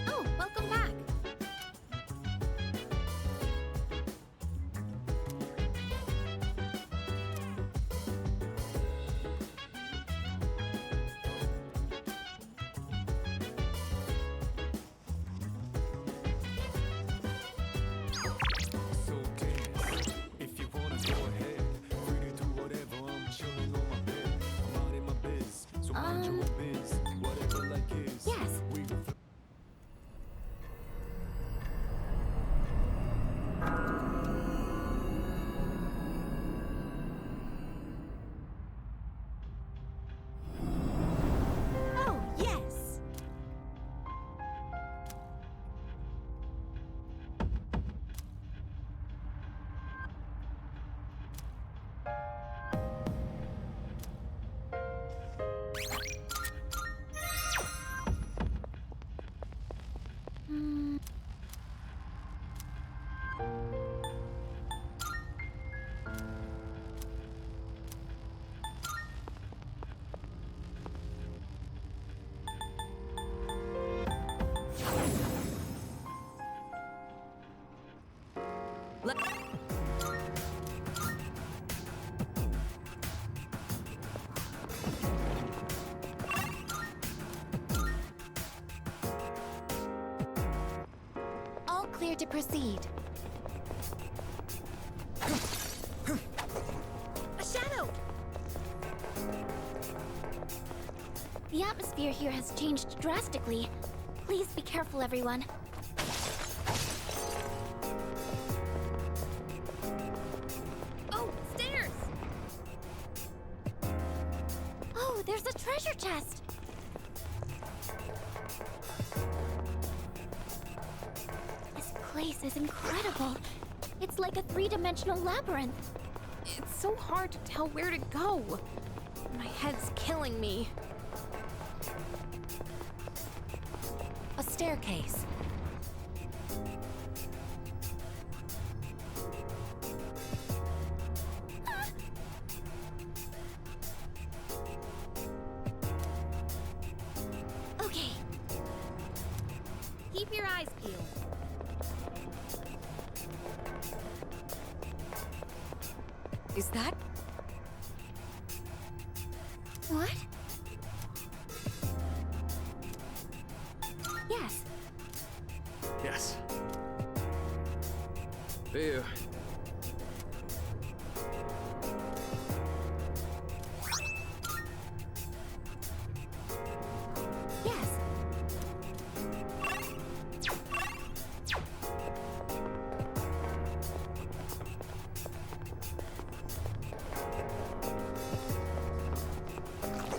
Oh, welcome back. So dance, if you wanna go ahead. Free to do whatever, I'm chilling on my bed. I'm out in my biz, so mind your own biz. Whatever like is. Yes. We gon' Oh, yes! All clear to proceed. A shadow! The atmosphere here has changed drastically. Please be careful, everyone. Oh, stairs! Oh, there's a treasure chest! This place is incredible. It's like a three-dimensional labyrinth. It's so hard to tell where to go. My head's killing me. A staircase. Keep your eyes peeled. Is that? What? Yes. Yes. See you. Yes.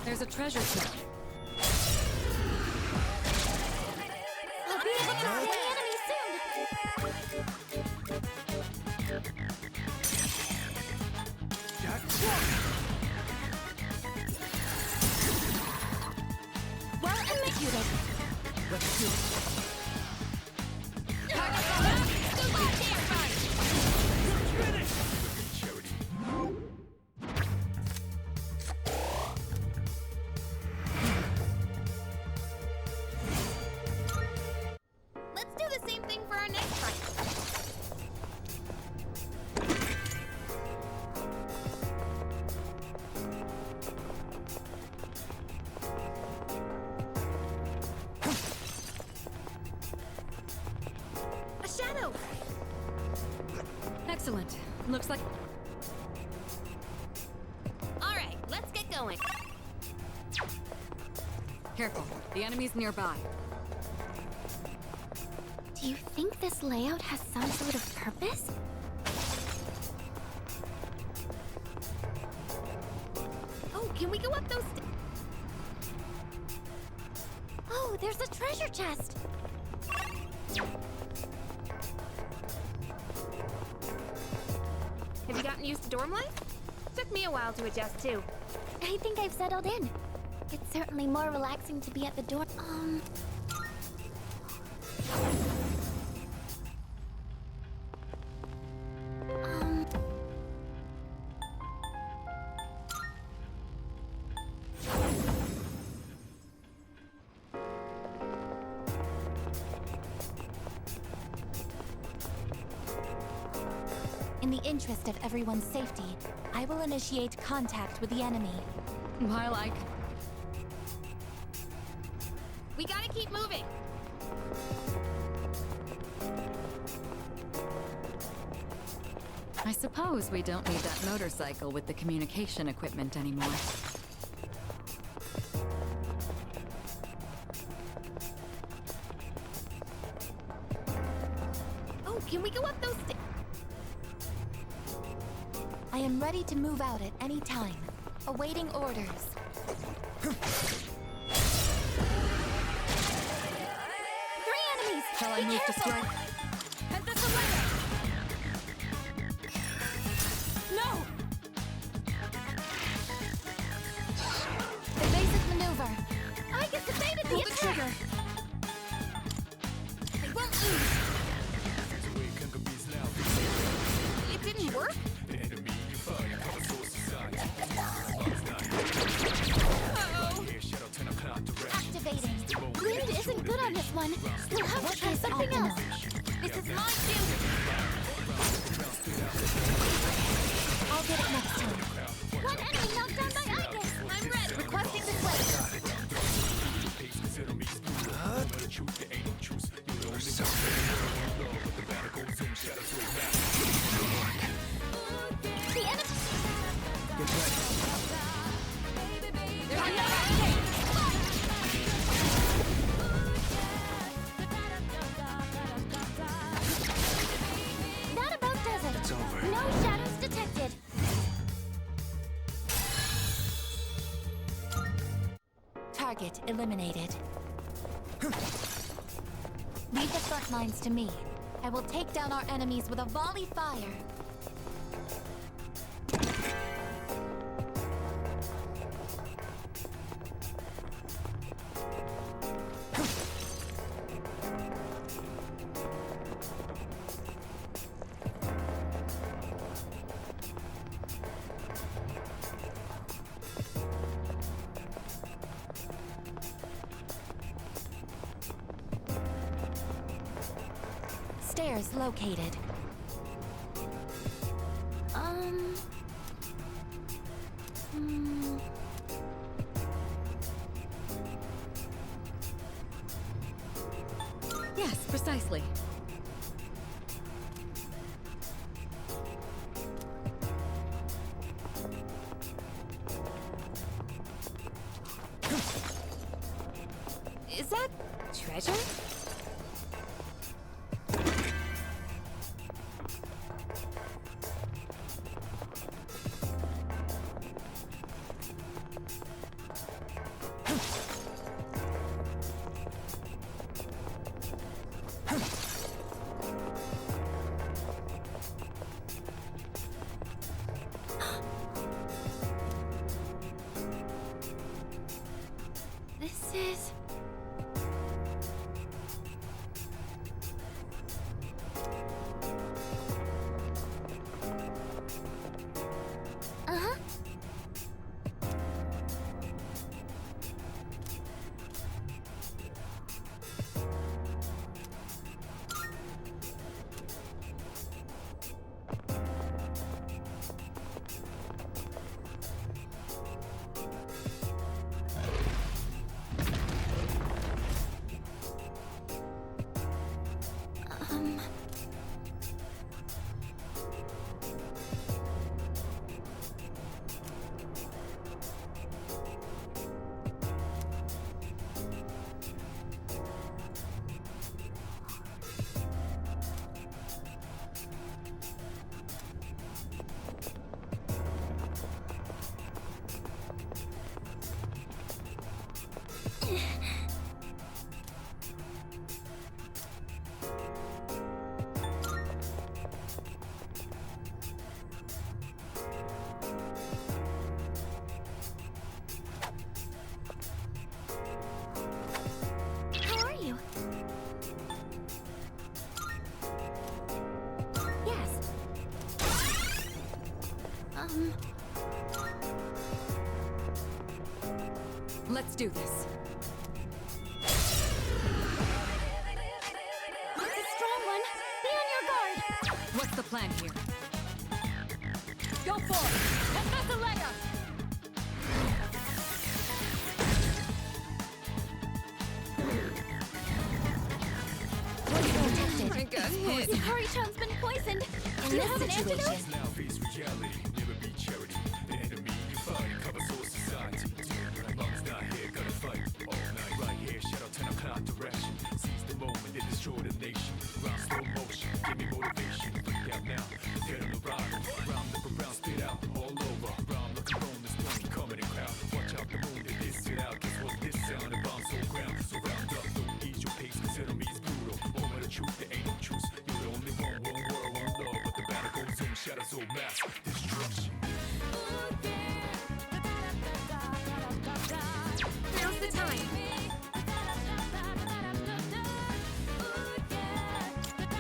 There's a treasure chest. We'll be able to see the enemy soon. Well executed. Let's do it. Let's do the same thing for our next fight. A shadow! Excellent. Looks like. Alright, let's get going. Careful. The enemy's nearby. Do you think this layout has some sort of purpose? Oh, can we go up those Oh, there's a treasure chest! Have you gotten used to dorm life? Took me a while to adjust too. I think I've settled in. It's certainly more relaxing to be at the dorm. In the interest of everyone's safety, I will initiate contact with the enemy. I like. We gotta keep moving. I suppose we don't need that motorcycle with the communication equipment anymore. Oh, can we go up those stairs? I am ready to move out at any time, awaiting orders. Three enemies! Shall I Be move to careful! strike? Head this away! No! Evasive maneuver. I just evaded the Pull the attack! trigger. They won't lose. It didn't work? Activating. Wind isn't good on this one. We'll have to try something else. This is my duty. I'll get it next time. One enemy knocked down by Icus! I'm ready. Requesting the plate. The enemy... There's another escape. That about does it. It's over. No shadows detected. Target eliminated. Leave the front lines to me. I will take down our enemies with a volley fire. stairs located? Yes, precisely. Is that treasure? This is... Uh-huh. How are you? Yes. Let's do this. It's a strong one. Be on your guard. What's the plan here? Go for it! Professor Oh my god, hit. Hikari-chan's been poisoned. Do you have an antidote? Now face reality, never be charity. The enemy you fight, cover soul society. Mom's not here, gotta fight all night. Right here, shadow 10 o'clock direction. Seize the moment, they destroy the nation. Round slow motion, give me motivation. Freak out now, dead on the ride. Round up around, spit out all over. Round looking on the storm, coming in crowd. Watch out the moon, they diss it out. Guess what this sound? The bombs so ground. So round up, don't ease your pace, cause enemy's brutal. Moment of truth, there ain't no truth. You're the only one world, one love. But the battle goes on, shadows so mass destruction. Now's the time.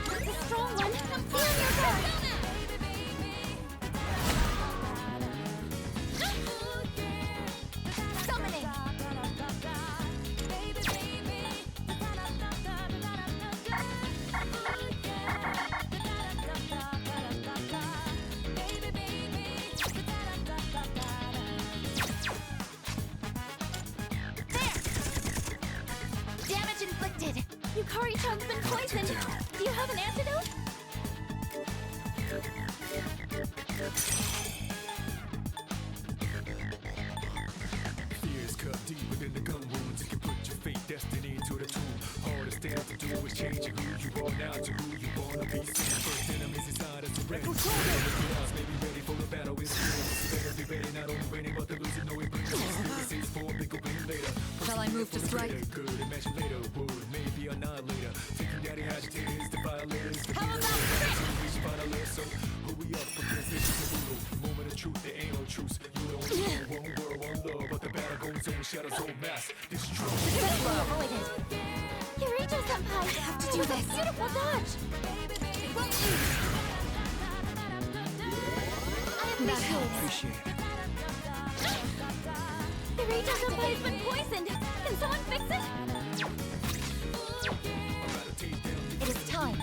It's a strong one. Be on your guard. Summoning. Damage inflicted. Yukari-chan's been poisoned. Do you have an antidote? Fears cut deep within the gun wounds. You can put your fate, destiny into the tomb. Hardest thing to do is changing who you are now to who you wanna be. First enemies inside us already. Chaos may be ready for the battle. It's real. You better be ready, not only winning, but the losing. No, it brings experiences for a big win later. Shall I move to strike? Good, imagine later. Would maybe annihilator. Taking down the agitators, the violators. The How about reach finalists. So who we up against? This is the brutal moment of truth. There ain't no truce. You don't know one world, one love, but the battle goes on. Shadows hold mass. Destruction. Avoided. Yurijo-senpai. I have to do this. Beautiful dodge. It won't I appreciate it. Yurijo-senpai's been poisoned. Can someone fix it? It is time.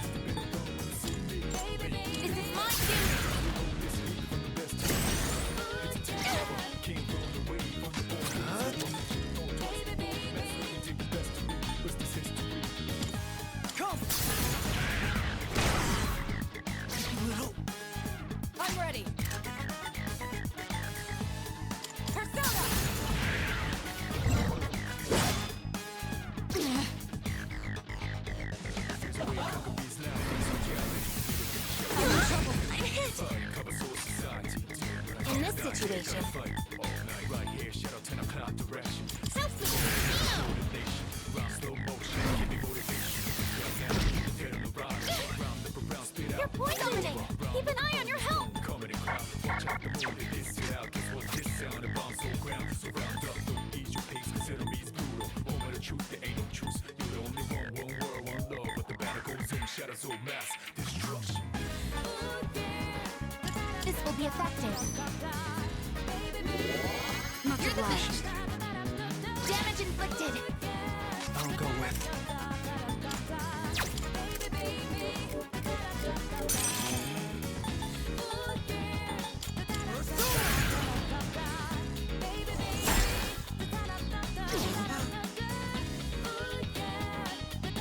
shadows all mass destruction. This will be effective. Much You're the obliged. best. Damage inflicted. I'll go with.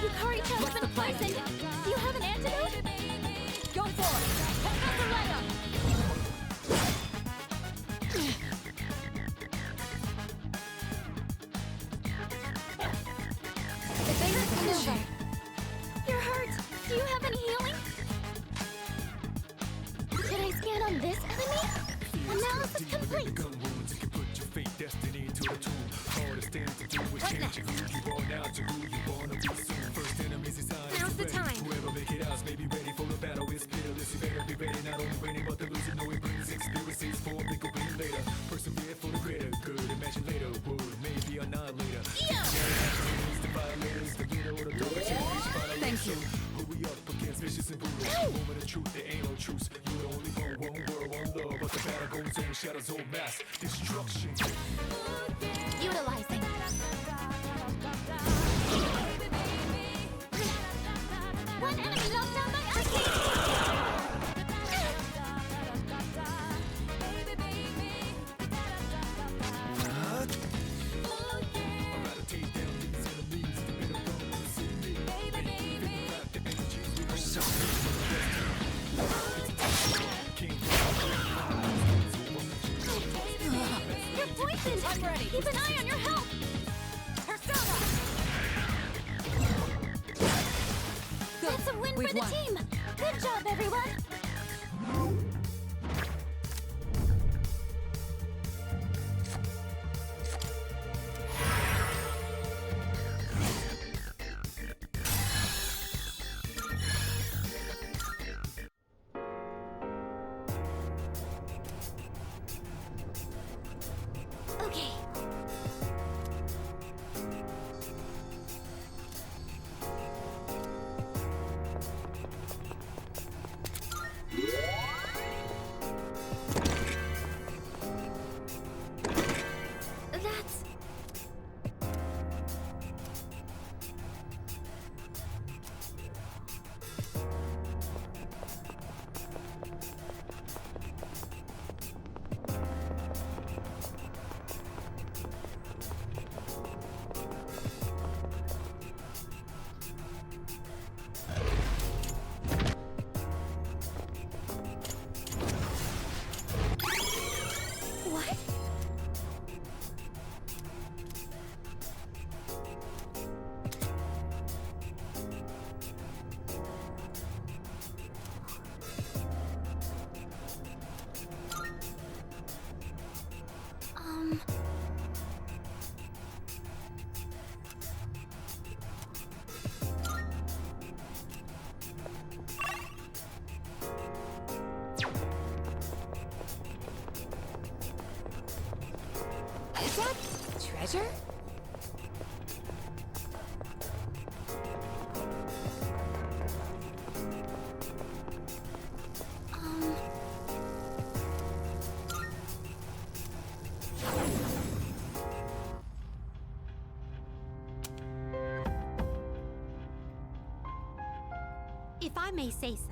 Yukari-chan's been poisoned. Do you have an antidote? Go for it. That's a layup. The basic maneuver. You're hurt. Do you have any healing? Should I scan on this enemy? Analysis complete. Gun wounds, you can put your fate, destiny to the tool. Hardest thing to do is changing who you are now to who you wanna be soon. First enemies is eyes. Now's the time. Whoever make it out may be ready for the battle. It's peerless. You better be ready. Not only winning, but the losing. No, it brings experiences for a bigger win later. Persevere for the greater good. Imagine later would maybe annihilator. Thank you. Who we up against? Vicious and brutal. Moment of truth, there ain't no truce. You the only one world, one love. But the battle goes on, shadows on mass destruction. Utilizing. One enemy knocked down by ice. You're poisoned. I'm ready. Keep an eye on your health. Persona. That's a win We've for the won. team. Good job, everyone. Okay. That's... What? Um... Is that treasure? If I may say so.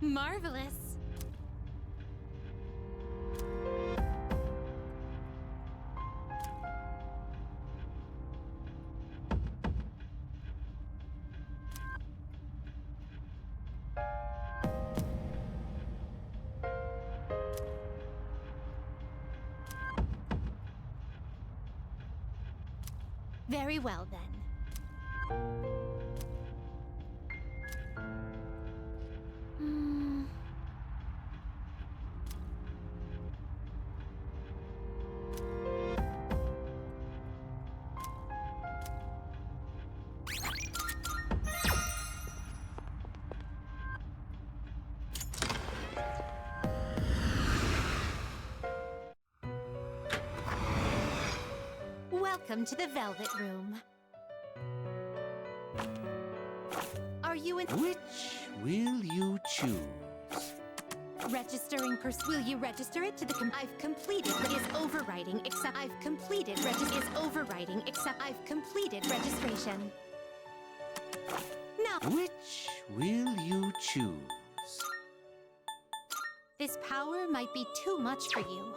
Marvelous. Very well, then. Welcome to the Velvet Room. Are you in? Which will you choose? Registering will you register it to the I've completed is overwriting except I've completed is overwriting except I've completed registration. Now Which will you choose? This power might be too much for you.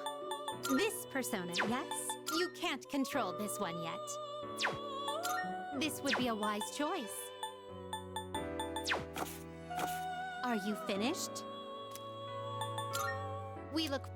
This persona, yes? You can't control this one yet. This would be a wise choice. Are you finished? We look